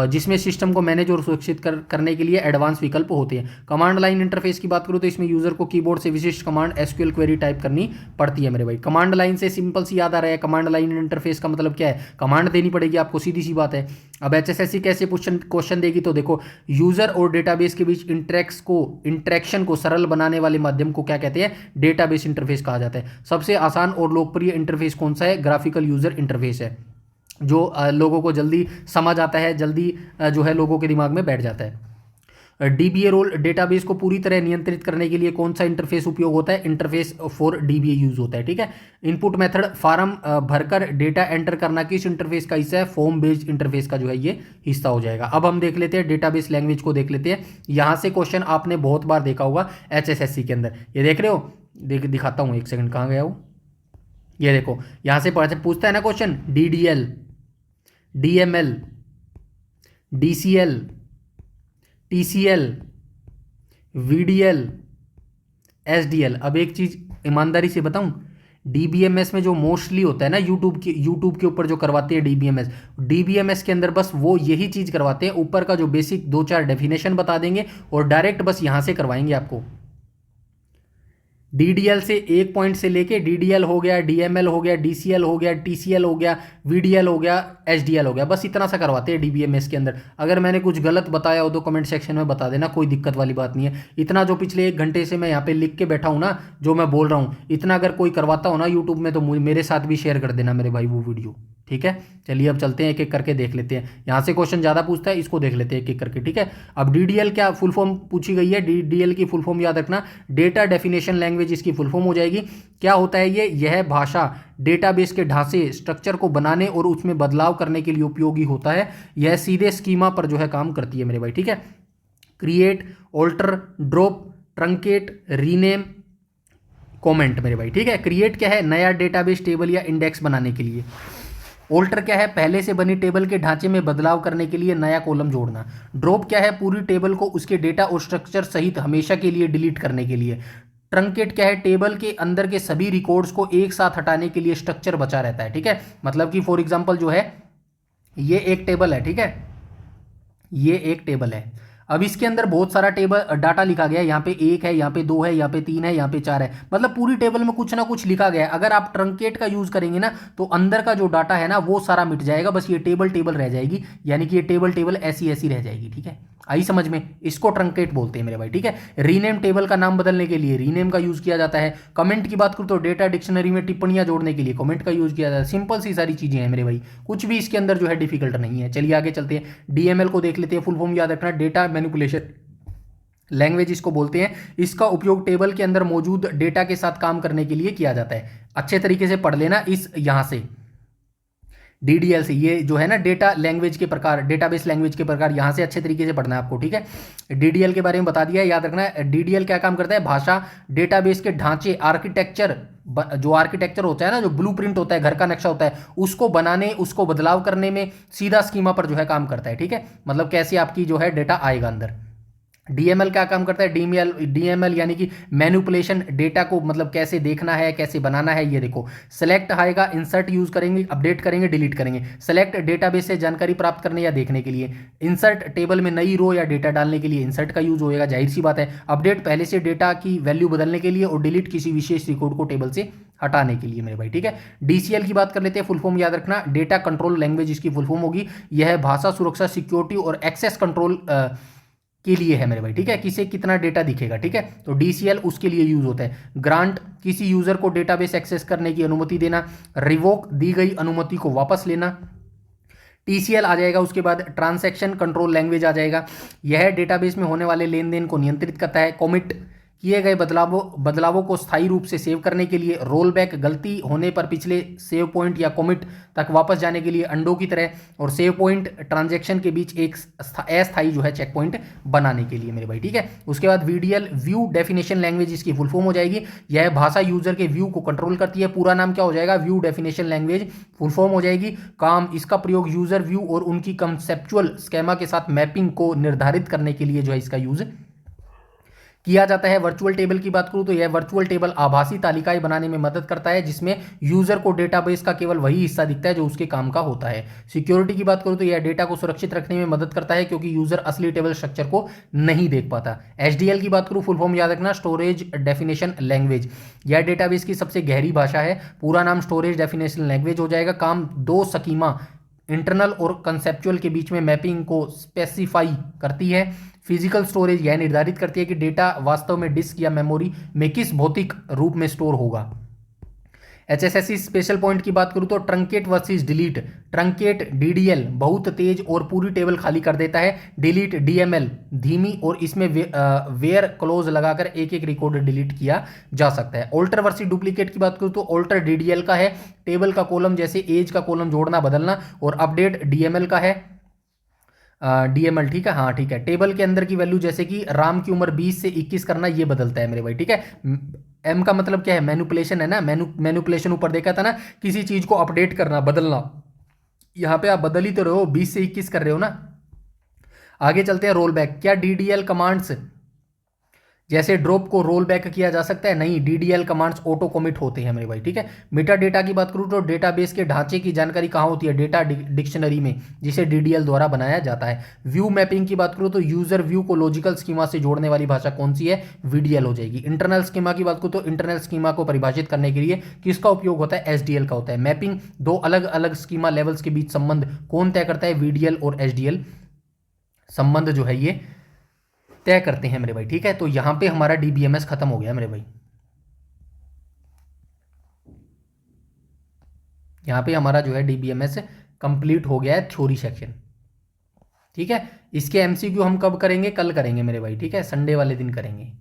Speaker 1: जिसमें सिस्टम को मैनेज और सुरक्षित करने के लिए एडवांस विकल्प होते हैं। कमांड लाइन इंटरफेस की बात करूँ तो इसमें यूजर को कीबोर्ड से विशिष्ट कमांड, SQL क्वेरी टाइप करनी पड़ती है मेरे भाई। कमांड लाइन से सिंपल सी याद आ रहा है, कमांड लाइन इंटरफेस का मतलब क्या है, कमांड देनी पड़ेगी आपको, सीधी सी बात है। अब HSSC कैसे क्वेश्चन देगी, तो देखो, यूजर और डेटाबेस के बीच इंटरेक्शन को सरल बनाने वाले माध्यम को क्या कहते हैं, डेटाबेस इंटरफेस कहा जाता है। सबसे आसान और लोकप्रिय इंटरफेस कौन सा है, ग्राफिकल यूजर इंटरफेस है, जो लोगों को जल्दी समझ आता है, जल्दी जो है लोगों के दिमाग में बैठ जाता है। DBA रोल, डेटाबेस को पूरी तरह नियंत्रित करने के लिए कौन सा इंटरफेस उपयोग होता है, इंटरफेस फॉर DBA यूज होता है। ठीक है, इनपुट मेथड, फार्म भरकर डेटा एंटर करना किस इंटरफेस का हिस्सा है, फॉर्म बेस्ड इंटरफेस का जो है ये हिस्सा हो जाएगा। अब हम देख लेते हैं डेटाबेस लैंग्वेज को, देख लेते हैं। यहाँ से क्वेश्चन आपने बहुत बार देखा होगा HSSC के अंदर, ये देख रहे हो, दिखाता हूँ, एक सेकंड, कहाँ गया वो, ये देखो, यहाँ से पूछता है ना question, DDL, DML, DCL, TCL, VDL, SDL। अब एक चीज ईमानदारी से बताऊं, DBMS में जो मोस्टली होता है ना, यूट्यूब के ऊपर जो करवाते हैं DBMS के अंदर बस वो यही चीज करवाते हैं, ऊपर का जो बेसिक 2-4 डेफिनेशन बता देंगे और डायरेक्ट बस यहां से करवाएंगे आपको। डीडीएल से एक पॉइंट से लेके डीडीएल हो गया, डीएमएल हो गया, डीसीएल हो गया, टीसीएल हो गया, वीडीएल हो गया, एचडीएल हो गया, बस इतना सा करवाते हैं डीबीएमएस के अंदर। अगर मैंने कुछ गलत बताया हो तो कमेंट सेक्शन में बता देना, कोई दिक्कत वाली बात नहीं है। इतना जो पिछले 1 घंटे से मैं यहाँ पे लिख के बैठा हूँ ना, जो मैं बोल रहा हूँ, इतना अगर कोई करवाता हो ना यूट्यूब में तो मेरे साथ भी शेयर कर देना मेरे भाई वो वीडियो, ठीक है। चलिए अब चलते हैं, एक एक करके देख लेते हैं। यहाँ से क्वेश्चन ज़्यादा पूछता है, इसको देख लेते हैं एक एक करके, ठीक है। अब डीडीएल क्या फुल फॉर्म पूछी गई है, डीडीएल की फुल फॉर्म याद रखना, डेटा डेफिनेशन लैंग्वेज इसकी फुल फॉर्म हो जाएगी। क्या होता है ये, यह भाषा डेटाबेस के ढांचे स्ट्रक्चर को बनाने और उसमें बदलाव करने के लिए उपयोगी होता है। यह सीधे स्कीमा पर जो है काम करती है मेरे भाई, ठीक है। Create, alter, drop, truncate, rename, comment मेरे भाई, ठीक है। क्रिएट क्या है, नया डेटाबेस टेबल या इंडेक्स बनाने के लिए। ऑल्टर क्या है, पहले से बनी टेबल के ढांचे में बदलाव करने के लिए नया कॉलम जोड़ना। ड्रॉप क्या है, पूरी टेबल को उसके डेटा और स्ट्रक्चर सहित हमेशा के लिए डिलीट करने के लिए। ट्रंकेट क्या है, टेबल के अंदर के सभी रिकॉर्ड्स को एक साथ हटाने के लिए स्ट्रक्चर बचा रहता है, ठीक है। मतलब कि फॉर एग्जांपल जो है ये एक टेबल है, ठीक है, ये एक टेबल है। अब इसके अंदर बहुत सारा टेबल डाटा लिखा गया है, यहाँ पे 1 है, यहाँ पे 2 है, यहाँ पे 3 है, यहाँ पे 4 है, मतलब पूरी टेबल में कुछ ना कुछ लिखा गया है। अगर आप ट्रंकेट का यूज करेंगे ना तो अंदर का जो डाटा है ना वो सारा मिट जाएगा, बस ये टेबल टेबल रह जाएगी, यानी कि ये टेबल टेबल ऐसी ऐसी रह जाएगी, ठीक है। आई समझ में, इसको ट्रंकेट बोलते हैं मेरे भाई, ठीक है। रीनेम, टेबल का नाम बदलने के लिए रीनेम का यूज किया जाता है। कमेंट की बात करूं तो डेटा डिक्शनरी में टिप्पणियां जोड़ने के लिए कमेंट का यूज किया जाता है। सिंपल सी सारी चीजें हैं मेरे भाई, कुछ भी इसके अंदर जो है डिफिकल्ट नहीं है। चलिए आगे चलते हैं, डीएमएल को देख लेते हैं। फुल फॉर्म याद रखना, डेटा मैनिपुलेशन लैंग्वेज इसको बोलते हैं। इसका उपयोग टेबल के अंदर मौजूद डेटा के साथ काम करने के लिए किया जाता है। अच्छे तरीके से पढ़ लेना इस यहां से डीडीएल से, ये जो है ना डेटा लैंग्वेज के प्रकार, डेटाबेस लैंग्वेज के प्रकार, यहां से अच्छे तरीके से पढ़ना है आपको, ठीक है। डीडीएल के बारे में बता दिया, याद रखना है। डीडीएल क्या काम करता है, भाषा डेटाबेस के ढांचे, आर्किटेक्चर, जो आर्किटेक्चर होता है ना, जो ब्लूप्रिंट होता है, घर का नक्शा होता है, उसको बनाने, उसको बदलाव करने में सीधा स्कीमा पर जो है काम करता है, ठीक है। मतलब कैसे आपकी जो है डेटा आएगा अंदर। डीएमएल क्या काम करता है, डीएमएल यानी कि मैनिपुलेशन, डेटा को मतलब कैसे देखना है, कैसे बनाना है। ये देखो, सेलेक्ट आएगा, इंसर्ट यूज करेंगे, अपडेट करेंगे, डिलीट करेंगे। सेलेक्ट डेटाबेस से जानकारी प्राप्त करने या देखने के लिए। इंसर्ट टेबल में नई रो या डेटा डालने के लिए इंसर्ट का यूज होएगा, जाहिर सी बात है। अपडेट पहले से डेटा की वैल्यू बदलने के लिए, और डिलीट किसी विशेष रिकॉर्ड को टेबल से हटाने के लिए मेरे भाई, ठीक है। डीसीएल की बात कर लेते हैं, फुल फॉर्म याद रखना, डेटा कंट्रोल लैंग्वेज इसकी फुल फॉर्म होगी। यह भाषा सुरक्षा, सिक्योरिटी और एक्सेस कंट्रोल के लिए है मेरे भाई, ठीक है। किसे कितना डेटा दिखेगा, ठीक है, तो डीसीएल उसके लिए यूज होता है। ग्रांट, किसी यूजर को डेटाबेस एक्सेस करने की अनुमति देना। रिवोक, दी गई अनुमति को वापस लेना। टीसीएल आ जाएगा उसके बाद, ट्रांजैक्शन कंट्रोल लैंग्वेज आ जाएगा। यह डेटाबेस में होने वाले लेन देन को नियंत्रित करता है। कमिट, किए गए बदलावों को स्थायी रूप से सेव करने के लिए। रोल बैक, गलती होने पर पिछले सेव पॉइंट या कमिट तक वापस जाने के लिए अंडो की तरह। और सेव पॉइंट ट्रांजैक्शन के बीच एक अस्थायी जो है चेक पॉइंट बनाने के लिए मेरे भाई, ठीक है। उसके बाद वीडीएल, व्यू डेफिनेशन लैंग्वेज इसकी फुल फॉर्म हो जाएगी। यह भाषा यूजर के व्यू को कंट्रोल करती है। पूरा नाम क्या हो जाएगा, view definition language full form हो जाएगी। काम, इसका प्रयोग यूजर व्यू और उनकी कंसेप्चुअल स्केमा के साथ मैपिंग को निर्धारित करने के लिए जो है इसका यूज किया जाता है। वर्चुअल टेबल की बात करूं तो यह वर्चुअल टेबल आभासी तालिकाएं बनाने में मदद करता है, जिसमें यूजर को डेटाबेस का केवल वही हिस्सा दिखता है जो उसके काम का होता है। सिक्योरिटी की बात करूं तो यह डेटा को सुरक्षित रखने में मदद करता है, क्योंकि यूजर असली टेबल स्ट्रक्चर को नहीं देख पाता। एचडीएल की बात करूं, फुल फॉर्म याद रखना, स्टोरेज डेफिनेशन लैंग्वेज। यह डेटाबेस की सबसे गहरी भाषा है। पूरा नाम स्टोरेज डेफिनेशन लैंग्वेज हो जाएगा। काम, दो स्कीमा इंटरनल और कंसेप्चुअल के बीच में मैपिंग को स्पेसिफाई करती है। फिजिकल स्टोरेज, यह निर्धारित करती है कि डेटा वास्तव में डिस्क या मेमोरी में किस भौतिक रूप में स्टोर होगा। एचएसएससी स्पेशल पॉइंट की बात करूं तो truncate versus delete. Truncate DDL बहुत तेज और पूरी टेबल खाली कर देता है। डिलीट डीएमएल धीमी और इसमें वेयर क्लोज लगाकर एक एक रिकॉर्ड डिलीट किया जा सकता है। ऑल्टर वर्सेस डुप्लीकेट की बात करूं तो ऑल्टर डीडीएल का है, टेबल का कॉलम जैसे एज का कॉलम जोड़ना बदलना। और अपडेट डीएमएल का है, डीएमएल, ठीक है, हाँ ठीक है। टेबल के अंदर की वैल्यू जैसे कि राम की उम्र 20 से 21 करना, ये बदलता है मेरे भाई, ठीक है। एम का मतलब क्या है, मैनिपुलेशन है ना, मैनिपुलेशन ऊपर देखा था ना, किसी चीज को अपडेट करना, बदलना। यहां पे आप बदल ही तो रहे हो, 20 से 21 कर रहे हो ना। आगे चलते हैं, रोल बैक। क्या डीडीएल कमांड्स जैसे ड्रॉप को रोल बैक किया जा सकता है, नहीं, डीडीएल कमांड्स ऑटो कमिट होते हैं मेरे भाई, ठीक है। मेटा डेटा की बात करूँ तो डेटाबेस के ढांचे की जानकारी कहाँ होती है, डेटा डिक्शनरी में, जिसे डीडीएल द्वारा बनाया जाता है। व्यू मैपिंग की बात करूँ तो यूजर व्यू को लॉजिकल स्कीमा से जोड़ने वाली भाषा कौन सी है, वीडीएल हो जाएगी। इंटरनल स्कीमा की बात करूँ तो इंटरनल स्कीमा को परिभाषित करने के लिए किसका उपयोग होता है, एसडीएल का होता है। मैपिंग, दो अलग अलग स्कीमा लेवल्स के बीच संबंध कौन तय करता है, वीडीएल और एसडीएल संबंध जो है ये तय करते हैं मेरे भाई, ठीक है। तो यहां पे हमारा डीबीएमएस खत्म हो गया मेरे भाई, यहां पे हमारा जो है डीबीएमएस कंप्लीट हो गया है, थ्योरी सेक्शन, ठीक है। इसके एमसीक्यू हम कब करेंगे, कल करेंगे मेरे भाई, ठीक है, संडे वाले दिन करेंगे।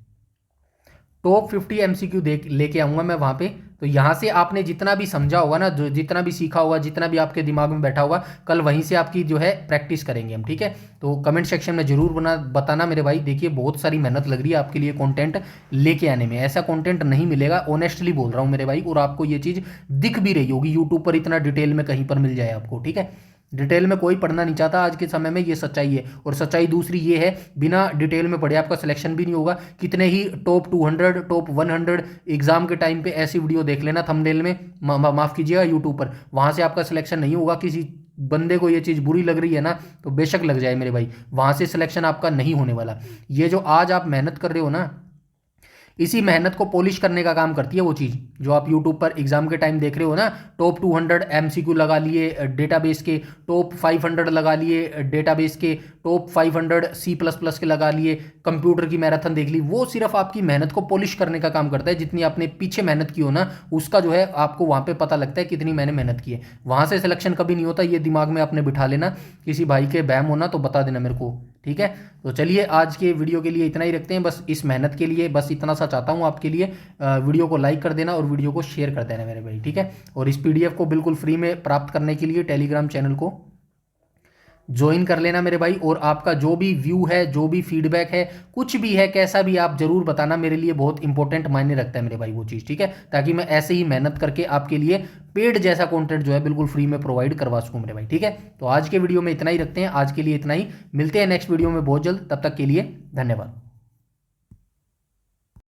Speaker 1: टॉप 50 एमसीक्यू देख लेके आऊंगा मैं वहां पे। तो यहां से आपने जितना भी समझा होगा ना, जो जितना भी सीखा होगा, जितना भी आपके दिमाग में बैठा होगा, कल वहीं से आपकी जो है प्रैक्टिस करेंगे हम, ठीक है। तो कमेंट सेक्शन में जरूर बताना मेरे भाई। देखिए बहुत सारी मेहनत लग रही है आपके लिए कंटेंट लेके आने में, ऐसा कंटेंट नहीं मिलेगा, ऑनेस्टली बोल रहा हूँ मेरे भाई। और आपको ये चीज़ दिख भी रही होगी यूट्यूब पर, इतना डिटेल में कहीं पर मिल जाए आपको, ठीक है। डिटेल में कोई पढ़ना नहीं चाहता आज के समय में, ये सच्चाई है। और सच्चाई दूसरी ये है, बिना डिटेल में पढ़े आपका सिलेक्शन भी नहीं होगा। कितने ही टॉप 200 टॉप 100 एग्जाम के टाइम पे ऐसी वीडियो देख लेना थंबनेल में, माफ कीजिएगा यूट्यूब पर, वहां से आपका सिलेक्शन नहीं होगा। किसी बंदे को ये चीज़ बुरी लग रही है ना, तो बेशक लग जाए मेरे भाई, वहां से सिलेक्शन आपका नहीं होने वाला। ये जो आज आप मेहनत कर रहे हो ना, इसी मेहनत को पॉलिश करने का काम करती है वो चीज़ जो आप यूट्यूब पर एग्जाम के टाइम देख रहे हो ना। टॉप 200 एमसीक्यू लगा लिए डेटाबेस के, टॉप 500 लगा लिए डेटाबेस के, टॉप 500 C++ के लगा लिए, कंप्यूटर की मैराथन देख ली। वो सिर्फ आपकी मेहनत को पॉलिश करने का काम करता है। जितनी आपने पीछे मेहनत की हो ना, उसका जो है आपको वहाँ पे पता लगता है कितनी मैंने मेहनत की है। वहाँ से सिलेक्शन कभी नहीं होता, ये दिमाग में आपने बिठा लेना। किसी भाई के बहम होना तो बता देना मेरे को, ठीक है। तो चलिए आज के वीडियो के लिए इतना ही रखते हैं, बस इस मेहनत के लिए बस इतना सा चाहता हूँ आपके लिए। वीडियो को लाइक कर देना और वीडियो को शेयर कर देना मेरे भाई, ठीक है। और इस पीडीएफ को बिल्कुल फ्री में प्राप्त करने के लिए टेलीग्राम चैनल को ज्वाइन कर लेना मेरे भाई। और आपका जो भी व्यू है, जो भी फीडबैक है, कुछ भी है, कैसा भी, आप जरूर बताना, मेरे लिए बहुत इंपॉर्टेंट मायने रखता है मेरे भाई वो चीज़, ठीक है। ताकि मैं ऐसे ही मेहनत करके आपके लिए पेड जैसा कंटेंट जो है बिल्कुल फ्री में प्रोवाइड करवा सकूँ मेरे भाई, ठीक है। तो आज के वीडियो में इतना ही रखते हैं, आज के लिए इतना ही, मिलते हैं नेक्स्ट वीडियो में बहुत जल्द, तब तक के लिए धन्यवाद।